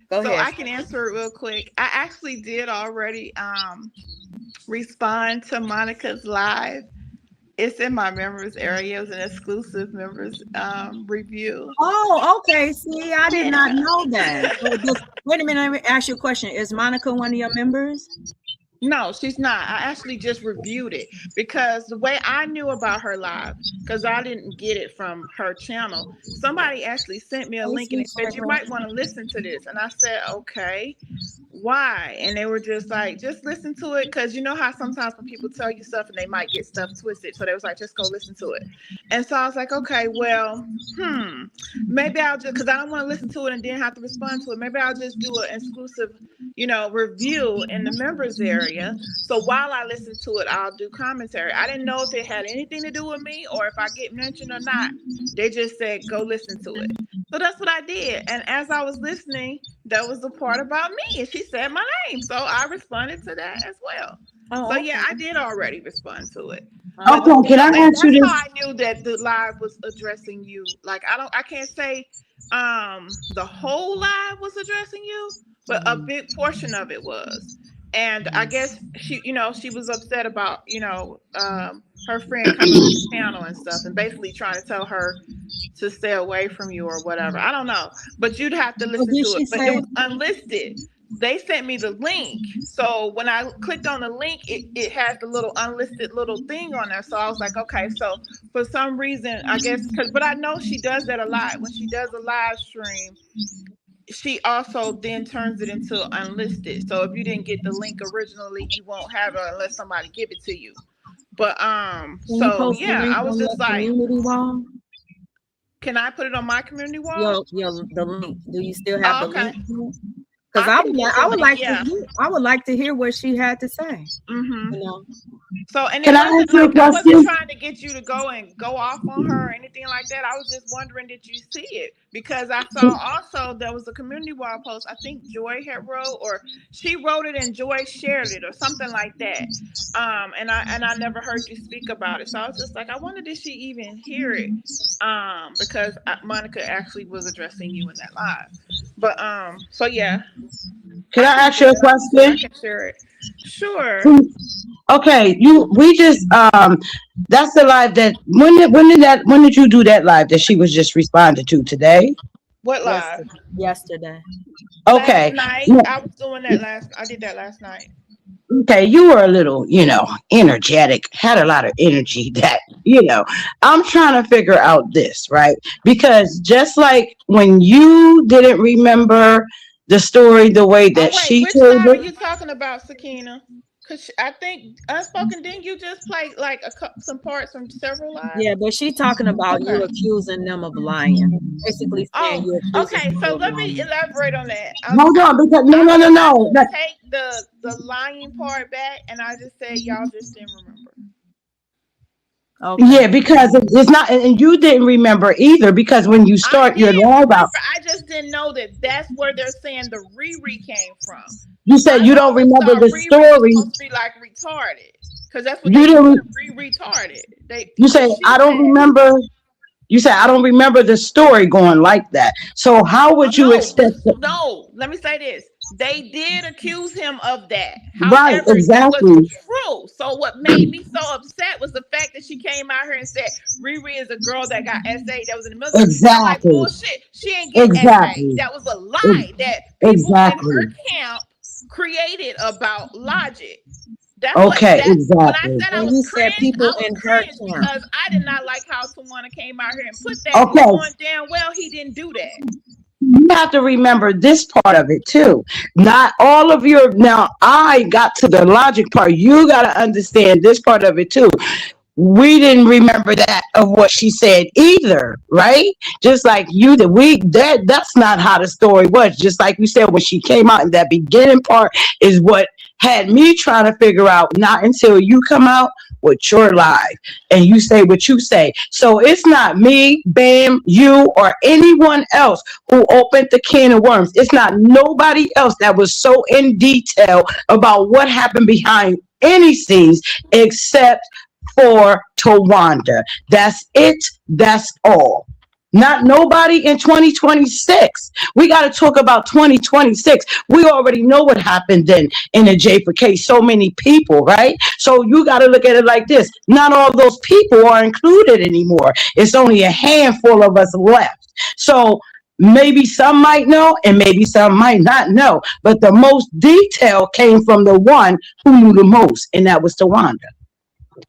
Go So ahead. I can answer it real quick. I actually did already respond to Monica's live. It's in my members area. It was an exclusive members review. Oh, okay. See, I did not know that. Wait a minute. Let me ask you a question. Is Monica one of your members? No, she's not. I actually just reviewed it because the way I knew about her live, because I didn't get it from her channel, somebody actually sent me a link and they said, you might want to listen to this. And I said, okay, why? And they were just like, just listen to it. Because you know how sometimes when people tell you stuff and they might get stuff twisted. So they was like, just go listen to it. And so I was like, okay, well, maybe I'll just, because I don't want to listen to it and then have to respond to it. Maybe I'll just do an exclusive, review in the members area. So while I listen to it, I'll do commentary. I didn't know if it had anything to do with me or if I get mentioned or not. They just said, go listen to it. So that's what I did. And as I was listening, that was the part about me. And she said my name. So I responded to that as well. Oh, So okay. yeah, I did already respond to it. Okay, can I ask you That's this? how I knew that the live was addressing you. Like I can't say the whole live was addressing you, but a big portion of it was. And I guess she was upset about, her friend coming on the panel and stuff and basically trying to tell her to stay away from you or whatever. I don't know. But you'd have to listen to it. But it was unlisted. They sent me the link. So when I clicked on the link, it has the little unlisted little thing on there. So I was like, okay, so for some reason, I guess, but I know she does that a lot. When she does a live stream, she also then turns it into unlisted. So if you didn't get the link originally, you won't have it unless somebody give it to you. But so yeah, I was just like, can I put it on my community wall? The link. Do you still have the link? Because I would like to hear what she had to say. So, and Can I ask you a I wasn't question? trying to get you to go off on her or anything like that. I was just wondering, did you see it? Because I saw also there was a community wall post. I think Joy had wrote, or she wrote it and Joy shared it, or something like that. And I never heard you speak about it. So I was just like, I wonder, did she even hear it? Because Monica actually was addressing you in that live. But so yeah. Can I ask you a question? I can share it. Sure. Okay, we just that's the live that when did you do that live that she was just responded to today? What live? Yesterday. Okay. Last night. I was doing that I did that last night. Okay, you were a little, energetic, had a lot of energy that, I'm trying to figure out this, right? Because just like when you didn't remember the story the way that she told it. Which live are it. you talking about, Sakina? Because I think Unspoken, didn't you just play like some parts from several lives? Yeah, but she's talking about you accusing them of lying. Basically saying you're accusing them so of let lying. me elaborate on that. Hold on, because no. Take the lying part back, and I just said y'all just didn't remember. Okay. Yeah, because it's not, and you didn't remember either, because when you start your live out, I just didn't know that's where they're saying the Riri came from. you said you don't remember the story. Supposed to be like retarded, because that's what You didn't. Retarded. You say I don't remember. You said I don't remember the story going like that. So how would you expect? No, let me say this. They did accuse him of that. Right, However, exactly. it was true. So what made me so upset was the fact that she came out here and said Riri is a girl that got SA that was in the military. Exactly. Like, bullshit. She ain't getting Exactly. SA. That was a lie that people Exactly. in her camp created about Logic. That's okay, exactly. exactly. When I said I was cringe, people I was in her cringe camp. because I did not like how Tawana came out here and put that. Okay. Knowing damn well he didn't do that. You have to remember this part of it too. Not all of your, now I got to the Logic part. You got to understand this part of it too. We didn't remember that of what she said either, right? Just like you did. That's not how the story was. Just like you said, when she came out in that beginning part is what had me trying to figure out, not until you come out with your live and you say what you say. So it's not me, Bam, you, or anyone else who opened the can of worms. It's not nobody else that was so in detail about what happened behind any scenes except for Tawanda. That's it. That's all. Not nobody in 2026. We got to talk about 2026. We already know what happened then in the J4 case. So many people, right? So you got to look at it like this. Not all those people are included anymore. It's only a handful of us left. So Maybe some might know and maybe some might not know. But the most detail came from the one who knew the most, and that was Tawanda.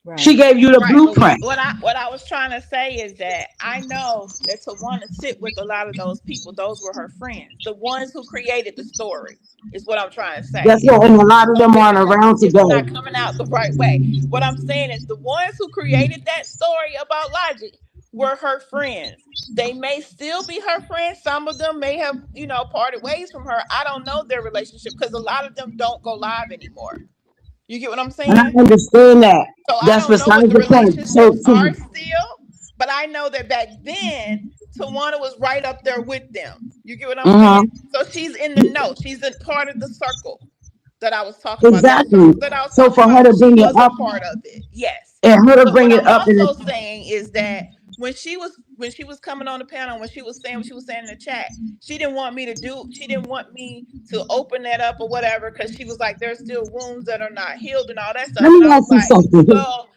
Right. She gave you the Right. But blueprint. what I was trying to say is that I know that to want to sit with a lot of those people, those were her friends, the ones who created the story, is what I'm trying to say. That's what, and a lot of them aren't around It's not today. coming out the right way. What I'm saying is the ones who created that story about Logic were her friends. They may still be her friends. Some of them may have, parted ways from her. I don't know their relationship because a lot of them don't go live anymore. You get what I'm saying? And I understand that. So I That's don't know what besides the the point. relationships are still, but I know that back then Tawana was right up there with them. You get what I'm saying? So she's in the know. She's a part of the circle that I was talking Exactly. about. That I was So talking for her about, to bring she it was up, a part of it. Yes. and her to But bring what it I'm up in also saying is that when she was coming on the panel, when she was saying what she was saying in the chat, she didn't want me to open that up or whatever, because she was like, there's still wounds that are not healed and all that stuff. let And me I ask was you like, something. well,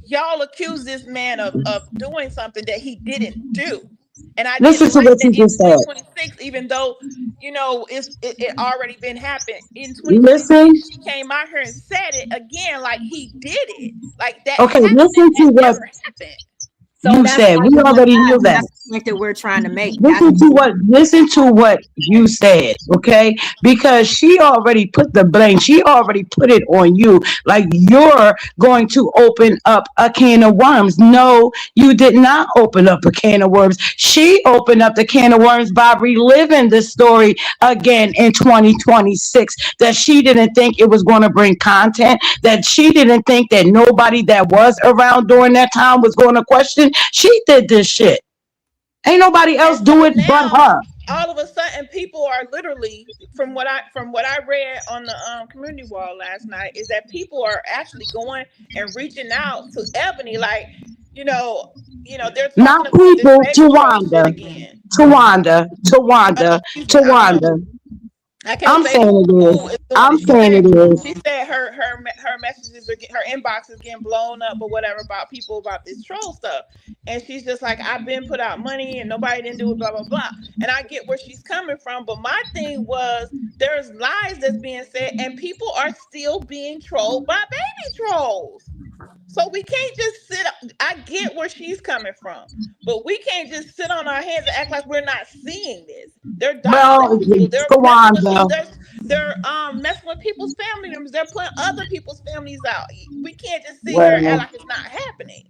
y'all accuse this man of doing something that he didn't do. And I Listen didn't to like what that you in just said. 2026, even though, it already been happened. In 2026, Listen. she came out here and said it again, like he did it. Like that Okay, happened. listen to That what never happened. So you that's said. why We it was already knew live. that. That's the point that we're trying to make. Listen to what you said, okay? Because she already put the blame, she already put it on you, like you're going to open up a can of worms. No, you did not open up a can of worms. She opened up the can of worms by reliving the story again in 2026, that she didn't think it was going to bring content, that she didn't think that nobody that was around during that time was going to question. She did this shit. Ain't nobody else And do so it but now, her. all of a sudden, people are literally, from what I read on the community wall last night, is that people are actually going and reaching out to Ebony, like, they're talking Not about this people, baby troll shit Tawanda. again. Excuse me, Tawanda. I can't I'm say saying who it is. is doing I'm it. saying it is. She said her messages her inbox is getting blown up or whatever about people about this troll stuff, and she's just like, I've been put out money and nobody didn't do it, blah blah blah. And I get where she's coming from, but my thing was, there's lies that's being said, and people are still being trolled by baby trolls. So we can't just sit. I get where she's coming from, but we can't just sit on our hands and act like we're not seeing this. They're Well, doxing people. They're Tawanda. messing with people's family members. They're putting other people's families out. We can't just sit here and act Well, like it's not happening.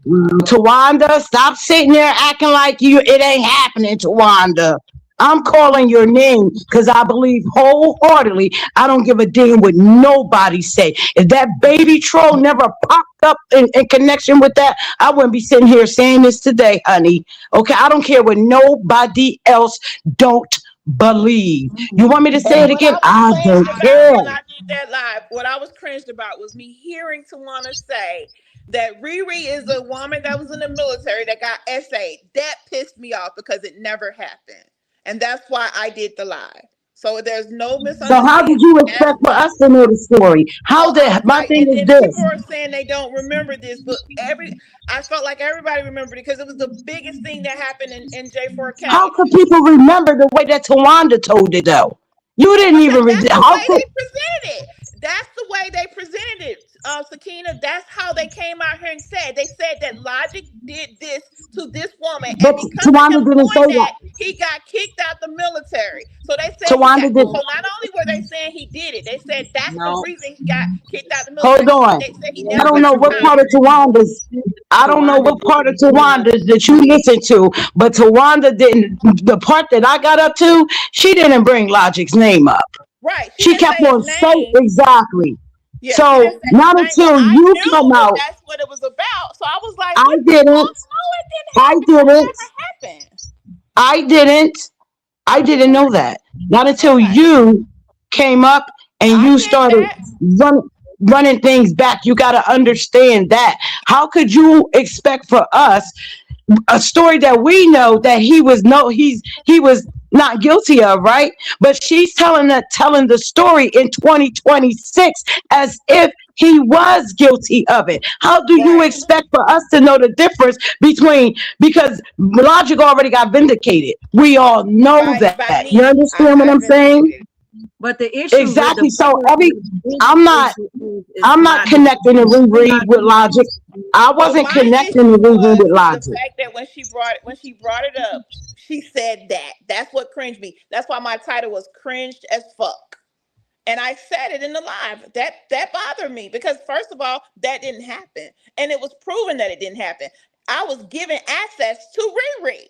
Tawanda, stop sitting there acting like it ain't happening, Tawanda. I'm calling your name because I believe wholeheartedly. I don't give a damn what nobody say. If that baby troll never popped up in connection with that, I wouldn't be sitting here saying this today, honey. Okay, I don't care what nobody else don't believe. You want me to say it again? I don't care. When I did that live, what I was cringed about was me hearing Tawana say that Riri is a woman that was in the military that got essayed. That pissed me off because it never happened. And that's why I did the live. So there's no misunderstanding. So how did you expect for us to know the story? My thing is this. People are saying they don't remember this, but I felt like everybody remembered it because it was the biggest thing that happened in J4 County. How could people remember the way that Tawanda told it though? You didn't even That's the way they presented it. That's the way they presented it, Sakina. That's how they came out here and said. They said that Logic did this to this woman, But and because Tawanda of him didn't say doing that. he got kicked out the military. So they said Tawanda didn't. so not only were they saying he did it, they said that's No. the reason he got kicked out the military. Hold on. They said he I never don't know got what part of Tawanda's. I don't know what part of Tawanda's that you listened to, but Tawanda didn't. The part that I got up to, she didn't bring Logic's name up. Right. She kept on saying exactly. Yeah, so not until you come out. That's what it was about. So I was like, I didn't. I didn't know that. Not until you came up and you started running things back. You got to understand that. How could you expect for us a story that we know that he was not guilty of, right? But she's telling the story in 2026 as if he was guilty of it. How do you Right. expect for us to know the difference between, because Logic already got vindicated. We all know By that. You me. understand what I I'm saying? vindicated. But the issue with Exactly. the So bigger I'm not issue is I'm not not connecting the we're reread not with Logic. I So wasn't my connecting the issue reread was with the Logic. fact that when she brought it up, she said that. That's what cringed me. That's why my title was cringed as fuck. And I said it in the live. That bothered me because first of all, that didn't happen. And it was proven that it didn't happen. I was given access to Riri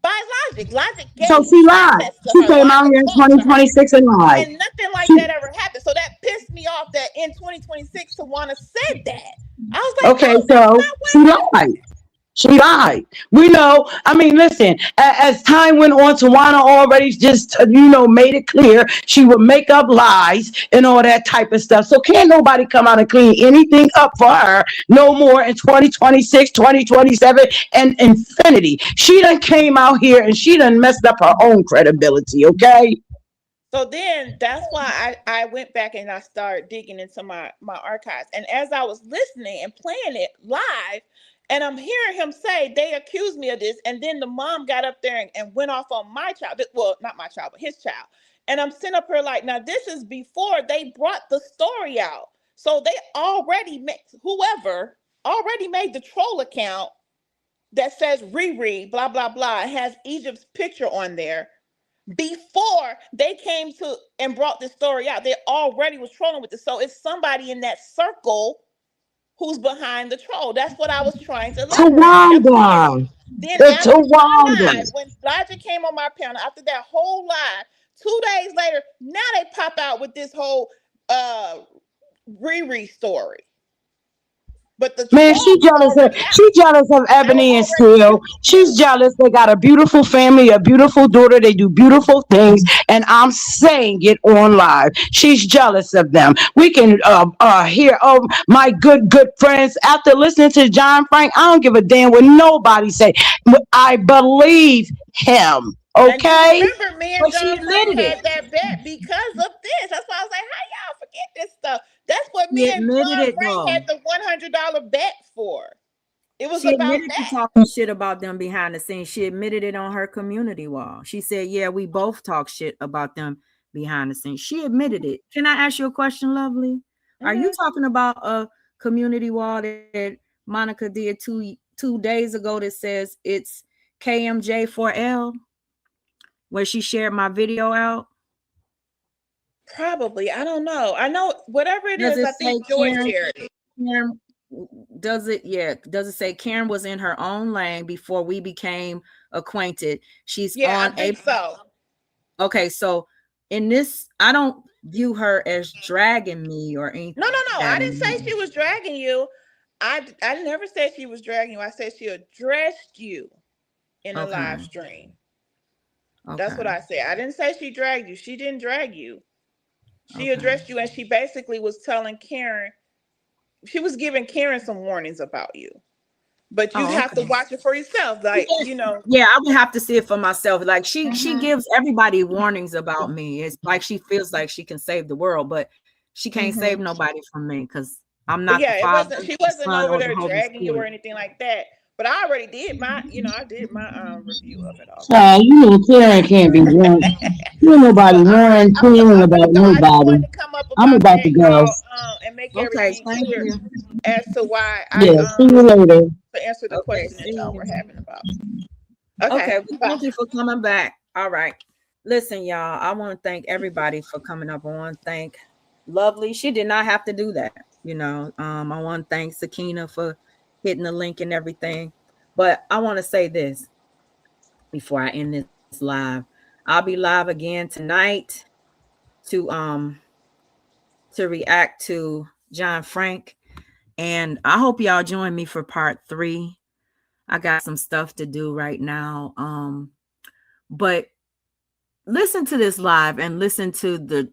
by Logic. Logic So gave she me lied. access to She her. came out Logic here in talked to her. 2026 and lied. And nothing like She, that ever happened. So that pissed me off that in 2026, Tawana said that. I was like, okay, no, that's so not what she happened. lied. She lied. We know. I mean, listen, as time went on, Tawana already just, made it clear she would make up lies and all that type of stuff. So can't nobody come out and clean anything up for her no more in 2026, 2027, and infinity. She done came out here and she done messed up her own credibility, okay? So then that's why I went back and I started digging into my archives. And as I was listening and playing it live, and I'm hearing him say, they accused me of this. And then the mom got up there and went off on my child. Well, not my child, but his child. And I'm sitting up here like, now this is before they brought the story out. So they whoever already made the troll account that says Riri, blah, blah, blah, and has Egypt's picture on there. Before they came to and brought this story out, they already was trolling with it. So it's somebody in that circle who's behind the troll. That's what I was trying to elaborate. Tawanda. Then The after my Tawanda. live, when Logic came on my panel, after that whole live, 2 days later, now they pop out with this whole Riri story. But the Man, troll she jealous of Ebony and Steel. She's jealous. They got a beautiful family, a beautiful daughter. They do beautiful things, and I'm saying it on live. She's jealous of them. We can hear, oh, my good friends. After listening to John Frank, I don't give a damn what nobody say. I believe him. Okay. And remember, me and But she John Frank admitted had it. that bet because of this. That's why I was like, how y'all forget this stuff? That's what She me and admitted John it, Frank though. had the $100 bet for. It was She about admitted to that. talking shit about them behind the scenes. She admitted it on her community wall. She said, yeah, we both talk shit about them behind the scenes. She admitted it. Can I ask you a question, Lovely? Are you talking about a community wall that Monica did two days ago that says it's KMJ4L, where she shared my video out? Probably. I don't know. I know whatever it Does is, it I think say Joy Karen? shared it. Karen, does it? Yeah. Does it say Karen was in her own lane before we became acquainted? She's Yeah, I on think so. Okay, so in this, I don't view her as dragging me or anything. No. I didn't say she was dragging you. I never said she was dragging you. I said she addressed you in a live stream. That's what I said. I didn't say she dragged you. She didn't drag you. She addressed you, and she basically was telling Karen, she was giving Karen some warnings about you. But you have to watch it for yourself. Like, Yeah, I would have to see it for myself. Like she gives everybody warnings about me. It's like she feels like she can save the world, but she can't save nobody from me because I'm not the father. She wasn't Son, over or the there Holy dragging you or Spirit. anything like that. But I already did my, I did my review of it all. Karen can't be wrong. You nobody learn Karen about So I just nobody. wanted to come up I'm about about that, to go. y'all, and make Okay, everything thank clear you. as to why Yeah, see you later. to answer the question that y'all were having about. Okay, well, thank you for coming back. All right. Listen, y'all, I want to thank everybody for coming up. I want to thank Lovely. She did not have to do that. I want to thank Sakina for hitting the link and everything. But I want to say this before I end this live. I'll be live again tonight to react to John Frank. And I hope y'all join me for part 3. I got some stuff to do right now. But listen to this live and listen to the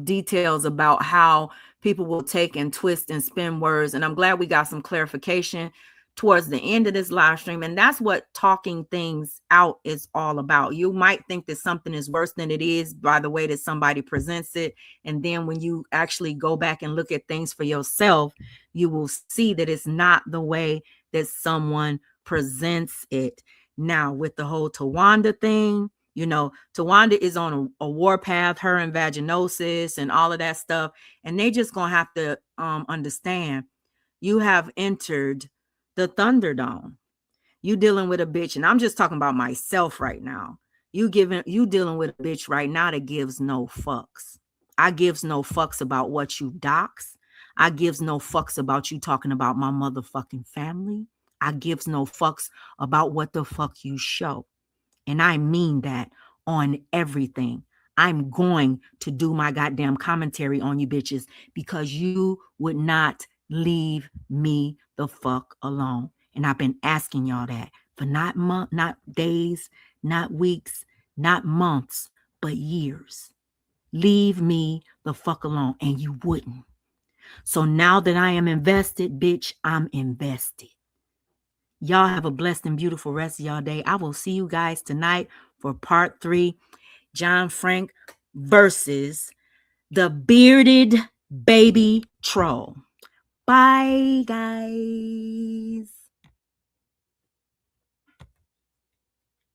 details about how people will take and twist and spin words. And I'm glad we got some clarification towards the end of this live stream. And that's what talking things out is all about. You might think that something is worse than it is by the way that somebody presents it. And then when you actually go back and look at things for yourself, you will see that it's not the way that someone presents it. Now, with the whole Tawanda thing, you know, Tawanda is on a warpath, her and vaginosis and all of that stuff. And they just gonna have to understand you have entered the Thunderdome. You dealing with a bitch, and I'm just talking about myself right now. You dealing with a bitch right now that gives no fucks. I gives no fucks about what you dox. I gives no fucks about you talking about my motherfucking family. I gives no fucks about what the fuck you show. And I mean that on everything. I'm going to do my goddamn commentary on you bitches because you would not leave me the fuck alone. And I've been asking y'all that for not days, not weeks, not months, but years. Leave me the fuck alone. And you wouldn't. So now that I am invested, bitch, I'm invested. Y'all have a blessed and beautiful rest of y'all day. I will see you guys tonight for part 3. John Frank versus the bearded baby troll. Bye, guys.